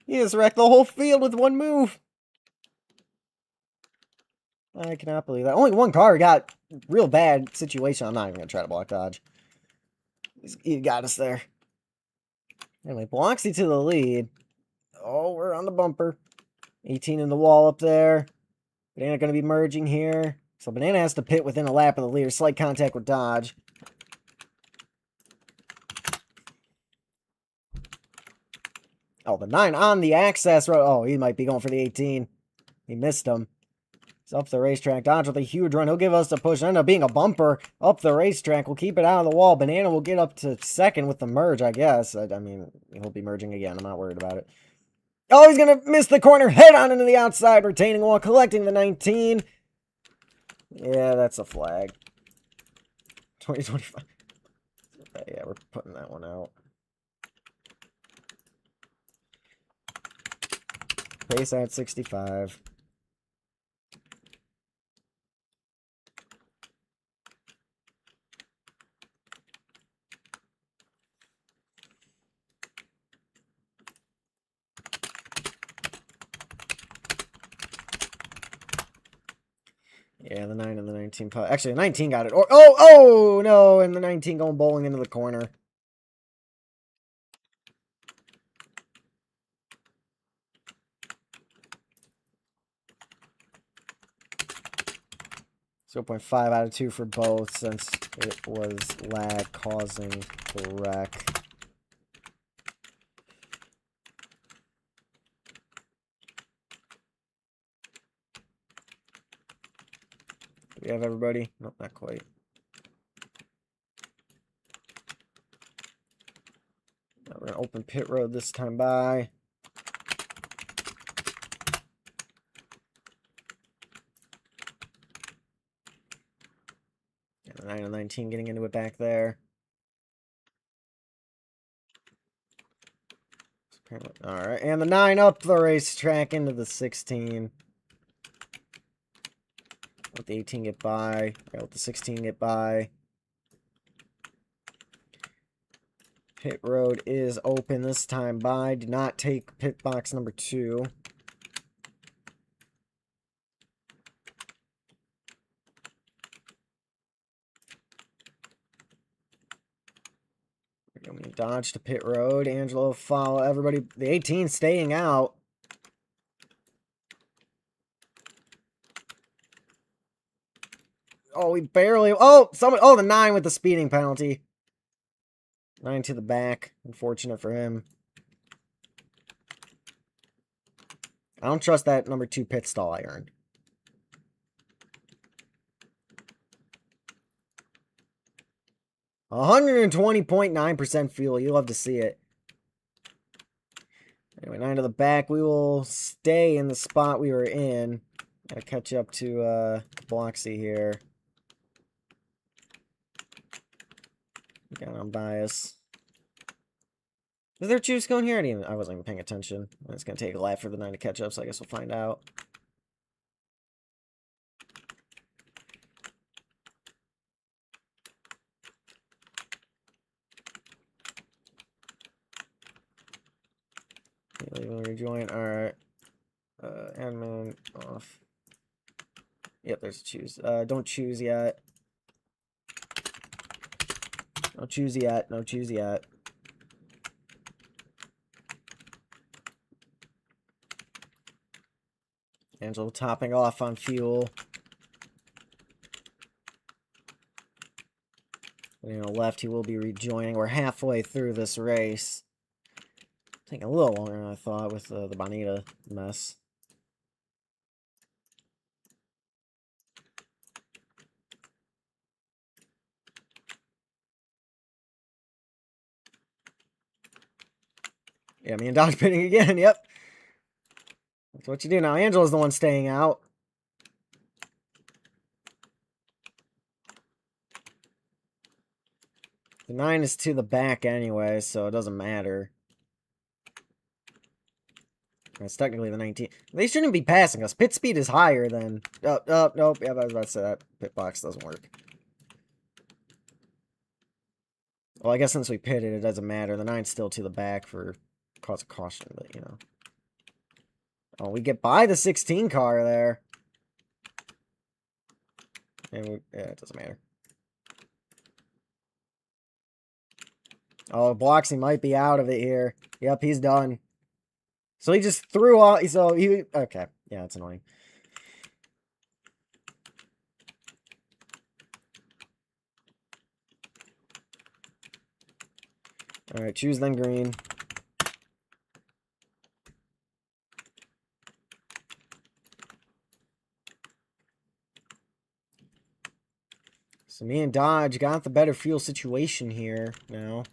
He just wrecked the whole field with one move. I cannot believe that. Only one car got real bad situation. I'm not even going to try to block dodge. He got us there. Anyway, Bloxy to the lead. Oh, we're on the bumper. 18 in the wall up there. Banana going to be merging here. So Banana has to pit within a lap of the leader. Slight contact with dodge. Oh, the 9 on the access road. Oh, he might be going for the 18. He missed him. He's up the racetrack. Dodge with a huge run. He'll give us the push. End up being a bumper up the racetrack. We'll keep it out of the wall. Banana will get up to second with the merge, I guess. I mean, he'll be merging again. I'm not worried about it. Oh, he's going to miss the corner. Head on into the outside. Retaining wall. Collecting the 19. Yeah, that's a flag. 2025. Yeah, we're putting that one out. Pace at 65. Yeah, the 9 and the 19. Actually, the 19 got it. Oh, no. And the 19 going bowling into the corner. So 0.5 out of 2 for both since it was lag causing the wreck. Do we have everybody? Nope, not quite. Now we're going to open pit road this time by. Yeah, the 9 and 19 getting into it back there. Alright, and the 9 up the racetrack into the 16. Let the 18 get by. Let the 16 get by. Pit road is open this time by. Do not take pit box number 2. We're going to dodge to pit road. Angelo follow everybody. The 18 staying out. Oh, we barely. Oh, someone. Oh, the 9 with the speeding penalty. 9 to the back. Unfortunate for him. I don't trust that number 2 pit stall I earned. %120.9% fuel. You love to see it. Anyway, 9 to the back. We will stay in the spot we were in. Gotta catch up to Bloxy here. Got on bias. Is there juice going here? I wasn't even paying attention. It's going to take a lap for the 9 to catch up, so I guess we'll find out. Leaving rejoin. Alright. Admin off. Yep, there's a choose. Don't choose yet. No choose yet. No choose yet. Angelo topping off on fuel. And on the left, he will be rejoining. We're halfway through this race. Taking a little longer than I thought with the Bonita mess. Yeah, me and Dodge pitting again. Yep. That's what you do now. Angelo's the one staying out. The 9 is to the back anyway, so it doesn't matter. It's technically the 19. They shouldn't be passing us. Pit speed is higher than... Oh, nope. Yeah, I was about to say that pit box doesn't work. Well, I guess since we pitted, it doesn't matter. The 9's still to the back for cause of caution, but, you know. Oh, we get by the 16 car there. And yeah, it doesn't matter. Oh, Bloxy might be out of it here. Yep, he's done. So he just threw off. So he... Okay. Yeah, that's annoying. Alright, choose then green. So me and Dodge got the better fuel situation here now.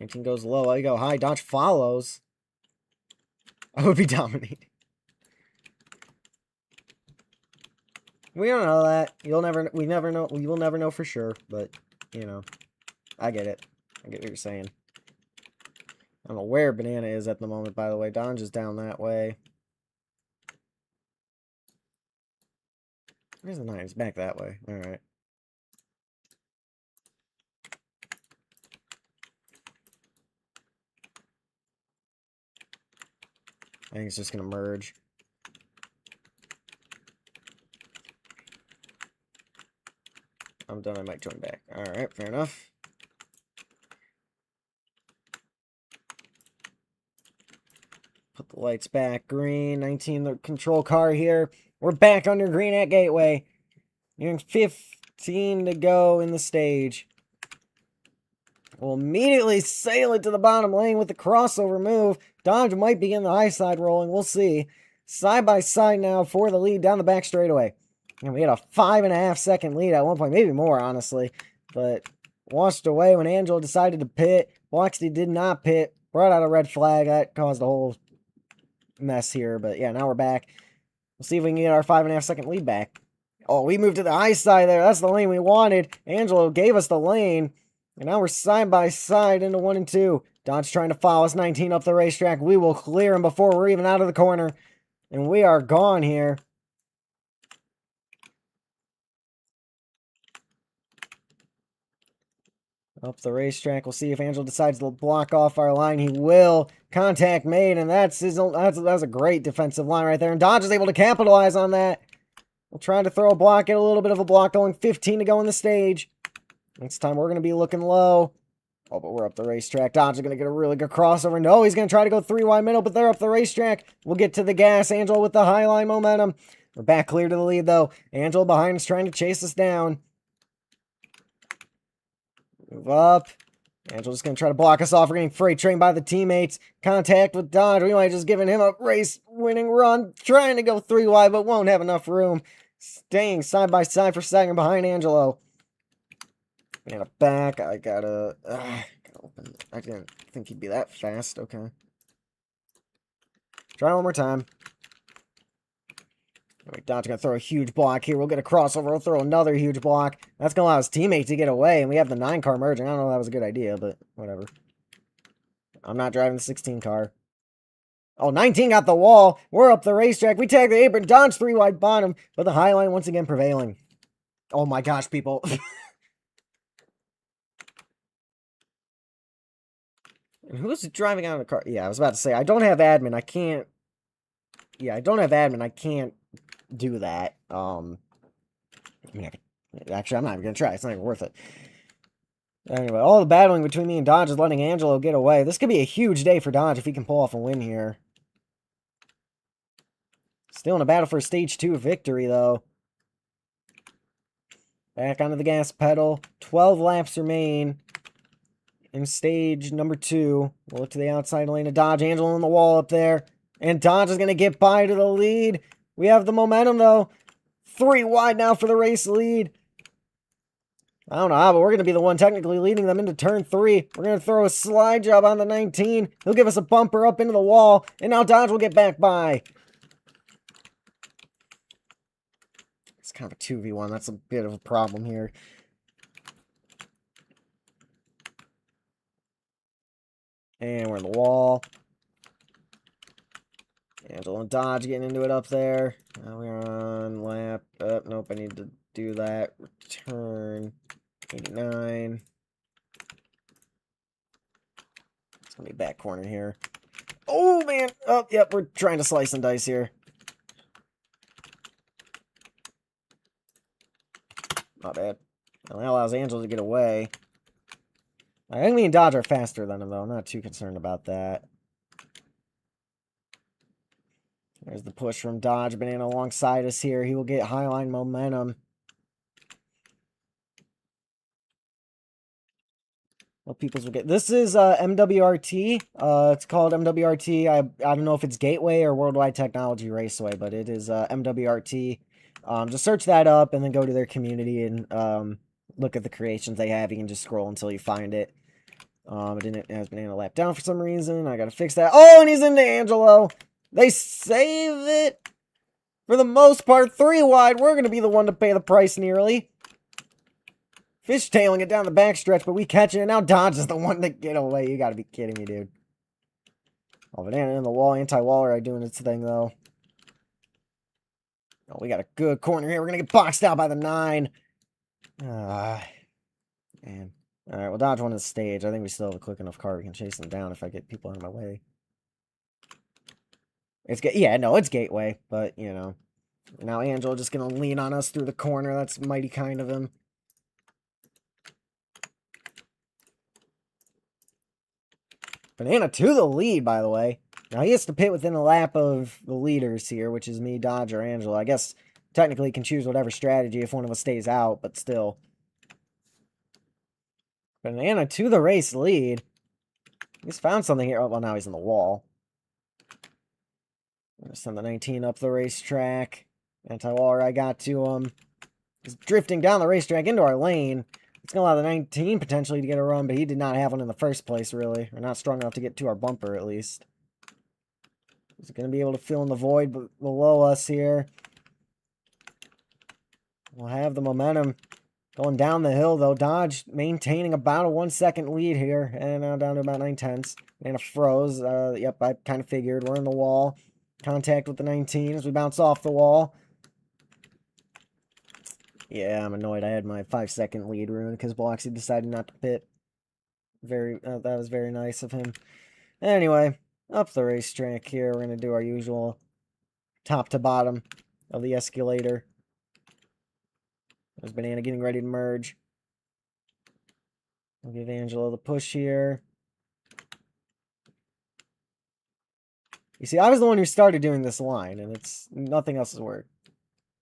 19 goes low. I go high. Dodge follows. I would be dominating. We don't know that. We never know. We will never know for sure. But, you know, I get it. I get what you're saying. I don't know where Banana is at the moment, by the way. Dodge is down that way. Where's the 9? It's back that way. Alright. I think it's just going to merge. I'm done. I might join back. Alright, fair enough. Put the lights back. Green. 19, the control car here. We're back under green at Gateway. Nearing 15 to go in the stage. We'll immediately sail it to the bottom lane with the crossover move. Dodge might begin the high side rolling. We'll see. Side by side now for the lead down the back straightaway. And we had a 5.5 second lead at one point. Maybe more, honestly. But washed away when Angelo decided to pit. Bloxy did not pit. Brought out a red flag. That caused a whole mess here. But yeah, now we're back. We'll see if we can get our 5.5 second lead back. Oh, we moved to the high side there. That's the lane we wanted. Angelo gave us the lane. And now we're side by side into 1 and 2. Dodge trying to follow us 19 up the racetrack. We will clear him before we're even out of the corner. And we are gone here. Up the racetrack. We'll see if Angelo decides to block off our line. He will. Contact made, and that's a great defensive line right there. And Dodge is able to capitalize on that. We'll try to throw a block, get a little bit of a block going. 15 to go in the stage. Next time we're going to be looking low. Oh, but we're up the racetrack. Dodge is going to get a really good crossover. No, he's going to try to go 3 wide middle, but they're up the racetrack. We'll get to the gas. Angelo with the high line momentum. We're back clear to the lead, though. Angelo behind us trying to chase us down. Move up. Angelo's going to try to block us off. We're getting freight trained by the teammates. Contact with Dodge. We might just giving him a race-winning run. Trying to go 3 wide, but won't have enough room. Staying side by side for second behind Angelo. And a back. I gotta open. I didn't think he'd be that fast. Okay. Try one more time. Alright, Dodge gonna throw a huge block here. We'll get a crossover. We'll throw another huge block. That's gonna allow his teammate to get away, and we have the 9 car merging. I don't know if that was a good idea, but whatever. I'm not driving the 16 car. Oh, 19 got the wall. We're up the racetrack. We tag the apron. Dodge 3 wide bottom, but the high line once again prevailing. Oh my gosh, people. And who's driving out of the car? Yeah, I was about to say, I don't have admin. I can't... Yeah, I don't have admin. I can't do that. I mean, actually, I'm not even going to try. It's not even worth it. Anyway, all the battling between me and Dodge is letting Angelo get away. This could be a huge day for Dodge if he can pull off a win here. Still in a battle for a stage 2 victory, though. Back onto the gas pedal. 12 laps remain. In stage number 2, we'll look to the outside lane of Dodge. Angelo on the wall up there. And Dodge is going to get by to the lead. We have the momentum, though. 3 wide now for the race lead. I don't know how, but we're going to be the one technically leading them into turn 3. We're going to throw a slide job on the 19. He'll give us a bumper up into the wall, and now Dodge will get back by. It's kind of a 2v1. That's a bit of a problem here. And we're in the wall. Angelo and Dodge getting into it up there. Now we're on lap. Nope, I need to do that. Return 89. It's going to be back corner here. Oh, man. Oh, yep, we're trying to slice and dice here. Not bad. Well, that allows Angelo to get away. I think me and Dodge are faster than him, though. I'm not too concerned about that. There's the push from Dodge. Banana alongside us here. He will get highline momentum. Well, peoples will get. This is MWRT. It's called MWRT. I don't know if it's Gateway or Worldwide Technology Raceway, but it is MWRT. Just search that up and then go to their community and look at the creations they have. You can just scroll until you find it. It has Banana lap down for some reason. I gotta fix that. Oh, and he's into Angelo. They save it. For the most part, 3 wide. We're gonna be the one to pay the price nearly. Fishtailing it down the backstretch, but we catch it, and now Dodge is the one to get away. You gotta be kidding me, dude. Oh, Banana in the wall. Anti-Waller doing its thing, though. Oh, we got a good corner here. We're gonna get boxed out by the 9. Man. Alright, well, Dodge won the stage. I think we still have a quick enough car we can chase them down if I get people out of my way. It's Gateway, but, you know. Now Angelo just gonna lean on us through the corner. That's mighty kind of him. Banana to the lead, by the way. Now he has to pit within a lap of the leaders here, which is me, Dodge, or Angelo. I guess technically he can choose whatever strategy if one of us stays out, but still. Banana to the race lead. He's found something here. Oh, well, now he's in the wall. I'm gonna send the 19 up the racetrack. Anti-Waller, I got to him. He's drifting down the racetrack into our lane. It's going to allow the 19 potentially to get a run, but he did not have one in the first place, really. Or not strong enough to get to our bumper, at least. He's going to be able to fill in the void below us here. We'll have the momentum going down the hill, though. Dodge maintaining about a 1-second lead here. And now down to about 9/10. And a froze. Yep, I kind of figured. We're in the wall. Contact with the 19 as we bounce off the wall. Yeah, I'm annoyed I had my 5-second lead ruined because Bloxy decided not to pit. That was very nice of him. Anyway, up the racetrack here. We're going to do our usual top to bottom of the escalator. There's Banana getting ready to merge. We'll give Angelo the push here. You see, I was the one who started doing this line, and nothing else has worked.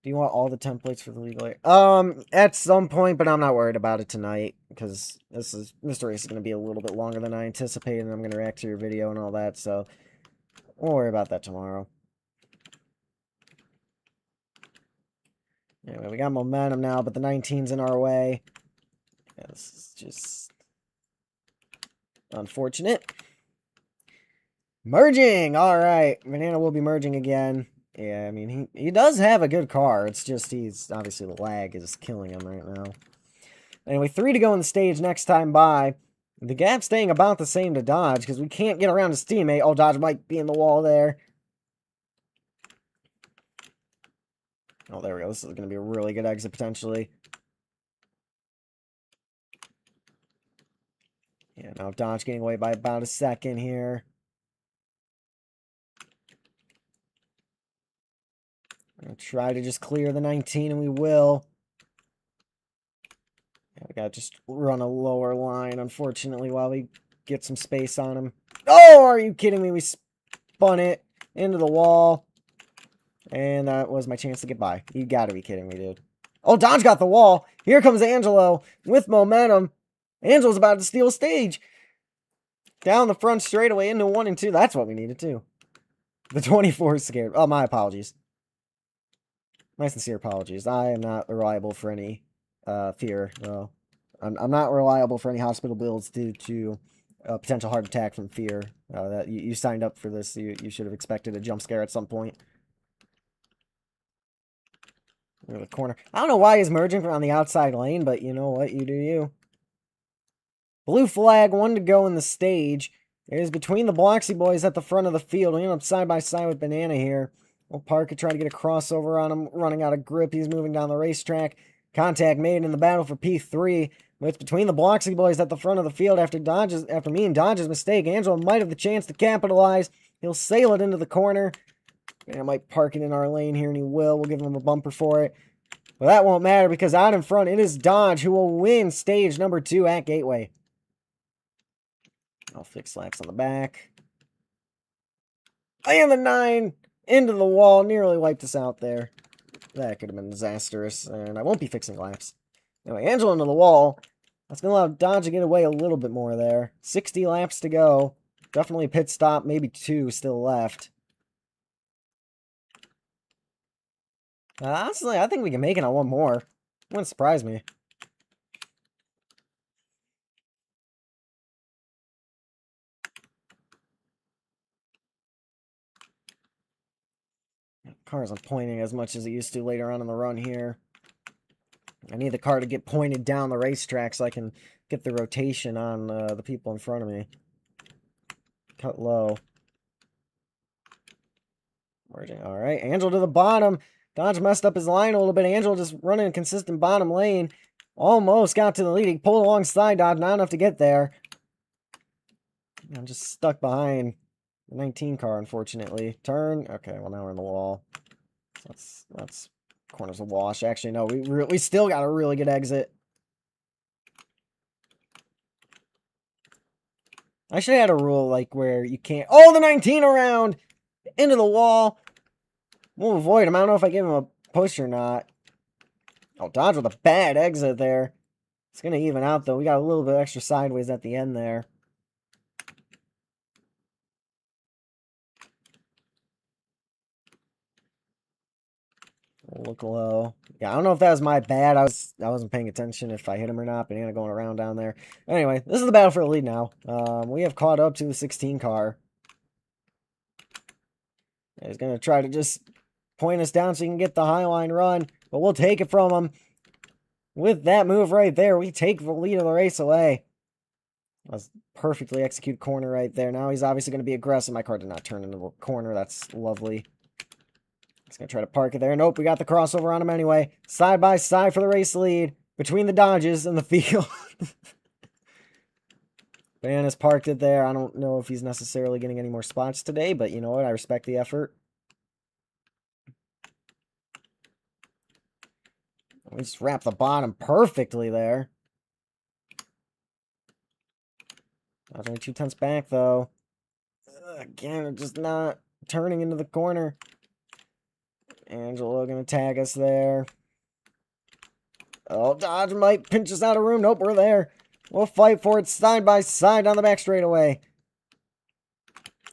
Do you want all the templates for the legal area? At some point, but I'm not worried about it tonight, because this race is going to be a little bit longer than I anticipated, and I'm going to react to your video and all that, so we'll worry about that tomorrow. Anyway, we got momentum now, but the 19's in our way. Yeah, this is just unfortunate. Merging! Alright, Banana will be merging again. Yeah, I mean, he does have a good car. It's just obviously the lag is killing him right now. Anyway, 3 to go in the stage next time by. The gap staying about the same to Dodge because we can't get around his teammate. Oh, Dodge might be in the wall there. Oh, there we go. This is going to be a really good exit potentially. Yeah, now Dodge getting away by about a second here. I'll try to just clear the 19, and we will. Yeah, we gotta just run a lower line, unfortunately, while we get some space on him. Oh, are you kidding me? We spun it into the wall. And that was my chance to get by. You gotta be kidding me, dude. Oh, Dodge got the wall. Here comes Angelo with momentum. Angelo's about to steal stage. Down the front straightaway into 1 and 2. That's what we needed, too. The 24 is scared. Oh, my apologies. My sincere apologies. I am not reliable for any fear, though. I'm not reliable for any hospital bills due to a potential heart attack from fear. That you signed up for this. You should have expected a jump scare at some point. Near the corner. I don't know why he's merging on the outside lane, but you know what? You do you. Blue flag, 1 to go in the stage. It is between the Bloxy boys at the front of the field. We end up side by side with Banana here. Well, Parker trying to get a crossover on him, running out of grip. He's moving down the racetrack. Contact made in the battle for P3. But it's between the Bloxy boys at the front of the field after me and Dodge's mistake. Angelo might have the chance to capitalize. He'll sail it into the corner. And I might park it in our lane here, and he will. We'll give him a bumper for it. But that won't matter because out in front, it is Dodge who will win stage number 2 at Gateway. I'll fix laps on the back. And the 9 into the wall. Nearly wiped us out there. That could have been disastrous. And I won't be fixing laps. Anyway, Angelo into the wall. That's going to allow Dodge to get away a little bit more there. 60 laps to go. Definitely a pit stop. Maybe 2 still left. Honestly, I think we can make it on 1 more. Wouldn't surprise me. Car isn't pointing as much as it used to later on in the run here. I need the car to get pointed down the racetrack so I can get the rotation on the people in front of me. Cut low. Merging. All right, Angelo to the bottom. Dodge messed up his line a little bit. Angelo just running a consistent bottom lane. Almost got to the lead. He pulled alongside Dodge, not enough to get there. I'm just stuck behind the 19 car, unfortunately. Turn. Okay, well, now we're in the wall. That's corner's a wash. Actually, no, we still got a really good exit. I should have had a rule like where you can't. Oh, the 19 around into the wall. We'll avoid him. I don't know if I give him a push or not. Oh, Dodge with a bad exit there. It's gonna even out though. We got a little bit extra sideways at the end there. Look low. Yeah, I don't know if that was my bad. I wasn't paying attention if I hit him or not. Banana going around down there. Anyway, this is the battle for the lead now. We have caught up to the 16 car. He's gonna try to just point us down so he can get the Highline run, but we'll take it from him. With that move right there, we take the lead of the race away. That was perfectly executed corner right there. Now he's obviously going to be aggressive. My car did not turn into the corner. That's lovely. He's going to try to park it there. Nope, we got the crossover on him anyway. Side by side for the race lead between the Dodges and the field. Banana's parked it there. I don't know if he's necessarily getting any more spots today, but you know what? I respect the effort. We just wrap the bottom perfectly there. I was only 2/10 back, though. Again, just not turning into the corner. Angelo gonna tag us there. Oh, Dodge might pinch us out of room. Nope, we're there. We'll fight for it side by side down the back straightaway.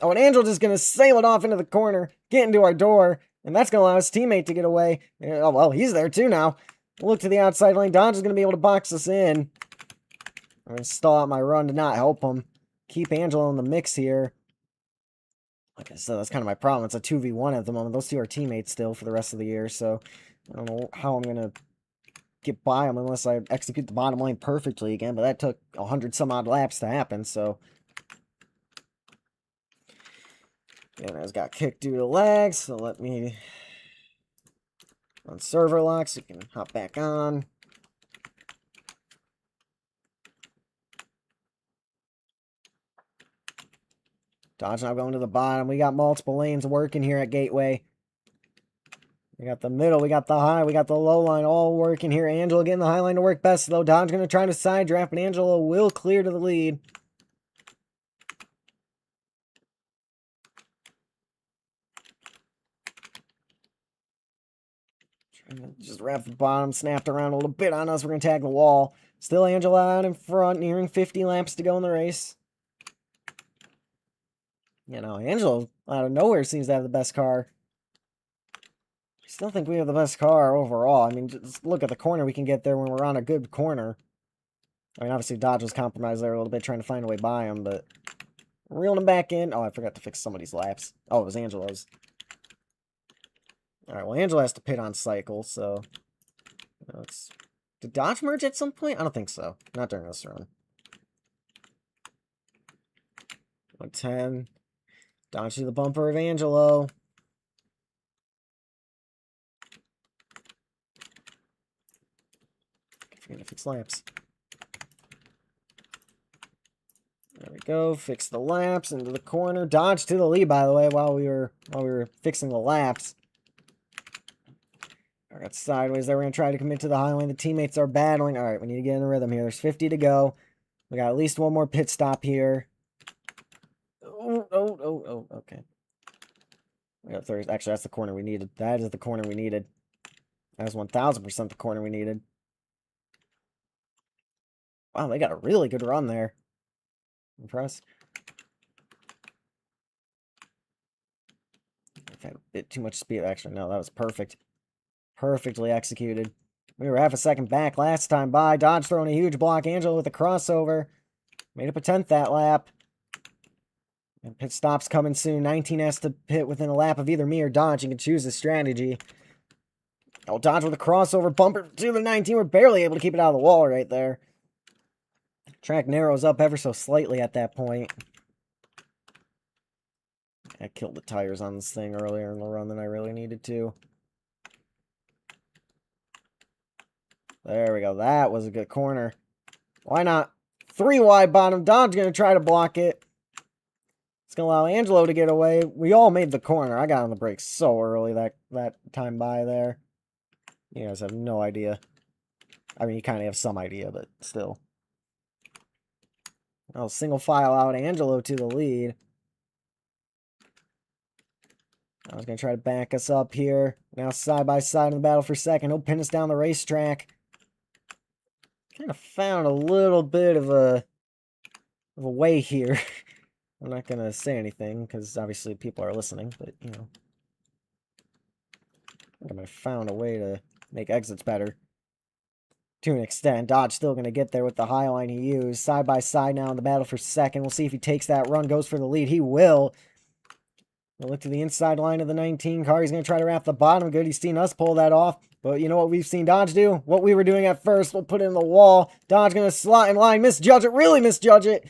Oh, and Angelo just gonna sail it off into the corner, get into our door, and that's gonna allow his teammate to get away. Oh, well, he's there too now. Look to the outside lane. Dodge is gonna be able to box us in. I'm gonna stall out my run to not help him. Keep Angelo in the mix here. Like I said, that's kind of my problem. It's a 2v1 at the moment. Those two are teammates still for the rest of the year, so I don't know how I'm going to get by them unless I execute the bottom lane perfectly again, but that took 100 some odd laps to happen, so. And I just got kicked due to lag, so let me run server lock so you can hop back on. Dodge now going to the bottom. We got multiple lanes working here at Gateway. We got the middle, we got the high, we got the low line all working here. Angelo getting the high line to work best, though. Dodge going to try to side draft, but Angelo will clear to the lead. Trying to just wrap the bottom, snapped around a little bit on us. We're going to tag the wall. Still Angelo out in front, nearing 50 laps to go in the race. You know, Angelo out of nowhere seems to have the best car. I still think we have the best car overall. I mean, just look at the corner we can get there when we're on a good corner. I mean, obviously Dodge was compromised there a little bit, trying to find a way by him, but reeling him back in. Oh, I forgot to fix somebody's laps. Oh, it was Angelo's. All right, well, Angelo has to pit on cycle, so let's... Did Dodge merge at some point? I don't think so. Not during this run. 110. Dodge to the bumper of Angelo. Forget to fix laps. There we go. Fix the laps into the corner. Dodge to the lead, by the way, while we were fixing the laps. I got sideways there. We're going to try to commit to the high line. The teammates are battling. All right, we need to get in the rhythm here. There's 50 to go. We got at least one more pit stop here. Oh, okay. We got 30. Actually, that's the corner we needed. That is the corner we needed. That is 1,000% the corner we needed. Wow, they got a really good run there. Impressed. I've had a bit too much speed. Actually, no, that was perfect. Perfectly executed. We were half a second back last time by. Dodge throwing a huge block. Angelo with a crossover. Made up a 10th that lap. And pit stops coming soon. 19 has to pit within a lap of either me or Dodge. You can choose a strategy. Oh, Dodge with a crossover. Bumper to the 19. We're barely able to keep it out of the wall right there. Track narrows up ever so slightly at that point. I killed the tires on this thing earlier in the run than I really needed to. There we go. That was a good corner. Why not? 3 wide bottom. Dodge going to try to block it. It's going to allow Angelo to get away. We all made the corner. I got on the brakes so early that time by there. You guys have no idea. I mean, you kind of have some idea, but still. Oh, single file out. Angelo to the lead. I was going to try to back us up here. Now side by side in the battle for second. He'll pin us down the racetrack. Kind of found a little bit of a way here. I'm not going to say anything because obviously people are listening, but you know. I think I might have found a way to make exits better. To an extent. Dodge still going to get there with the high line he used. Side by side now in the battle for second. We'll see if he takes that run, goes for the lead. He will. We'll look to the inside line of the 19 car. He's going to try to wrap the bottom. Good, he's seen us pull that off. But you know what we've seen Dodge do? What we were doing at first. We'll put it in the wall. Dodge going to slot in line. Misjudge it. Really misjudge it.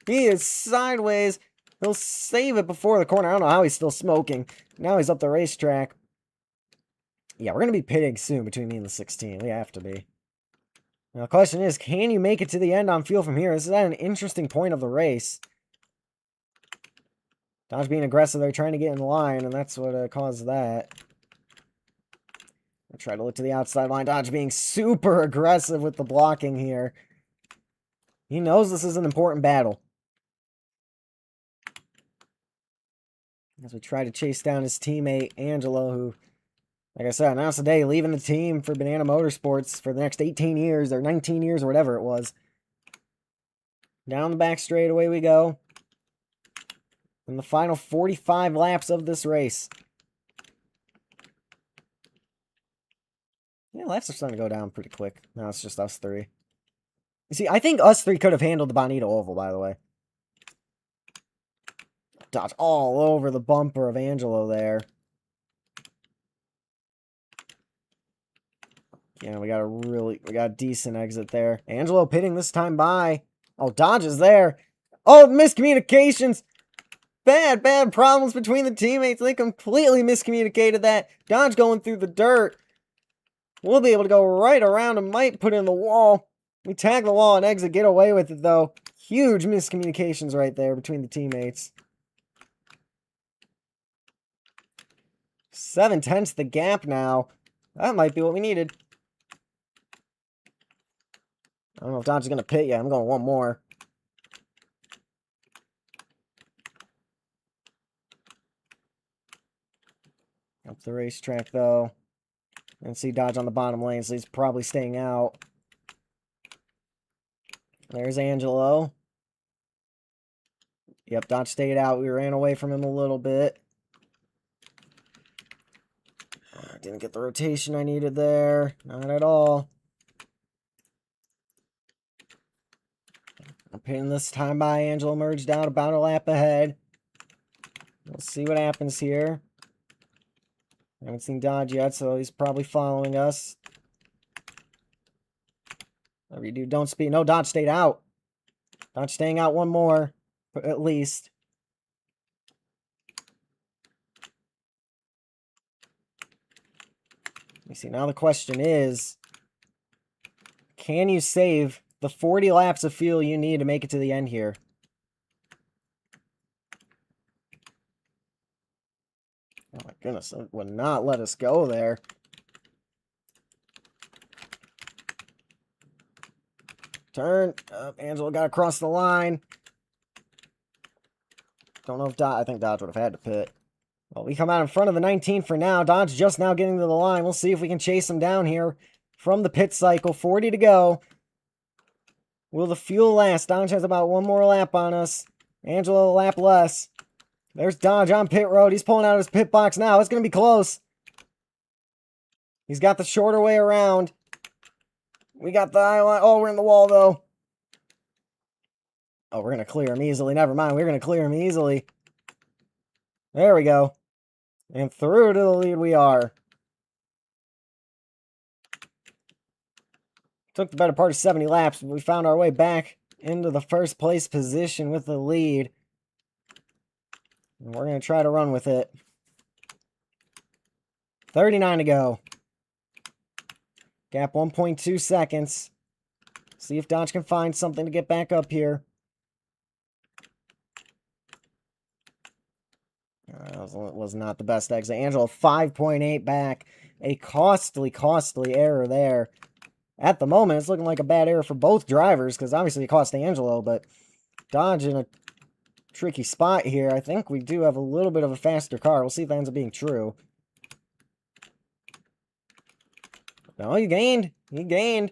He is sideways. He'll save it before the corner. I don't know how he's still smoking. Now he's up the racetrack. Yeah, we're going to be pitting soon between me and the 16. We have to be. Now, the question is, can you make it to the end on fuel from here? This is at an interesting point of the race. Dodge being aggressive. They're trying to get in line, and that's what caused that. I try to look to the outside line. Dodge being super aggressive with the blocking here. He knows this is an important battle. As we try to chase down his teammate, Angelo, who, like I said, announced today, leaving the team for Banana Motorsports for the next 18 years, or 19 years, or whatever it was. Down the back straightaway we go. In the final 45 laps of this race. Yeah, laps are starting to go down pretty quick. Now it's just us three. You see, I think us three could have handled the Bonito Oval, by the way. Dodge all over the bumper of Angelo there. Yeah, we got a decent exit there. Angelo pitting this time by. Oh, Dodge is there. Oh, miscommunications. Bad problems between the teammates. They completely miscommunicated that. Dodge going through the dirt. We'll be able to go right around and might put in the wall. We tag the wall and exit, get away with it though. Huge miscommunications right there between the teammates. 7/10 the gap now. That might be what we needed. I don't know if Dodge is going to pit yet. I'm going one more. Up the racetrack, though. And see Dodge on the bottom lane, so he's probably staying out. There's Angelo. Yep, Dodge stayed out. We ran away from him a little bit. Didn't get the rotation I needed there. Not at all. Pin this time by Angelo merged out about a lap ahead. We'll see what happens here. Haven't seen Dodge yet, so he's probably following us. Whatever you do, don't speed. No, Dodge stayed out. Dodge staying out one more, at least. You see, now the question is, can you save the 40 laps of fuel you need to make it to the end here? Oh my goodness, it would not let us go there. Turn. Angelo got across the line. Don't know if Dodge... I think Dodge would have had to pit. Well, we come out in front of the 19 for now. Dodge just now getting to the line. We'll see if we can chase him down here from the pit cycle. 40 to go. Will the fuel last? Dodge has about one more lap on us. Angelo a lap less. There's Dodge on pit road. He's pulling out of his pit box now. It's going to be close. He's got the shorter way around. We got the eye line. Oh, we're in the wall, though. Oh, we're going to clear him easily. Never mind. We're going to clear him easily. There we go. And through to the lead we are. Took the better part of 70 laps, but we found our way back into the first place position with the lead. And we're going to try to run with it. 39 to go. Gap 1.2 seconds. See if Dodge can find something to get back up here. Was not the best exit. Angelo 5.8 back. A costly error there. At the moment, it's looking like a bad error for both drivers, because obviously it cost Angelo, but Dodge in a tricky spot here. I think we do have a little bit of a faster car. We'll see if that ends up being true. No, he gained. He gained.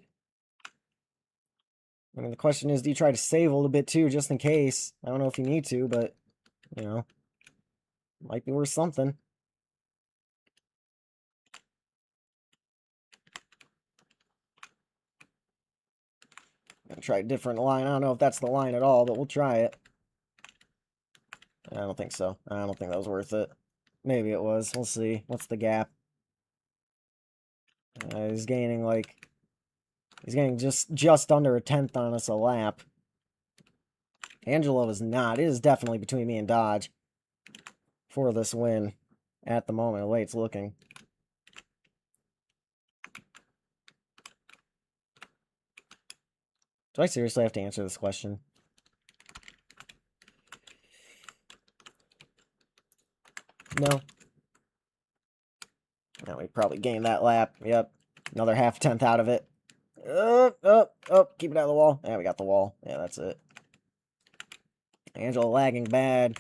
I mean, the question is, do you try to save a little bit too, just in case? I don't know if you need to, but, you know, might be worth something. Gonna try a different line. I don't know if that's the line at all, but we'll try it. I don't think so. I don't think that was worth it. Maybe it was. We'll see. What's the gap? He's gaining like... He's getting just under a tenth on us a lap. Angelo is not. It is definitely between me and Dodge for this win at the moment, the way it's looking. Do I seriously have to answer this question? No. No, we probably gained that lap. Yep. Another half tenth out of it. Keep it out of the wall. Yeah, we got the wall. Yeah, that's it. Angelo lagging bad.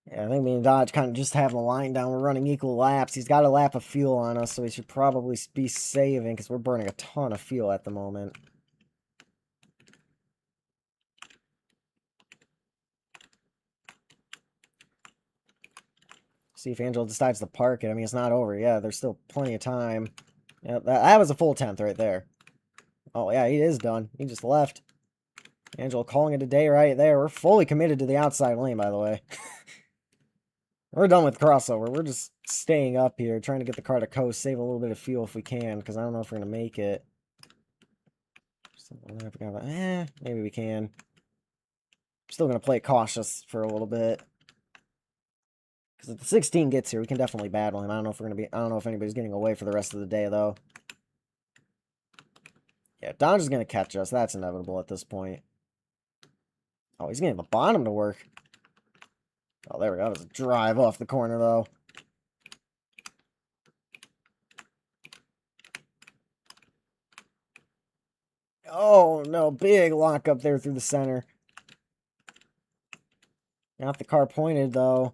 Yeah, I think me and Dodge kind of just have the line down. We're running equal laps. He's got a lap of fuel on us, so we should probably be saving because we're burning a ton of fuel at the moment. See if Angelo decides to park it. I mean, it's not over. Yeah, there's still plenty of time. Yeah, that was a full 10th right there. Oh, yeah, he is done. He just left. Angelo calling it a day right there. We're fully committed to the outside lane, by the way. We're done with crossover. We're just staying up here, trying to get the car to coast, save a little bit of fuel if we can, because I don't know if we're going to make it. Maybe we can. Still going to play cautious for a little bit. Because if the 16 gets here, we can definitely battle him. I don't know if we're going to be... I don't know if anybody's getting away for the rest of the day, though. Yeah, Dodge is going to catch us. That's inevitable at this point. Oh, he's getting the bottom to work. Oh, there we go. That was a drive off the corner, though. Oh, no. Big lock up there through the center. Got the car pointed, though.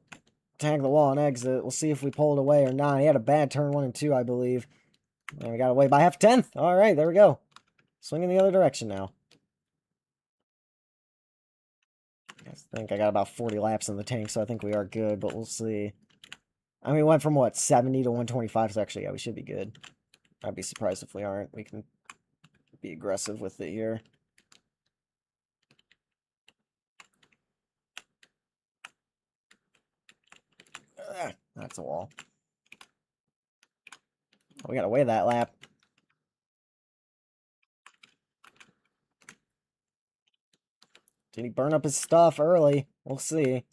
Tag the wall and exit. We'll see if we pull it away or not. He had a bad turn 1 and 2, I believe. And we got away by half 10th. All right, there we go. Swinging the other direction now. I think I got about 40 laps in the tank, so I think we are good, but we'll see. I mean, we went from, what, 70 to 125, so actually, yeah, we should be good. I'd be surprised if we aren't. We can be aggressive with it here. That's a wall. Oh, we gotta weigh that lap. Did he burn up his stuff early? We'll see.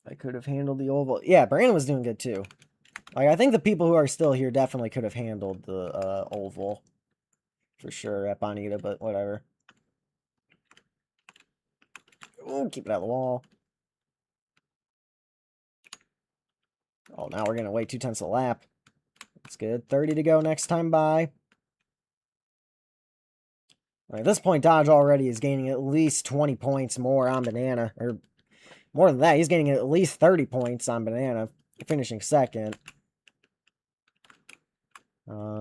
I could have handled the oval. Yeah, Brandon was doing good too. Like, I think the people who are still here definitely could have handled the oval. For sure at Bonita, but whatever. Oh, keep it out of the wall. Oh, now we're gonna wait 2/10 a lap. That's good. 30 to go next time by. At this point, Dodge already is gaining at least 20 points more on Banana. Or more than that, he's getting at least 30 points on Banana, finishing second.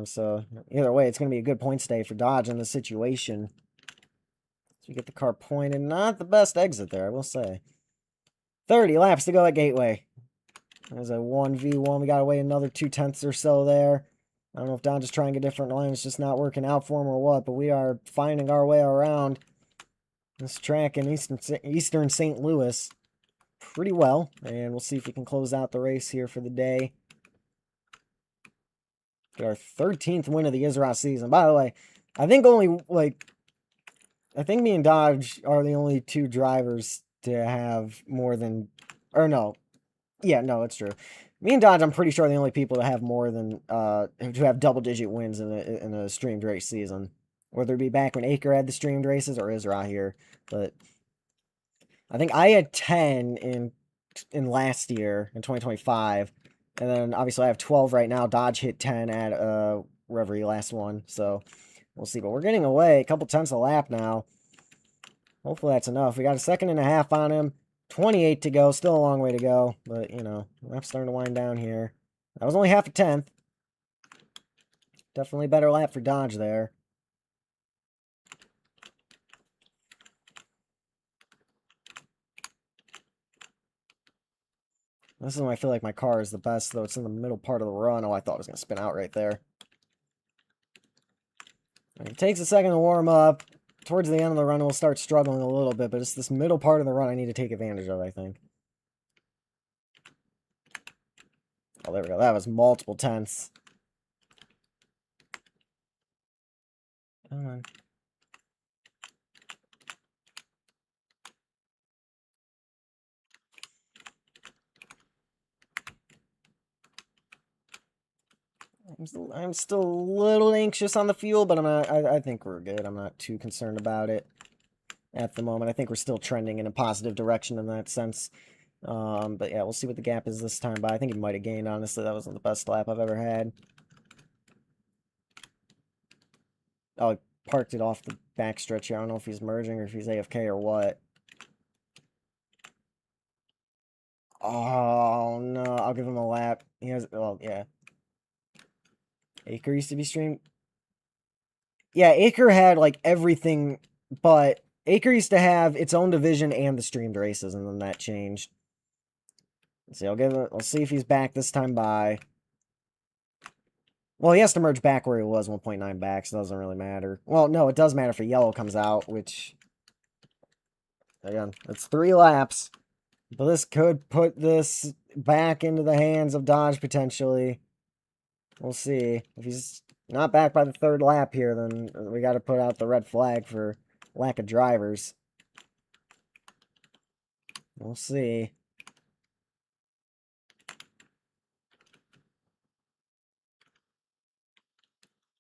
So either way, it's going to be a good points day for Dodge in this situation. So we get the car pointed. Not the best exit there, I will say. 30 laps to go at Gateway. There's a 1v1. We got to wait another 2/10 or so there. I don't know if Dodge is trying a different line. It's just not working out for him or what, but we are finding our way around this track in Eastern St. Louis pretty well. And we'll see if we can close out the race here for the day. Get our 13th win of the Isra season. By the way, I think I think me and Dodge are the only two drivers to have more than, or no. Yeah, no, it's true. Me and Dodge, I'm pretty sure, are the only people to have more than, to have double-digit wins in a streamed race season. Whether it be back when Acre had the streamed races or Isra here. But I think I had 10 in last year, in 2025. And then, obviously, I have 12 right now. Dodge hit 10 at, wherever he last won. So, we'll see. But we're getting away. A couple tenths a lap now. Hopefully that's enough. We got a second and a half on him. 28 to go. Still a long way to go. But, you know, lap's starting to wind down here. That was only half a tenth. Definitely better lap for Dodge there. This is when I feel like my car is the best, though. It's in the middle part of the run. Oh, I thought it was going to spin out right there. It takes a second to warm up. Towards the end of the run, we'll start struggling a little bit, but it's this middle part of the run I need to take advantage of, I think. Oh, there we go. That was multiple tenths. Come on. I'm still a little anxious on the fuel, but I think we're good. I'm not too concerned about it at the moment. I think we're still trending in a positive direction in that sense. But yeah, we'll see what the gap is this time. But I think he might have gained, honestly. That wasn't the best lap I've ever had. Oh, he parked it off the backstretch here. I don't know if he's merging or if he's AFK or what. Oh, no. I'll give him a lap. He has... Well, yeah. Acre used to be streamed. Yeah, Acre had, like, everything, but Acre used to have its own division and the streamed races, and then that changed. Let's see, I'll see if he's back this time by. Well, he has to merge back where he was 1.9 back, so it doesn't really matter. Well, no, it does matter if a yellow comes out, which... Again, it's 3 laps. But this could put this back into the hands of Dodge, potentially. We'll see. If he's not back by the 3rd lap here, then we got to put out the red flag for lack of drivers. We'll see.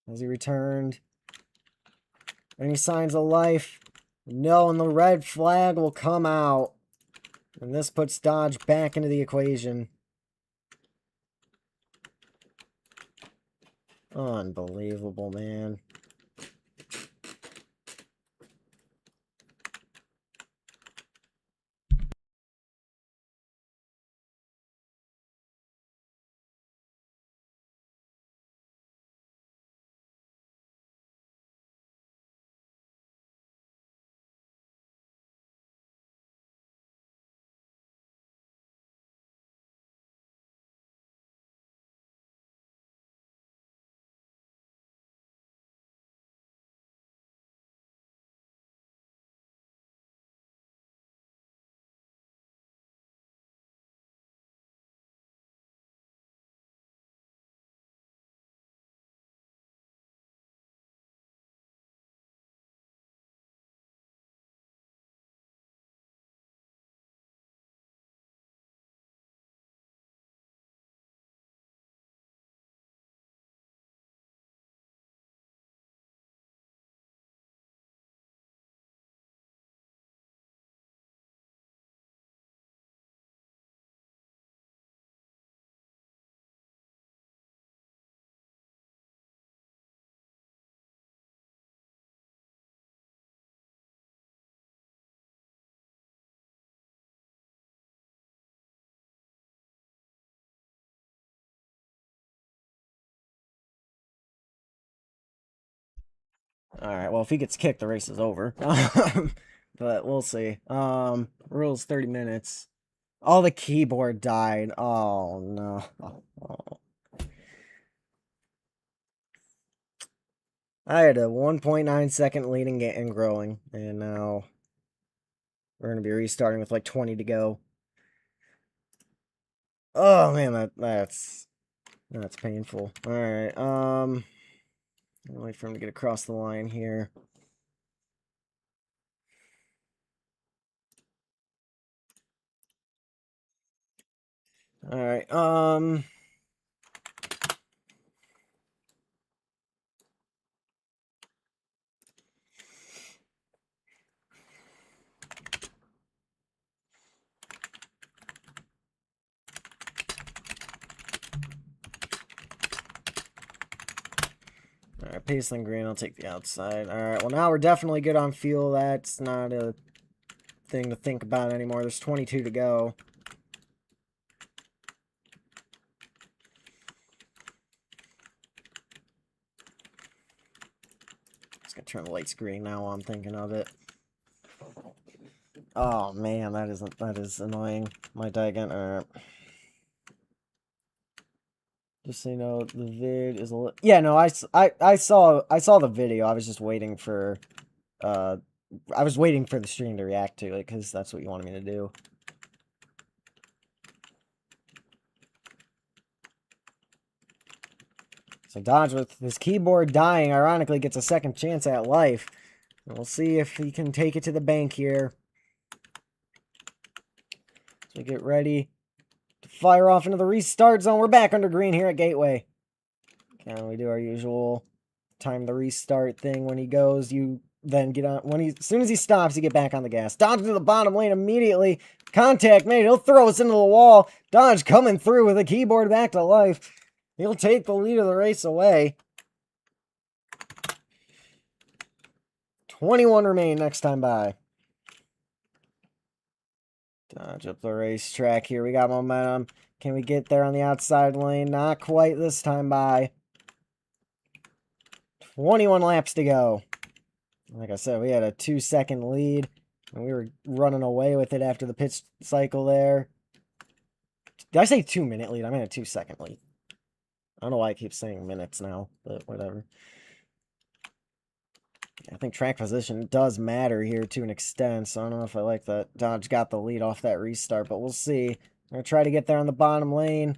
Has he returned? Any signs of life? No, and the red flag will come out. And this puts Dodge back into the equation. Unbelievable, man. Alright, well, if he gets kicked, the race is over. But we'll see. Rules 30 minutes. Oh, the keyboard died. Oh, no. Oh. I had a 1.9 second lead and growing, and now we're going to be restarting with like 20 to go. Oh, man, that's painful. Alright, wait for him to get across the line here. Alright, Alright, Paceland Green, I'll take the outside. Alright, well now we're definitely good on fuel. That's not a thing to think about anymore. There's 22 to go. Just gonna turn the lights green now while I'm thinking of it. Oh man, that is annoying. My Digan, just so you know, the vid is a little... Yeah, no, I saw the video. I was just waiting for, I was waiting for the stream to react to it, because that's what you wanted me to do. So Dodge, with his keyboard dying, ironically gets a second chance at life. And we'll see if he can take it to the bank here. So we get ready to fire off into the restart zone. We're back under green here at Gateway. Can we do our usual time the restart thing? When he goes, you then get on. As soon as he stops, you get back on the gas. Dodge to the bottom lane immediately. Contact made. He'll throw us into the wall. Dodge coming through with a keyboard back to life. He'll take the lead of the race away. 21 remain next time by. Dodge up the racetrack here. We got momentum. Can we get there on the outside lane? Not quite this time by. 21 laps to go. Like I said, we had a 2-second lead. And we were running away with it after the pit cycle there. Did I say 2-minute lead? I meant a 2-second lead. I don't know why I keep saying minutes now, but whatever. I think track position does matter here to an extent, so I don't know if I like that. Dodge got the lead off that restart, but we'll see. I'm going to try to get there on the bottom lane.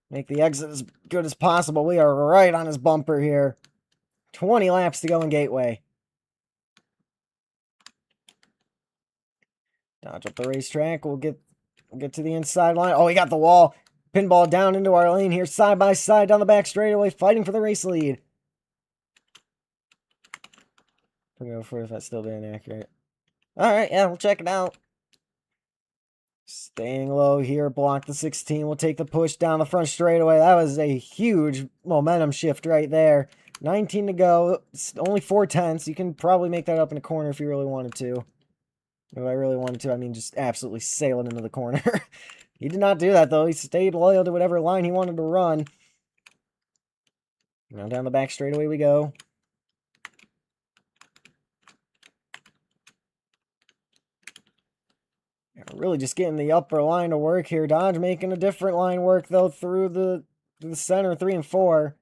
Make the exit as good as possible. We are right on his bumper here. 20 laps to go in Gateway. Dodge up the racetrack. We'll get to the inside line. Oh, he got the wall. Pinball down into our lane here, side by side down the back straightaway, fighting for the race lead. I'm going for if that's still being accurate. Alright, yeah, we'll check it out. Staying low here, block the 16. We'll take the push down the front straightaway. That was a huge momentum shift right there. 19 to go. It's only 4/10. You can probably make that up in a corner if you really wanted to. If I really wanted to, I mean just absolutely sailing into the corner. He did not do that, though. He stayed loyal to whatever line he wanted to run. Now down the back straightaway we go. Really just getting the upper line to work here. Dodge making a different line work, though, through the center 3 and 4.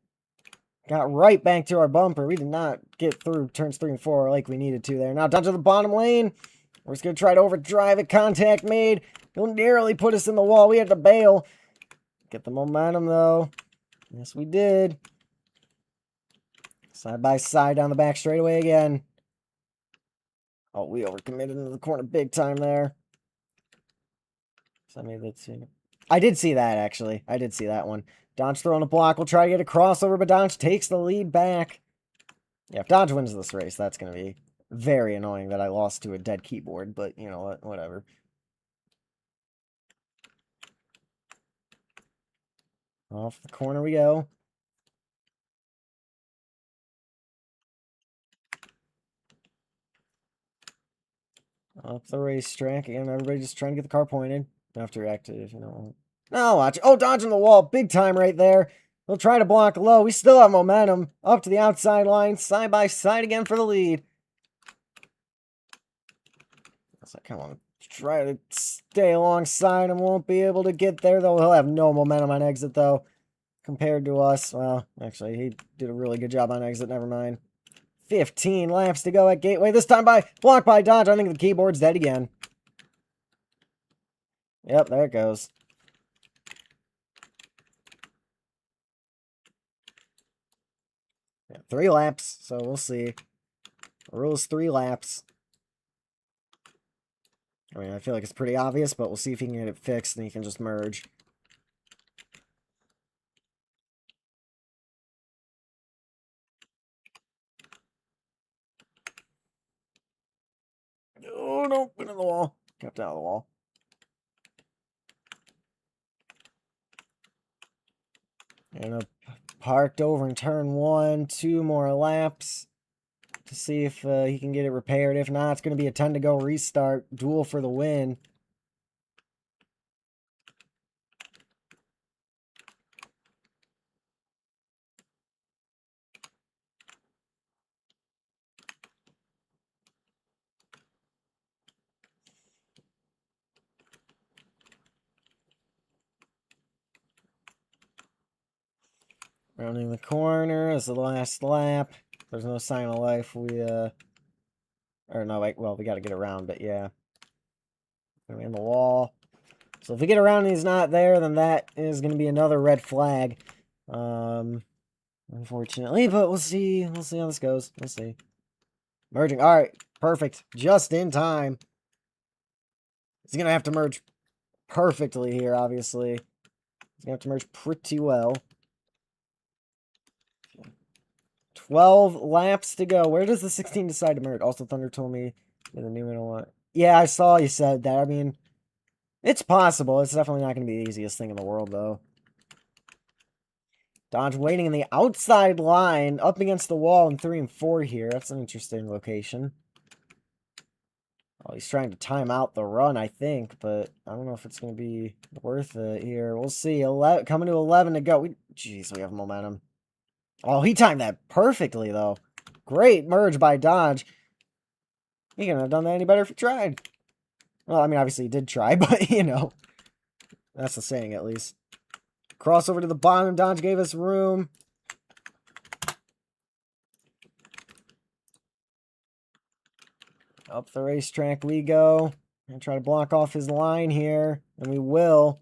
Got right back to our bumper. We did not get through turns 3 and 4 like we needed to there. Now down to the bottom lane. We're just going to try to overdrive it. Contact made. He'll nearly put us in the wall. We had to bail. Get the momentum, though. Yes, we did. Side by side down the back straightaway again. Oh, we overcommitted into the corner big time there. So I made that too. I did see that, actually. I did see that one. Dodge throwing a block. We'll try to get a crossover, but Dodge takes the lead back. Yeah, if Dodge wins this race, that's going to be very annoying that I lost to a dead keyboard, but you know what, whatever. Off the corner we go. Up the racetrack. Again, everybody just trying to get the car pointed. Don't have to react to it if you don't want. No, watch. Oh, dodging the wall. Big time right there. He'll try to block low. We still have momentum. Up to the outside line. Side by side again for the lead. So I kind of want to try to stay alongside him. Won't be able to get there, though. He'll have no momentum on exit, though, compared to us. Well, actually, he did a really good job on exit. Never mind. 15 laps to go at Gateway. This time blocked by Dodge. I think the keyboard's dead again. Yep, there it goes. Yeah, 3 laps, so we'll see. The rule is 3 laps. I mean, I feel like it's pretty obvious, but we'll see if he can get it fixed and he can just merge. Oh, no, went in the wall. Kept out of the wall. And parked over in turn 1. 2 more laps to see if he can get it repaired. If not, it's going to be a 10 to go restart. Duel for the win. Rounding the corner is the last lap. There's no sign of life. Or no, wait, well, we got to get around it, yeah. We're in the wall. So if we get around and he's not there, then that is going to be another red flag. Unfortunately, but we'll see. We'll see how this goes. We'll see. Merging. All right, perfect. Just in time. He's going to have to merge perfectly here, obviously. He's going to have to merge pretty well. 12 laps to go. Where does the 16 decide to merge? Also, Thunder told me the new one I want. Yeah, I saw you said that. I mean, it's possible. It's definitely not going to be the easiest thing in the world, though. Dodge waiting in the outside line, up against the wall in 3 and 4 here. That's an interesting location. Oh, he's trying to time out the run, I think, but I don't know if it's going to be worth it here. We'll see. Coming to 11 to go. Jeez, we have momentum. Oh, he timed that perfectly, though. Great merge by Dodge. He couldn't have done that any better if he tried. Well, I mean, obviously he did try, but, you know. That's the saying, at least. Crossover to the bottom. Dodge gave us room. Up the racetrack we go. And try to block off his line here. And we will.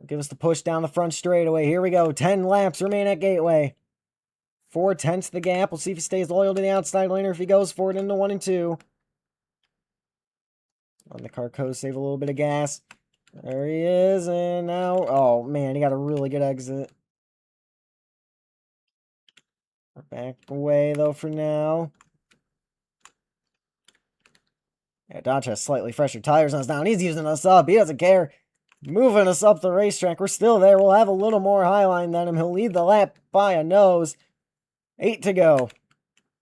Give us the push down the front straightaway. Here we go. 10 laps remain at Gateway. 4/10 the gap. We'll see if he stays loyal to the outside lane or if he goes for it into 1 and 2. On the Carco, save a little bit of gas. There he is. And now, oh man, he got a really good exit. Back away though for now. Yeah, Dodge has slightly fresher tires on us down. He's using us up. He doesn't care. Moving us up the racetrack. We're still there. We'll have a little more high line than him. He'll lead the lap by a nose. 8 to go.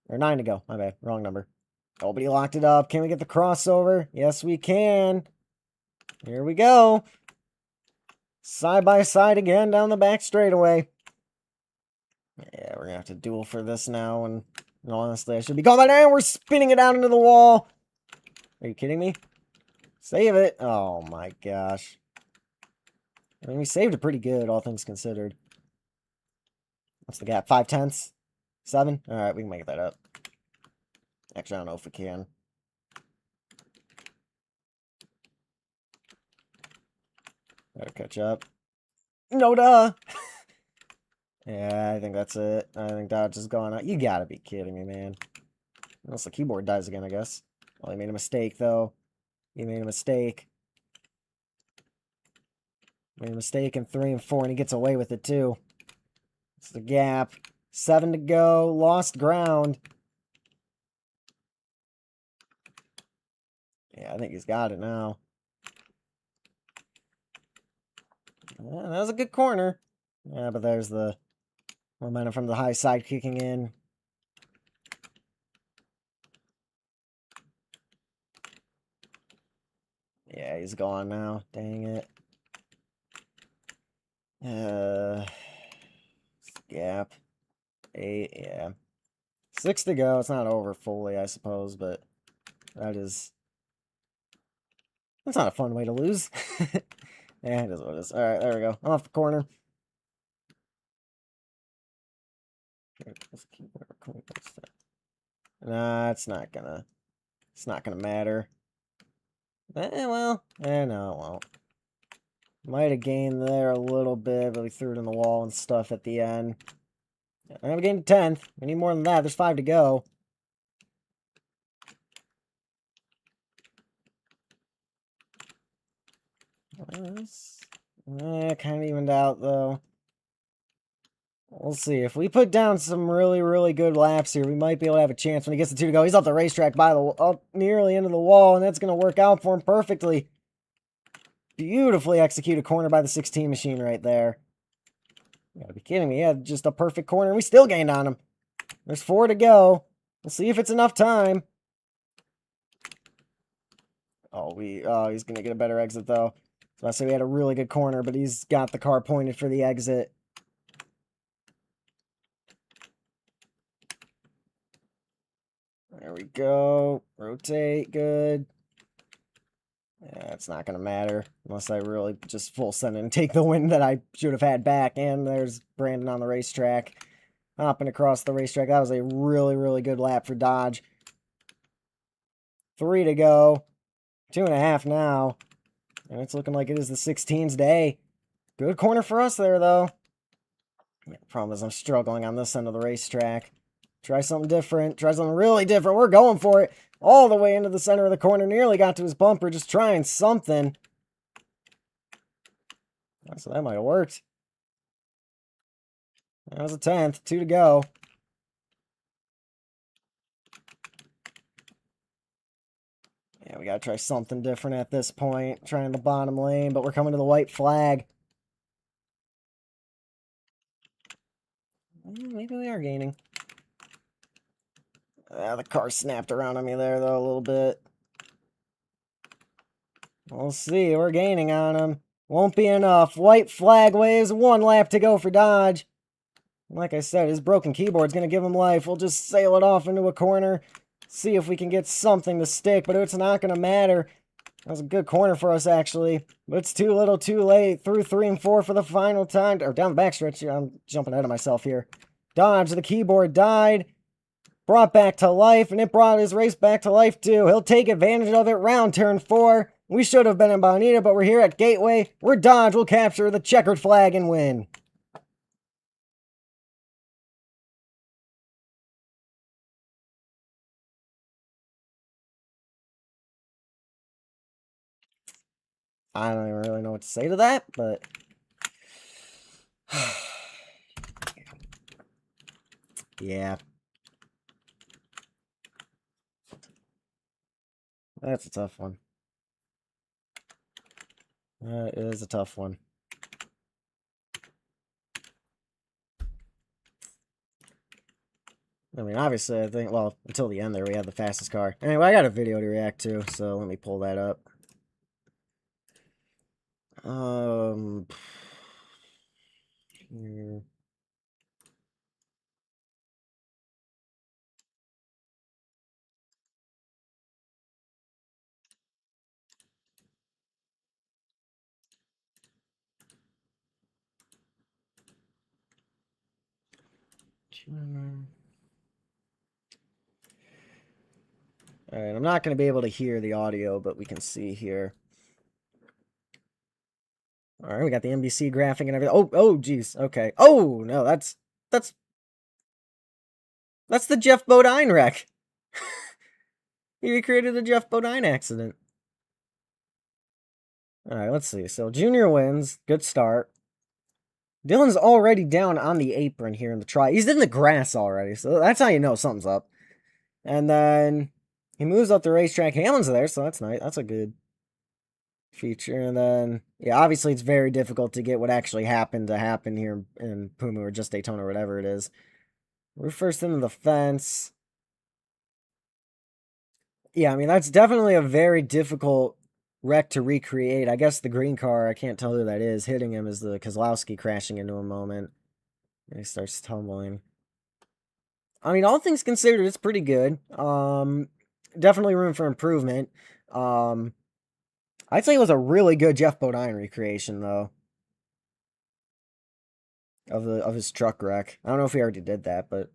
Or 9 to go. My bad. Wrong number. Oh, but he locked it up. Can we get the crossover? Yes, we can. Here we go. Side by side again down the back straightaway. Yeah, we're going to have to duel for this now. And honestly, I should be going by now. We're spinning it out into the wall. Are you kidding me? Save it. Oh, my gosh. I mean, we saved it pretty good, all things considered. What's the gap? 5/10? 7? Alright, we can make that up. Actually, I don't know if we can. Gotta catch up. No, duh! Yeah, I think that's it. I think Dodge is gone out. You gotta be kidding me, man. Unless the keyboard dies again, I guess. Well, he made a mistake, though. He made a mistake. Made a mistake in 3 and 4, and he gets away with it, too. It's the gap. 7 to go. Lost ground. Yeah, I think he's got it now. Yeah, that was a good corner. Yeah, but there's the momentum from the high side kicking in. Yeah, he's gone now. Dang it. gap. 8, yeah. 6 to go. It's not over fully, I suppose, but that's not a fun way to lose. Yeah, it is what it is. Alright, there we go. Off the corner. Nah, it's not gonna matter. No, it won't. Might have gained there a little bit, but we threw it in the wall and stuff at the end. I'm getting 10th. We need more than that. There's 5 to go. Kind of evened out, though. We'll see. If we put down some really, really good laps here, we might be able to have a chance when he gets the 2 to go. He's off the racetrack up nearly into the wall, and that's going to work out for him perfectly. Beautifully executed corner by the 16 machine right there. You gotta be kidding me. He had just a perfect corner, and we still gained on him. There's 4 to go. We'll see if it's enough time. Oh, he's going to get a better exit, though. So I say we had a really good corner, but he's got the car pointed for the exit. There we go. Rotate, good. Yeah, it's not going to matter unless I really just full send and take the win that I should have had back. And there's Brandon on the racetrack. Hopping across the racetrack. That was a really, really good lap for Dodge. 3 to go. 2.5 now. And it's looking like it is the 16's day. Good corner for us there, though. Yeah, the problem is I'm struggling on this end of the racetrack. Try something different. Try something really different. We're going for it. All the way into the center of the corner. Nearly got to his bumper. Just trying something. So that might have worked. That was a 10th. 2 to go. Yeah, we got to try something different at this point. Trying the bottom lane, but we're coming to the white flag. Maybe we are gaining. The car snapped around on me there, though, a little bit. We'll see. We're gaining on him. Won't be enough. White flag waves. 1 lap to go for Dodge. Like I said, his broken keyboard's going to give him life. We'll just sail it off into a corner. See if we can get something to stick, but it's not going to matter. That was a good corner for us, actually. But it's too little, too late. Through 3 and 4 for the final time. Or down the backstretch. I'm jumping ahead of myself here. Dodge, the keyboard died. Brought back to life, and it brought his race back to life, too. He'll take advantage of it. Round turn 4. We should have been in Bonita, but we're here at Gateway, where Dodge will capture the checkered flag and win. I don't even really know what to say to that, but... yeah. That's a tough one. That is a tough one. I mean, obviously, I think, well, until the end there, we had the fastest car. Anyway, I got a video to react to, so let me pull that up. Here. Alright, I'm not going to be able to hear the audio, but we can see here. Alright, we got the NBC graphic and everything. Oh, geez. Okay. Oh, no, that's the Jeff Bodine wreck. He recreated the Jeff Bodine accident. Alright, let's see. So, Junior wins. Good start. Dylan's already down on the apron here in the try. He's in the grass already, so that's how you know something's up. And then he moves up the racetrack. Hamlin's there, so that's nice. That's a good feature. And then, yeah, obviously it's very difficult to get what actually happened to happen here in Puma or just Daytona or whatever it is. We're first into the fence. Yeah, I mean, that's definitely a very difficult wreck to recreate. I guess the green car, I can't tell who that is, hitting him is the Kozlowski crashing into a moment. And he starts tumbling. I mean, all things considered, it's pretty good. Definitely room for improvement. I'd say it was a really good Jeff Bodine recreation, though, of his truck wreck. I don't know if he already did that, but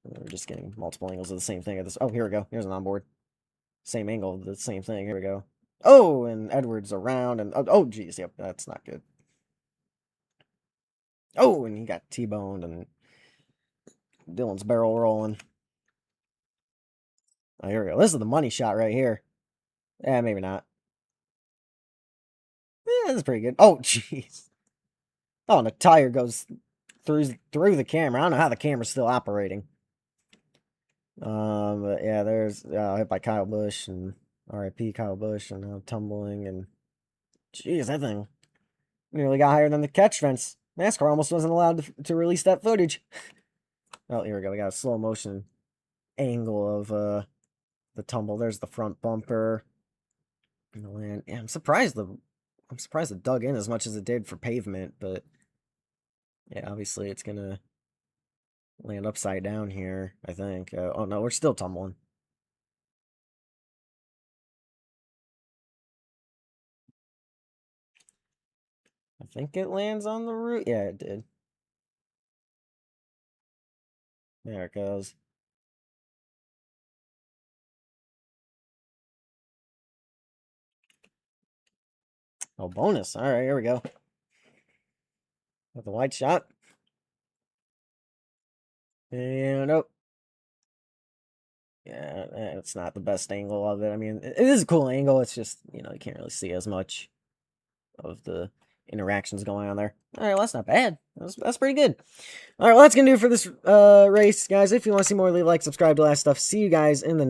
we're just getting multiple angles of the same thing at this. Oh, here we go. Here's an onboard. Same angle, the same thing. Here we go. Oh, and Edwards around, and oh, geez, yep, that's not good. Oh, and he got T-boned, and Dylan's barrel rolling. Oh, here we go. This is the money shot right here. Yeah, maybe not. Yeah, this is pretty good. Oh, jeez. Oh, and the tire goes through the camera. I don't know how the camera's still operating. But yeah, there's hit by Kyle Busch, and R.I.P. Kyle Busch, and now tumbling, and jeez, that thing nearly got higher than the catch fence. NASCAR almost wasn't allowed to release that footage. Oh, here we go. We got a slow motion angle of the tumble. There's the front bumper. And the land. Yeah, I'm surprised it dug in as much as it did for pavement, but yeah, obviously it's gonna land upside down here, I think. Oh no, we're still tumbling. I think it lands on the roof. Yeah, it did. There it goes. Oh, bonus. All right, here we go. With the wide shot. And oh. Yeah, it's not the best angle of it. I mean, it is a cool angle. It's just, you can't really see as much of the interactions going on there. All right, well, that's not bad. That's pretty good. All right, well, that's going to do it for this race, guys. If you want to see more, leave a like, subscribe to that stuff. See you guys in the